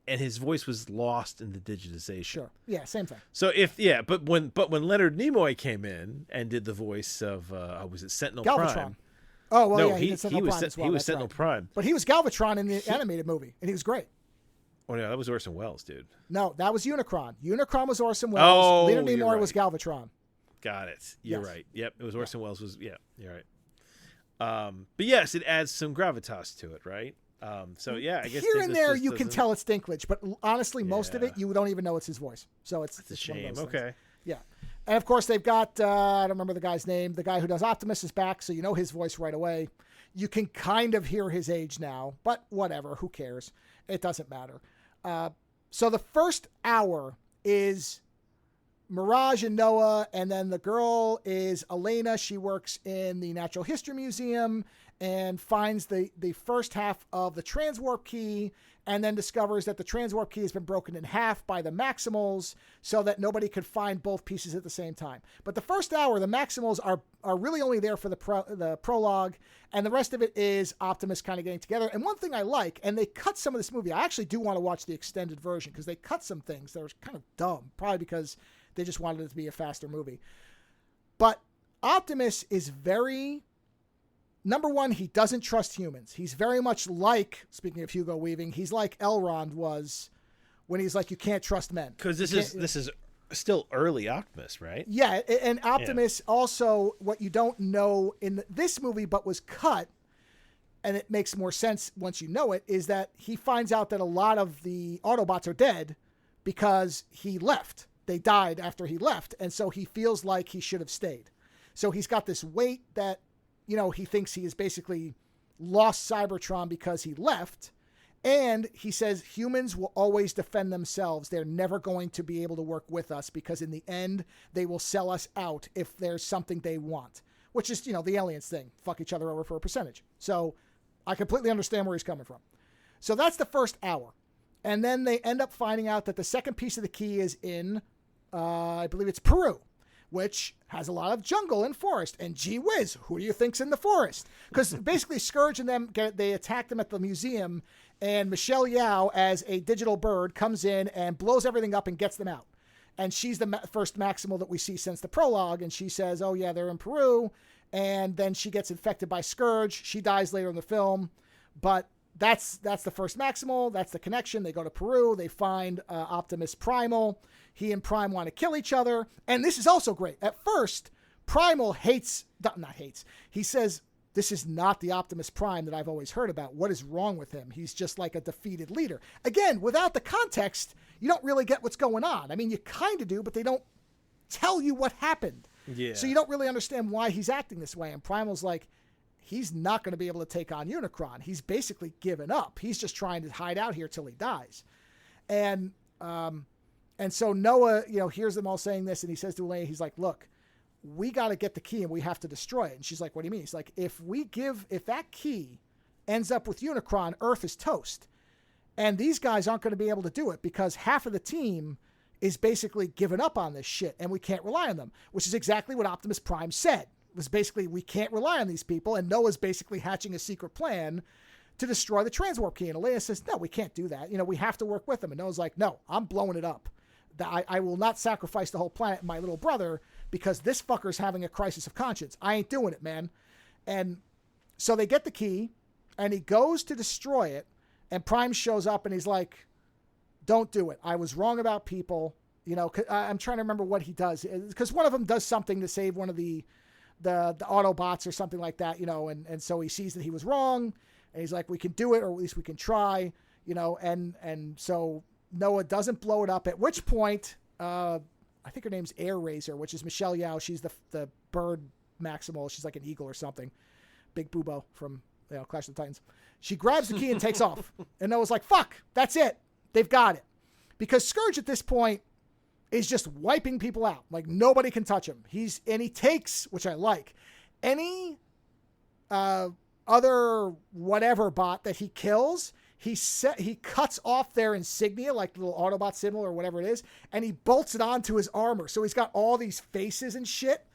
his voice was lost in the digitization. Sure, yeah, same thing. So but when Leonard Nimoy came in and did the voice of was it Sentinel Galvatron. Prime? Oh well, no, yeah, he was Sentinel Prime, but he was Galvatron in the animated movie, and he was great. Oh no, that was Orson Welles, dude. No, that was Unicron. Unicron was Orson Welles. Oh, Leonard Nimoy was Galvatron. Got it. You're right. Yep, it was Orson Welles. You're right. But yes, it adds some gravitas to it, right? So yeah, I guess here and there you can tell it's Dinklage, but honestly, most of it you don't even know it's his voice. So it's a shame. Okay. Yeah, and of course they've got I don't remember the guy's name. The guy who does Optimus is back, so you know his voice right away. You can kind of hear his age now, but whatever. Who cares? It doesn't matter. So the first hour is Mirage and Noah, and then the girl is Elena. She works in the Natural History Museum and finds the first half of the transwarp key, and then discovers that the transwarp key has been broken in half by the Maximals so that nobody could find both pieces at the same time. But the first hour, the Maximals are really only there for the prologue, and the rest of it is Optimus kind of getting together. And one thing I like, and they cut some of this movie, I actually do want to watch the extended version because they cut some things that were kind of dumb, probably because they just wanted it to be a faster movie. But Optimus is very number one, he doesn't trust humans. He's very much like, speaking of Hugo Weaving, he's like Elrond was when he's like, you can't trust men. Because this is still early Optimus, right? Yeah, and Optimus also, what you don't know in this movie but was cut, and it makes more sense once you know it, is that he finds out that a lot of the Autobots are dead because he left. They died after he left, and so he feels like he should have stayed. So he's got this weight that, you know, he thinks he has basically lost Cybertron because he left, and he says humans will always defend themselves. They're never going to be able to work with us because in the end, they will sell us out if there's something they want, which is, you know, the aliens thing. Fuck each other over for a percentage. So I completely understand where he's coming from. So that's the first hour. And then they end up finding out that the second piece of the key is in, I believe it's Peru, which has a lot of jungle and forest. And gee whiz, who do you think's in the forest? Because basically Scourge and them, they attack them at the museum, and Michelle Yeoh, as a digital bird, comes in and blows everything up and gets them out. And she's the first Maximal that we see since the prologue, and she says, oh yeah, they're in Peru. And then she gets infected by Scourge. She dies later in the film, but that's the first Maximal. That's the connection. They go to Peru. They find Optimus Primal. He and Prime want to kill each other. And this is also great. At first, Primal not hates. He says, this is not the Optimus Prime that I've always heard about. What is wrong with him? He's just like a defeated leader. Again, without the context, you don't really get what's going on. I mean, you kind of do, but they don't tell you what happened. Yeah. So you don't really understand why he's acting this way. And Primal's like, he's not going to be able to take on Unicron. He's basically given up. He's just trying to hide out here till he dies. And so Noah, you know, hears them all saying this, and he says to Elaine, he's like, look, we got to get the key and we have to destroy it. And she's like, what do you mean? He's like, if that key ends up with Unicron, Earth is toast. And these guys aren't going to be able to do it because half of the team is basically given up on this shit and we can't rely on them, which is exactly what Optimus Prime said. It was basically, we can't rely on these people, and Noah's basically hatching a secret plan to destroy the transwarp key. And Alea says, no, we can't do that. You know, we have to work with them. And Noah's like, no, I'm blowing it up. I will not sacrifice the whole planet and my little brother because this fucker's having a crisis of conscience. I ain't doing it, man. And so they get the key, and he goes to destroy it, and Prime shows up, and he's like, don't do it. I was wrong about people. You know, I'm trying to remember what he does, because one of them does something to save one of the Autobots or something like that, you know, and so he sees that he was wrong, and he's like, we can do it, or at least we can try, you know, and so Noah doesn't blow it up, at which point, I think her name's Air Razor, which is Michelle Yeoh. She's the bird Maximal. She's like an eagle or something. Big Boobo from, you know, Clash of the Titans. She grabs the key and takes off, and Noah's like, fuck, that's it. They've got it. Because Scourge at this point is just wiping people out. Like, nobody can touch him. He takes, which I like, any other whatever bot that he kills, he cuts off their insignia, like the little Autobot symbol or whatever it is, and he bolts it onto his armor. So he's got all these faces and shit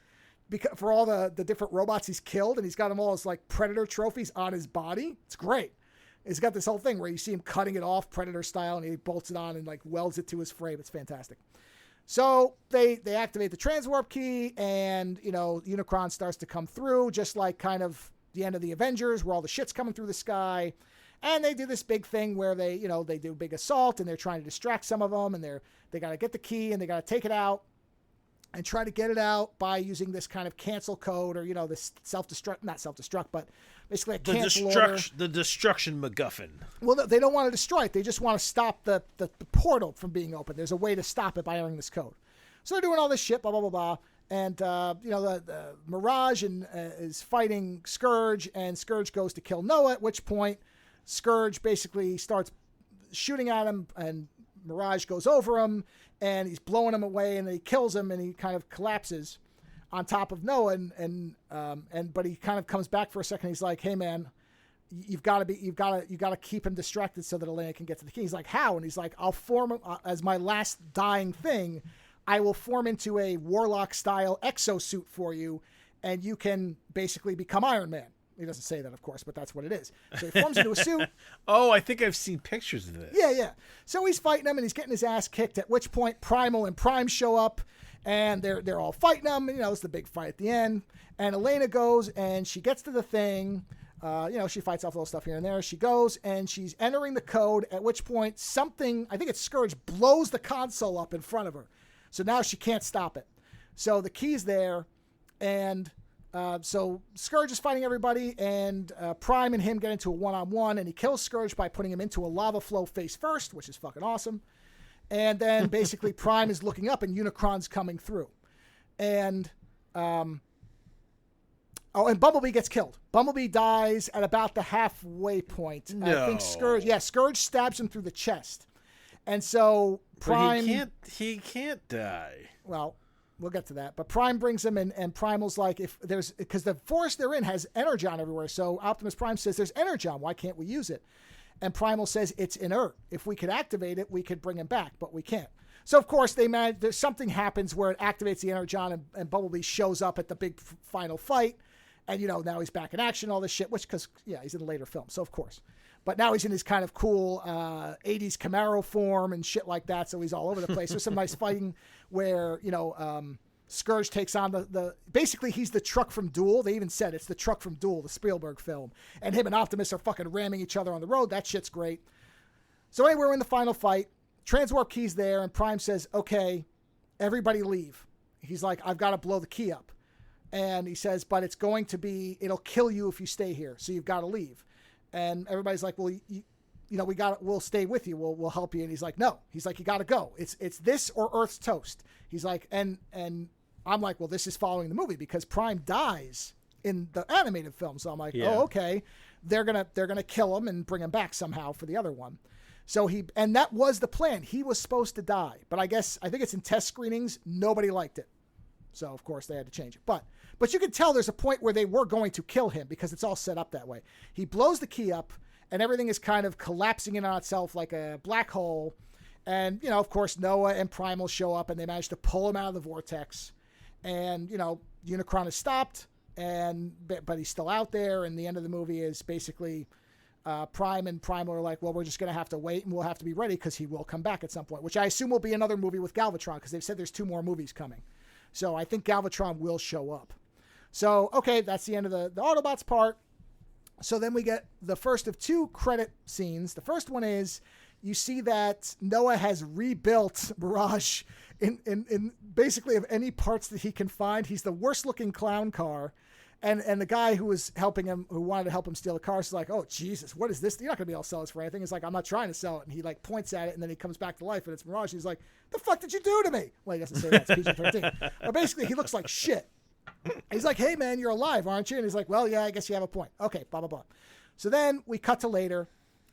for all the different robots he's killed, and he's got them all as like Predator trophies on his body. It's great. He's got this whole thing where you see him cutting it off Predator style, and he bolts it on and like welds it to his frame. It's fantastic. So they activate the transwarp key, and, you know, Unicron starts to come through, just like kind of the end of the Avengers, where all the shit's coming through the sky. And they do this big thing where they do a big assault, and they're trying to distract some of them, and they got to get the key, and they got to take it out and try to get it out by using this kind of cancel code, or, you know, this not self-destruct, but basically a cancel order. The destruction MacGuffin. Well, they don't want to destroy it. They just want to stop the portal from being open. There's a way to stop it by entering this code. So they're doing all this shit, blah, blah, blah, blah. And, you know, the Mirage is fighting Scourge, and Scourge goes to kill Noah, at which point Scourge basically starts shooting at him, and Mirage goes over him, and he's blowing him away, and he kills him, and he kind of collapses on top of Noah, but he kind of comes back for a second. He's like, hey man, you got to keep him distracted so that Elena can get to the key. He's like, how? And he's like, I'll form as my last dying thing, I will form into a Warlock style exosuit for you, and you can basically become Iron Man. He doesn't say that, of course, but that's what it is. So he forms into a suit. Oh, I think I've seen pictures of this. Yeah. So he's fighting him, and he's getting his ass kicked, at which point Primal and Prime show up, And they're all fighting them. And, it's the big fight at the end. And Elena goes and she gets to the thing. She fights off a little stuff here and there. She goes and she's entering the code, at which point something, I think it's Scourge, blows the console up in front of her. So now she can't stop it. So the key's there. And so Scourge is fighting everybody. And Prime and him get into a one-on-one. And he kills Scourge by putting him into a lava flow face first, which is fucking awesome. And then basically Prime is looking up and Unicron's coming through. And, and Bumblebee gets killed. Bumblebee dies at about the halfway point. No. I think Scourge stabs him through the chest. And so Prime... But he can't die. Well, we'll get to that. But Prime brings him in, and Primal's like, because the forest they're in has Energon everywhere. So Optimus Prime says, there's Energon. Why can't we use it? And Primal says it's inert. If we could activate it, we could bring him back, but we can't. So, of course, something happens where it activates the Energon, and Bumblebee shows up at the big final fight. And, now he's back in action, all this shit, because he's in a later film, so of course. But now he's in his kind of cool 80s Camaro form and shit like that, so he's all over the place. There's some nice fighting where, Scourge takes on basically he's the truck from Duel. They even said it's the truck from Duel, the Spielberg film. And him and Optimus are fucking ramming each other on the road. That shit's great. So anyway, we're in the final fight. Transwarp key's there, and Prime says, okay, everybody leave. He's like, I've got to blow the key up. And he says, but it'll kill you if you stay here. So you've got to leave. And everybody's like, well, we'll stay with you. We'll help you. And he's like, no. He's like, you got to go. It's this or Earth's toast. He's like, and I'm like, well, this is following the movie because Prime dies in the animated film. So I'm like, oh, okay. They're gonna kill him and bring him back somehow for the other one. So and that was the plan. He was supposed to die, but I think it's in test screenings. Nobody liked it. So of course they had to change it. But you can tell there's a point where they were going to kill him because it's all set up that way. He blows the key up and everything is kind of collapsing in on itself like a black hole. And, of course, Noah and Primal show up and they manage to pull him out of the vortex. And, Unicron is stopped, but he's still out there. And the end of the movie is basically Prime and Primal are like, well, we're just going to have to wait and we'll have to be ready because he will come back at some point, which I assume will be another movie with Galvatron because they've said there's 2 more movies coming. So I think Galvatron will show up. So, okay, that's the end of the Autobots part. So then we get the first of 2 credit scenes. The first one is you see that Noah has rebuilt Mirage in basically of any parts that he can find. He's the worst looking clown car. And the guy who was helping him, who wanted to help him steal the car, is like, oh, Jesus, what is this? You're not going to be able to sell this for anything. He's like, I'm not trying to sell it. And he points at it and then he comes back to life and it's Mirage. He's like, the fuck did you do to me? Well, he doesn't say that. It's PG-13. But basically he looks like shit. He's like, hey, man, you're alive, aren't you? And he's like, well, yeah, I guess you have a point. Okay, blah, blah, blah. So then we cut to later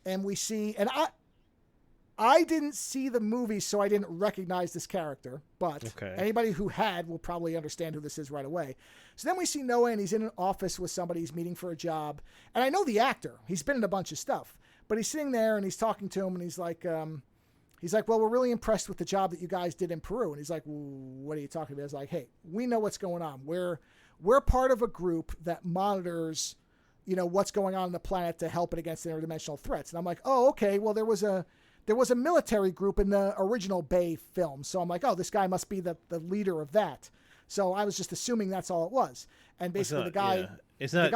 and we see, and I didn't see the movie, so I didn't recognize this character, but anybody who had will probably understand who this is right away. So then we see Noah, and he's in an office with somebody. He's meeting for a job. And I know the actor. He's been in a bunch of stuff. But he's sitting there, and he's talking to him, and he's like, well, we're really impressed with the job that you guys did in Peru. And he's like, well, what are you talking about? He's like, hey, we know what's going on. We're part of a group that monitors, what's going on the planet to help it against interdimensional threats. And I'm like, oh, okay, well, there was a military group in the original Bay film. So I'm like, oh, this guy must be the leader of that. So I was just assuming that's all it was. And basically the guy... Yeah. It's not...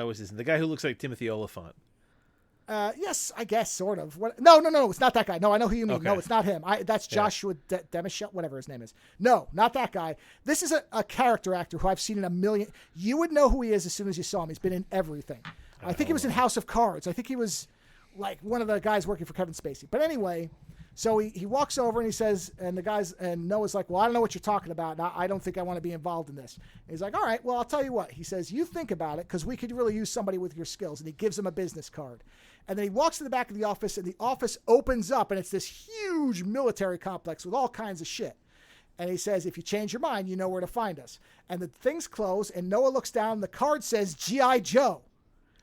what's this? The guy who looks like Timothy Oliphant. Yes, I guess, sort of. No, it's not that guy. No, I know who you mean. Okay. No, it's not him. That's Joshua Demishel, whatever his name is. No, not that guy. This is a character actor who I've seen in a million... You would know who he is as soon as you saw him. He's been in everything. I think he was in House of Cards. I think he was... like one of the guys working for Kevin Spacey. But anyway, so he walks over and he says, and Noah's like, well, I don't know what you're talking about. I don't think I want to be involved in this. And he's like, all right, well, I'll tell you what. He says, you think about it because we could really use somebody with your skills. And he gives him a business card. And then he walks to the back of the office and the office opens up and it's this huge military complex with all kinds of shit. And he says, if you change your mind, you know where to find us. And the things close and Noah looks down. The card says G.I. Joe.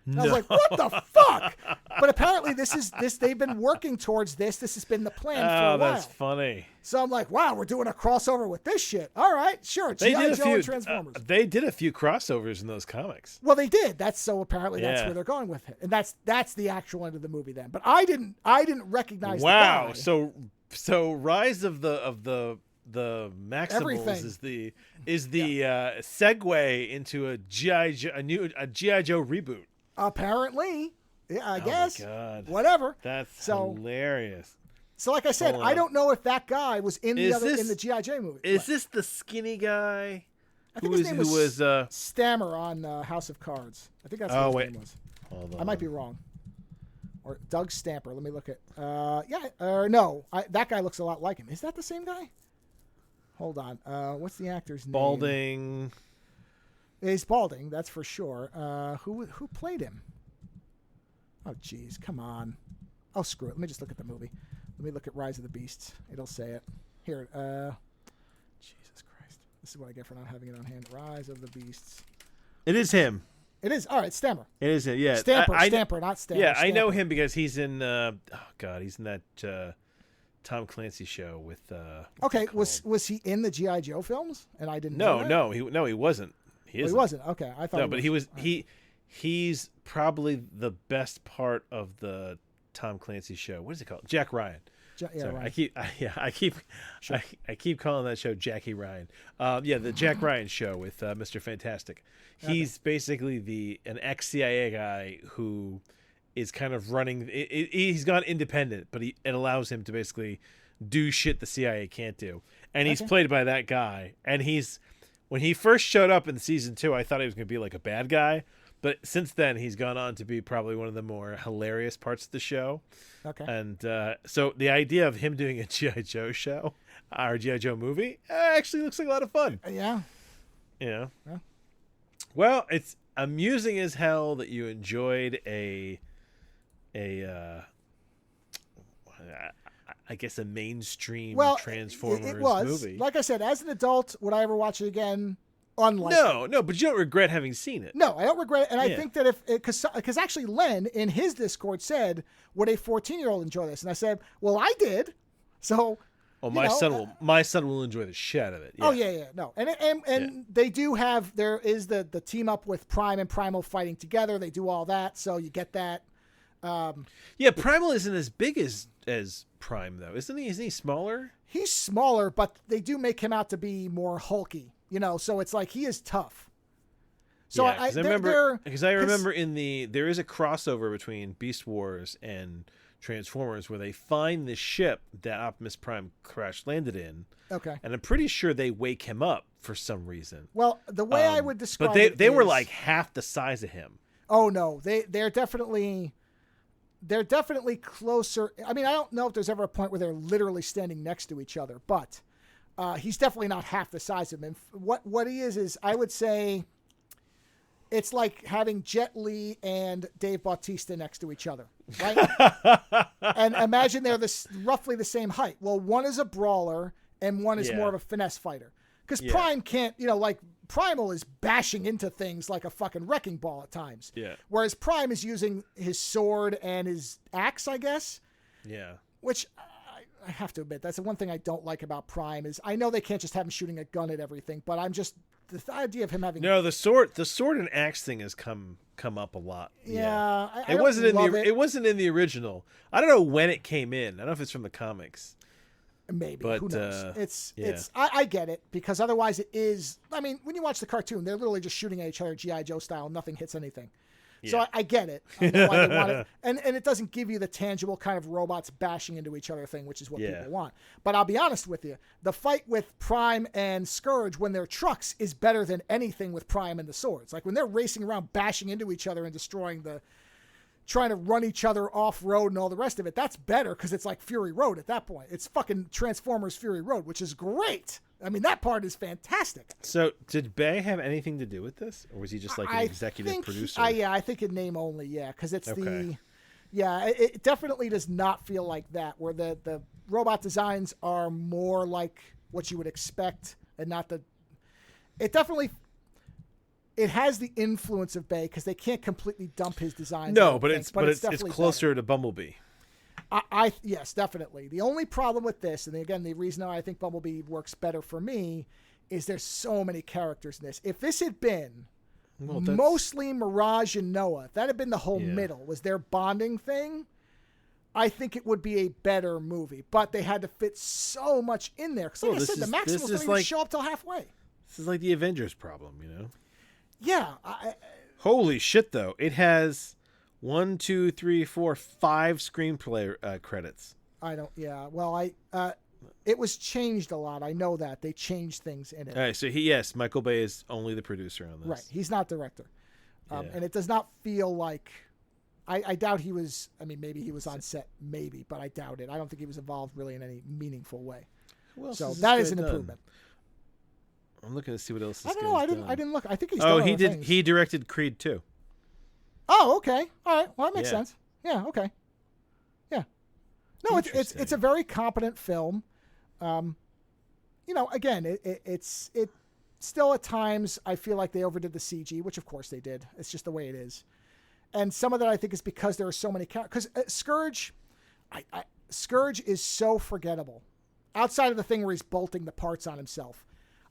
And I was like, what the fuck? But apparently they've been working towards this. This has been the plan for a while. Oh, that's funny. So I'm like, wow, we're doing a crossover with this shit. All right, sure. G.I. Joe and Transformers. They did a few crossovers in those comics. Well, they did. Apparently that's where they're going with it. And that's the actual end of the movie then. But I didn't recognize the guy. So Rise of the the Maximals Everything. is the segue into a GI Joe reboot. Apparently, yeah, I guess. My God. Whatever. That's So- hilarious. So, like I said, Hold I on. don't know if that guy was in Is in the this- GI Joe movie. Is this the skinny guy? I think his name was uh Stammer on House of Cards. I think that's what Oh, his wait. name was. hold on. I might be wrong. Or Doug Stamper. Let me look at. No, that guy looks a lot like him. Is that the same guy? Hold on. What's the actor's name? Balding. He's balding. That's for sure. Who played him? Oh, jeez, come on. Oh, screw it. Let me just look at the movie. Let me look at Rise of the Beasts. It'll say it here. Jesus Christ! This is what I get for not having it on hand. Rise of the Beasts. It is him. It is. All right, Stammer. It is him. Yeah. Stamper, not Stammer. Yeah, I know Stamper. him because he's in. He's in that Tom Clancy show with. What's Okay, it called? was he in the GI Joe films? And I didn't know that? No, he wasn't. He Oh, isn't. he wasn't. Okay, I thought. No, but he was. All right. He's probably the best part of the Tom Clancy show. What is it called? Jack Ryan. Yeah, Sorry, right. I keep calling that show Jackie Ryan. The Jack Ryan show with Mr. Fantastic. He's basically an ex-CIA guy who is kind of running. He's gone independent, but it allows him to basically do shit the CIA can't do. And he's played by that guy. And when he first showed up in season 2, I thought he was going to be like a bad guy. But since then, he's gone on to be probably one of the more hilarious parts of the show. Okay. And so the idea of him doing a G.I. Joe show, or G.I. Joe movie, actually looks like a lot of fun. Yeah. Yeah. Yeah. Well, it's amusing as hell that you enjoyed I guess a mainstream Transformers it was. movie. Like I said, as an adult, would I ever watch it again? Unlikely. No, but you don't regret having seen it. No, I don't regret it. And I Yeah. think that because actually Len in his Discord said, would a 14-year-old enjoy this? And I said, well, I did. So. Oh, my son will enjoy the shit out of it. Yeah. Oh yeah. No. And they do have, there is the team up with Prime and Primal fighting together. They do all that. So you get that. Yeah, Primal isn't as big as Prime though, isn't he? Isn't he smaller? He's smaller, but they do make him out to be more hulky, so it's like he is tough. So yeah, I remember there is a crossover between Beast Wars and Transformers where they find the ship that Optimus Prime crash landed in. Okay. And I'm pretty sure they wake him up for some reason. Well, the way I would describe but it they were is- like half the size of him. Oh no, they're definitely closer. I mean, I don't know if there's ever a point where they're literally standing next to each other, but he's definitely not half the size of him. What he is I would say it's like having Jet Li and Dave Bautista next to each other, right? And imagine they're roughly the same height. Well, one is a brawler and one is more of a finesse fighter. Because Prime can't, like Primal is bashing into things like a fucking wrecking ball at times. Yeah. Whereas Prime is using his sword and his axe, I guess. Yeah. Which I have to admit, that's the one thing I don't like about Prime is I know they can't just have him shooting a gun at everything, but I'm just the idea of him having No, the sword and axe thing has come up a lot. Yeah. I it don't wasn't love it wasn't in the original. I don't know when it came in. I don't know if it's from the comics. Maybe. But, who knows? yeah. I get it because otherwise it is. I mean, when you watch the cartoon, they're literally just shooting at each other, GI Joe style. Nothing hits anything. So I get it. I know why they want it. And it doesn't give you the tangible kind of robots bashing into each other thing, which is what people want. But I'll be honest with you, the fight with Prime and Scourge when they're trucks is better than anything with Prime and the swords. Like when they're racing around, bashing into each other and trying to run each other off road and all the rest of it. That's better because it's like Fury Road at that point. It's fucking Transformers Fury Road, which is great. I mean, that part is fantastic. So did Bay have anything to do with this? Or was he just like an executive producer? I think in name only, because it's it definitely does not feel like that, where the robot designs are more like what you would expect and not it has the influence of Bay because they can't completely dump his designs. No, but it's definitely closer better. to Bumblebee. Yes, definitely. The only problem with this, and again, the reason why I think Bumblebee works better for me, is there's so many characters in this. If this had been mostly Mirage and Noah, if that had been the whole middle, was their bonding thing, I think it would be a better movie. But they had to fit so much in there. Because like I said, the Maximals don't even show up till halfway. This is like the Avengers problem, Yeah. Holy shit, though. It has 1, 2, 3, 4, 5 screenplay credits. I don't. Yeah. Well, it was changed a lot. I know that they changed things in it. All right. So Michael Bay is only the producer on this. Right. He's not director. And it does not feel like. I doubt he was. I mean, maybe he was on set, maybe, but I doubt it. I don't think he was involved really in any meaningful way. So that is an improvement. I'm looking to see what else. I don't know. I didn't look. I think he's. Oh, done he did. Things. He directed Creed 2. Oh, okay. All right. Well, that makes sense. Yeah. Okay. Yeah. No, it's a very competent film. Again, it's still at times I feel like they overdid the CG, which of course they did. It's just the way it is. And some of that I think is because there are so many characters. Because Scourge, Scourge is so forgettable. Outside of the thing where he's bolting the parts on himself,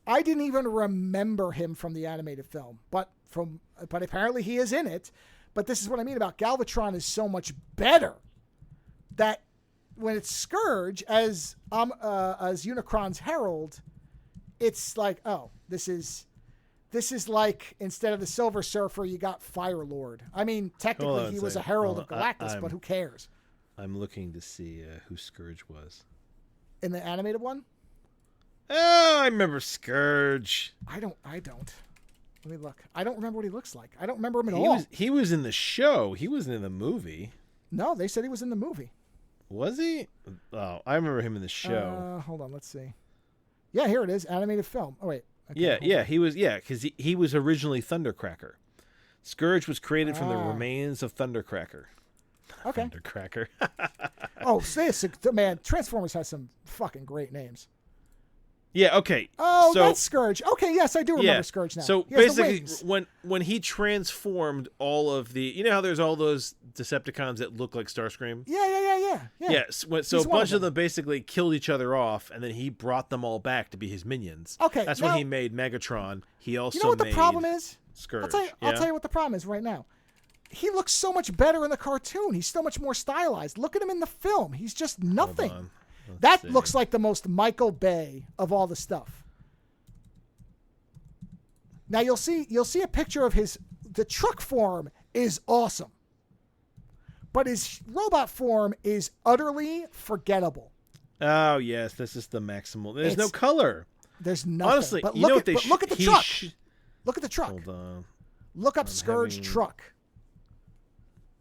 I didn't even remember him from the animated film. But apparently he is in it. But this is what I mean about Galvatron is so much better that when it's Scourge as Unicron's Herald, it's like, oh, this is like instead of the Silver Surfer, you got Fire Lord. I mean, technically he was a Herald of Galactus, but who cares? I'm looking to see who Scourge was in the animated one. Oh, I remember Scourge. I don't. Let me look. I don't remember what he looks like. I don't remember him at all. He was in the show. He wasn't in the movie. No, they said he was in the movie. Was he? Oh, I remember him in the show. Hold on, let's see. Yeah, here it is, animated film. Oh wait. Okay, he was. Yeah, because he was originally Thundercracker. Scourge was created from the remains of Thundercracker. Okay. Thundercracker. Oh, man, Transformers has some fucking great names. Yeah, okay. Oh, that's Scourge. Okay, yes, I do remember Scourge now. So basically, when he transformed all of the... You know how there's all those Decepticons that look like Starscream? Yeah. Yes, so a bunch of them basically killed each other off, and then he brought them all back to be his minions. Okay, that's when he made Megatron. He also You know what the problem is? Scourge. I'll tell you what the problem is right now. He looks so much better in the cartoon. He's so much more stylized. Look at him in the film. He's just nothing. That looks like the most Michael Bay of all the stuff. Now you'll see a picture of the truck form is awesome. But his robot form is utterly forgettable. Oh, yes, this is the maximal. There's no color. There's nothing. Honestly, but look at the truck. Look at the truck. Hold on. Look up Scourge truck.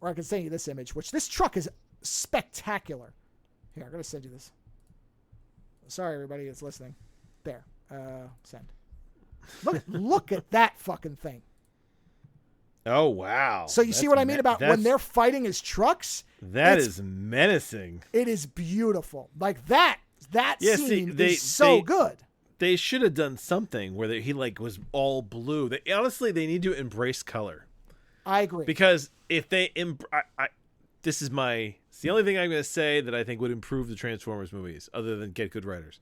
Or I can send you this image, which this truck is spectacular. Here, I'm going to send you this. Sorry, everybody that's listening. There. Send. Look at that fucking thing. Oh, wow. So you see what I mean about when they're fighting his trucks? That is menacing. It is beautiful. Like that scene is so good. They should have done something where he was all blue. Honestly, they need to embrace color. I agree. Because if they... This is it's the only thing I'm going to say that I think would improve the Transformers movies, other than get good writers.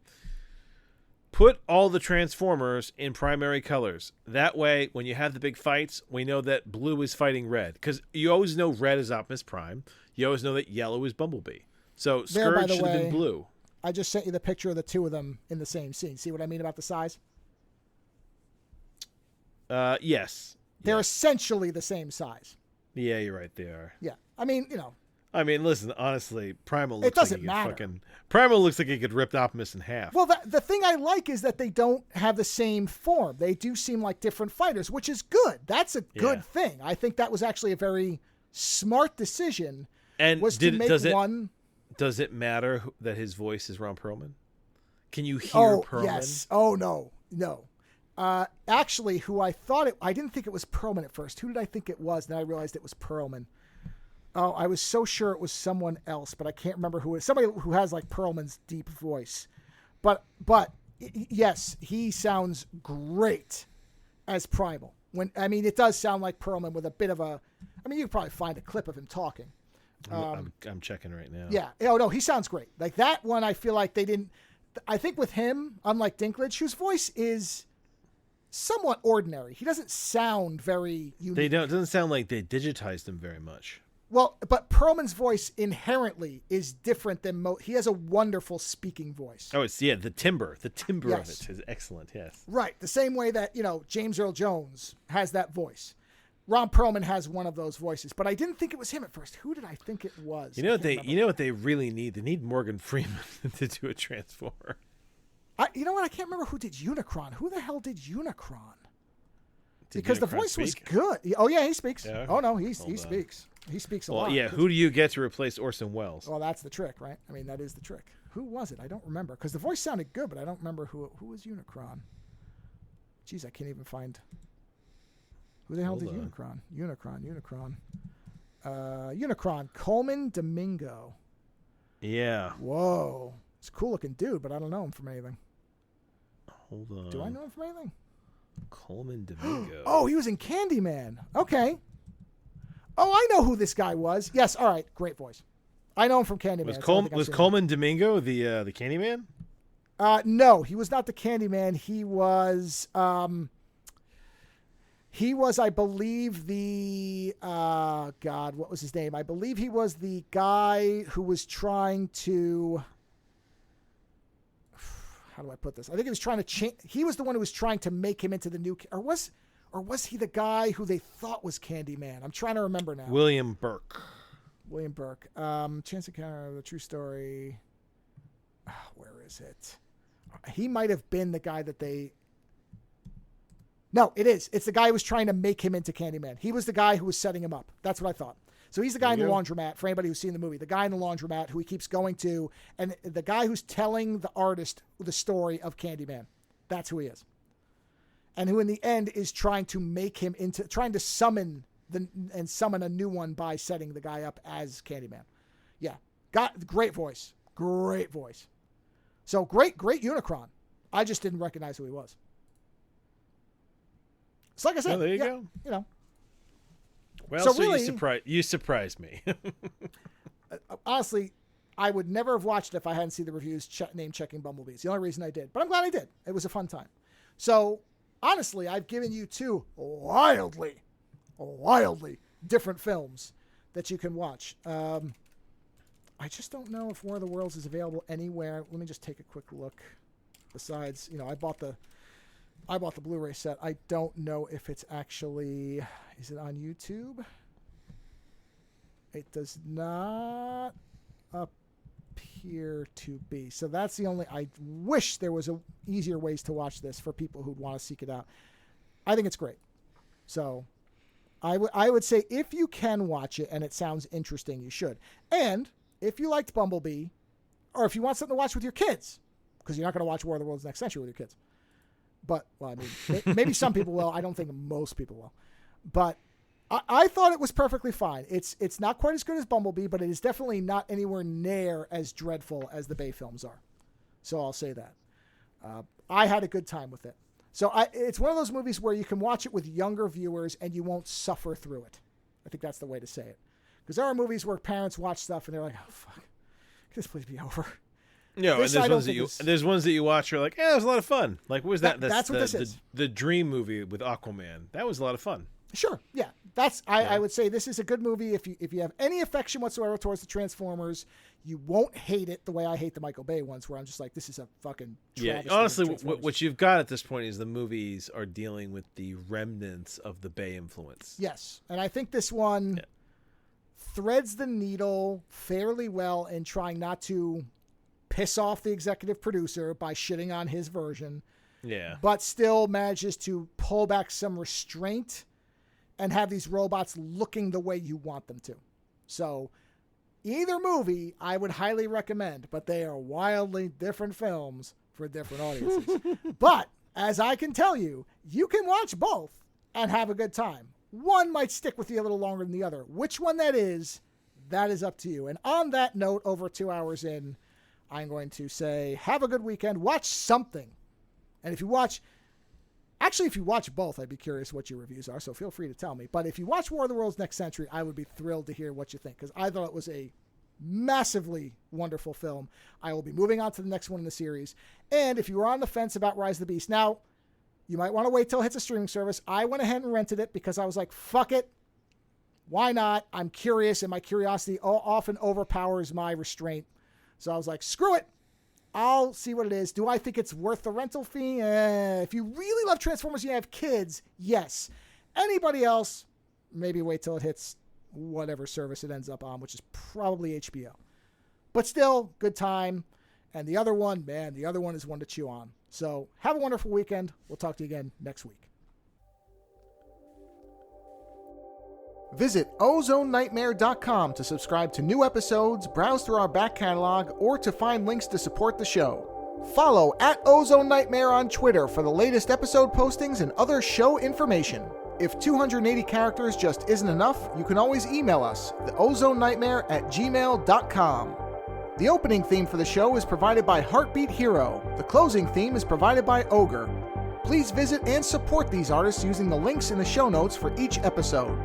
Put all the Transformers in primary colors. That way, when you have the big fights, we know that blue is fighting red. Because you always know red is Optimus Prime. You always know that yellow is Bumblebee. So Scourge should have been blue. I just sent you the picture of the two of them in the same scene. See what I mean about the size? Yes. They're essentially the same size. Yeah, you're right. They are. Yeah. I mean, listen, honestly, Primal looks Primal looks like he could rip Optimus in half. Well, the thing I like is that they don't have the same form. They do seem like different fighters, which is good. That's a good thing. I think that was actually a very smart decision. And does it matter that his voice is Ron Perlman? Can you hear Perlman? Yes. Oh, no. Actually, I didn't think it was Perlman at first. Who did I think it was? Then I realized it was Perlman. Oh, I was so sure it was someone else, but I can't remember who it is. Somebody who has like Perlman's deep voice. But yes, he sounds great as Primal. It does sound like Perlman with a bit of a... you could probably find a clip of him talking. I'm checking right now. Yeah. Oh, no, he sounds great. Like that one, I feel like they didn't... I think with him, unlike Dinklage, whose voice is somewhat ordinary. He doesn't sound very unique. It doesn't sound like they digitized him very much. Well, but Perlman's voice inherently is different than he has a wonderful speaking voice. Oh, it's the timbre. The timbre Yes. of it is excellent. Yes. Right. The same way that, James Earl Jones has that voice. Ron Perlman has one of those voices, but I didn't think it was him at first. Who did I think it was? You know what they really need? They need Morgan Freeman to do a Transformer. You know what? I can't remember who did Unicron. Who the hell did Unicron? Because the voice was good. Oh yeah, he speaks. Yeah. Oh no, he speaks. He speaks a lot. Well, yeah. Who do you get to replace Orson Welles? Well, that's the trick, right? I mean, that is the trick. Who was it? I don't remember because the voice sounded good, but I don't remember who was Unicron. Jeez, I can't even find. Who the hell did Unicron? Unicron. Coleman Domingo. Yeah. Whoa. It's a cool looking dude, but I don't know him from anything. Hold on. Do I know him from anything? Coleman Domingo. Oh, he was in Candyman. Okay. Oh, I know who this guy was. Yes, all right. Great voice. I know him from Candyman. Was Coleman Domingo the Candyman? No, he was not the Candyman. He was I believe, the God, what was his name? I believe he was the guy who was trying to. How do I put this? I think he was trying to change. He was the one who was trying to make him into the new. Or was he the guy who they thought was Candyman? I'm trying to remember now. William Burke. Chance Encounter, the true story. Where is it? He might have been the guy that they. No, it is. It's the guy who was trying to make him into Candyman. He was the guy who was setting him up. That's what I thought. So he's the guy in the laundromat, for anybody who's seen the movie. The guy in the laundromat who he keeps going to, and the guy who's telling the artist the story of Candyman. That's who he is. And who in the end is trying to make him into, trying to summon a new one by setting the guy up as Candyman. Yeah. Got great voice. Great voice. So great Unicron. I just didn't recognize who he was. So like I said, there you go. You know. Well, so really, you surprised me. Honestly, I would never have watched it if I hadn't seen the reviews name checking Bumblebees. The only reason I did. But I'm glad I did. It was a fun time. So, honestly, I've given you two wildly different films that you can watch. I just don't know if War of the Worlds is available anywhere. Let me just take a quick look. Besides, I bought the Blu-ray set. I don't know if it's actually... Is it on YouTube? It does not appear to be. So that's the only... I wish there was easier ways to watch this for people who'd want to seek it out. I think it's great. So I would say if you can watch it and it sounds interesting, you should. And if you liked Bumblebee, or if you want something to watch with your kids, because you're not going to watch War of the Worlds Next Century with your kids. But, well, I mean, maybe some people will. I don't think most people will. But I thought it was perfectly fine. It's not quite as good as Bumblebee, but it is definitely not anywhere near as dreadful as the Bay films are. So I'll say that. I had a good time with it. So it's one of those movies where you can watch it with younger viewers and you won't suffer through it. I think that's the way to say it. Because there are movies where parents watch stuff and they're like, oh, fuck, can this please be over? No, and there's ones that you watch. You're like, it was a lot of fun. Like, what was that? That's what this is. The Dream movie with Aquaman. That was a lot of fun. Sure, yeah. I would say this is a good movie if you have any affection whatsoever towards the Transformers. You won't hate it the way I hate the Michael Bay ones, where I'm just like, this is a fucking travesty. Yeah, honestly, what you've got at this point is the movies are dealing with the remnants of the Bay influence. Yes, and I think this one threads the needle fairly well in trying not to piss off the executive producer by shitting on his version. Yeah. But still manages to pull back some restraint and have these robots looking the way you want them to. So either movie I would highly recommend, but they are wildly different films for different audiences. But as I can tell you, you can watch both and have a good time. One might stick with you a little longer than the other. Which one that is up to you. And on that note, over 2 hours in, I'm going to say, have a good weekend. Watch something. And if you watch both, I'd be curious what your reviews are, so feel free to tell me. But if you watch War of the Worlds Next Century, I would be thrilled to hear what you think, because I thought it was a massively wonderful film. I will be moving on to the next one in the series. And if you were on the fence about Rise of the Beast, now, you might want to wait till it hits a streaming service. I went ahead and rented it because I was like, fuck it. why not? I'm curious, and my curiosity often overpowers my restraint. So I was like, screw it. I'll see what it is. Do I think it's worth the rental fee? If you really love Transformers and you have kids, yes. Anybody else, maybe wait till it hits whatever service it ends up on, which is probably HBO. But still, good time. And the other one, man, the other one is one to chew on. So have a wonderful weekend. We'll talk to you again next week. Visit OzoneNightmare.com to subscribe to new episodes, browse through our back catalog, or to find links to support the show. Follow @OzoneNightmare on Twitter for the latest episode postings and other show information. If 280 characters just isn't enough, you can always email us, theozonenightmare@gmail.com. The opening theme for the show is provided by Heartbeat Hero. The closing theme is provided by Ogre. Please visit and support these artists using the links in the show notes for each episode.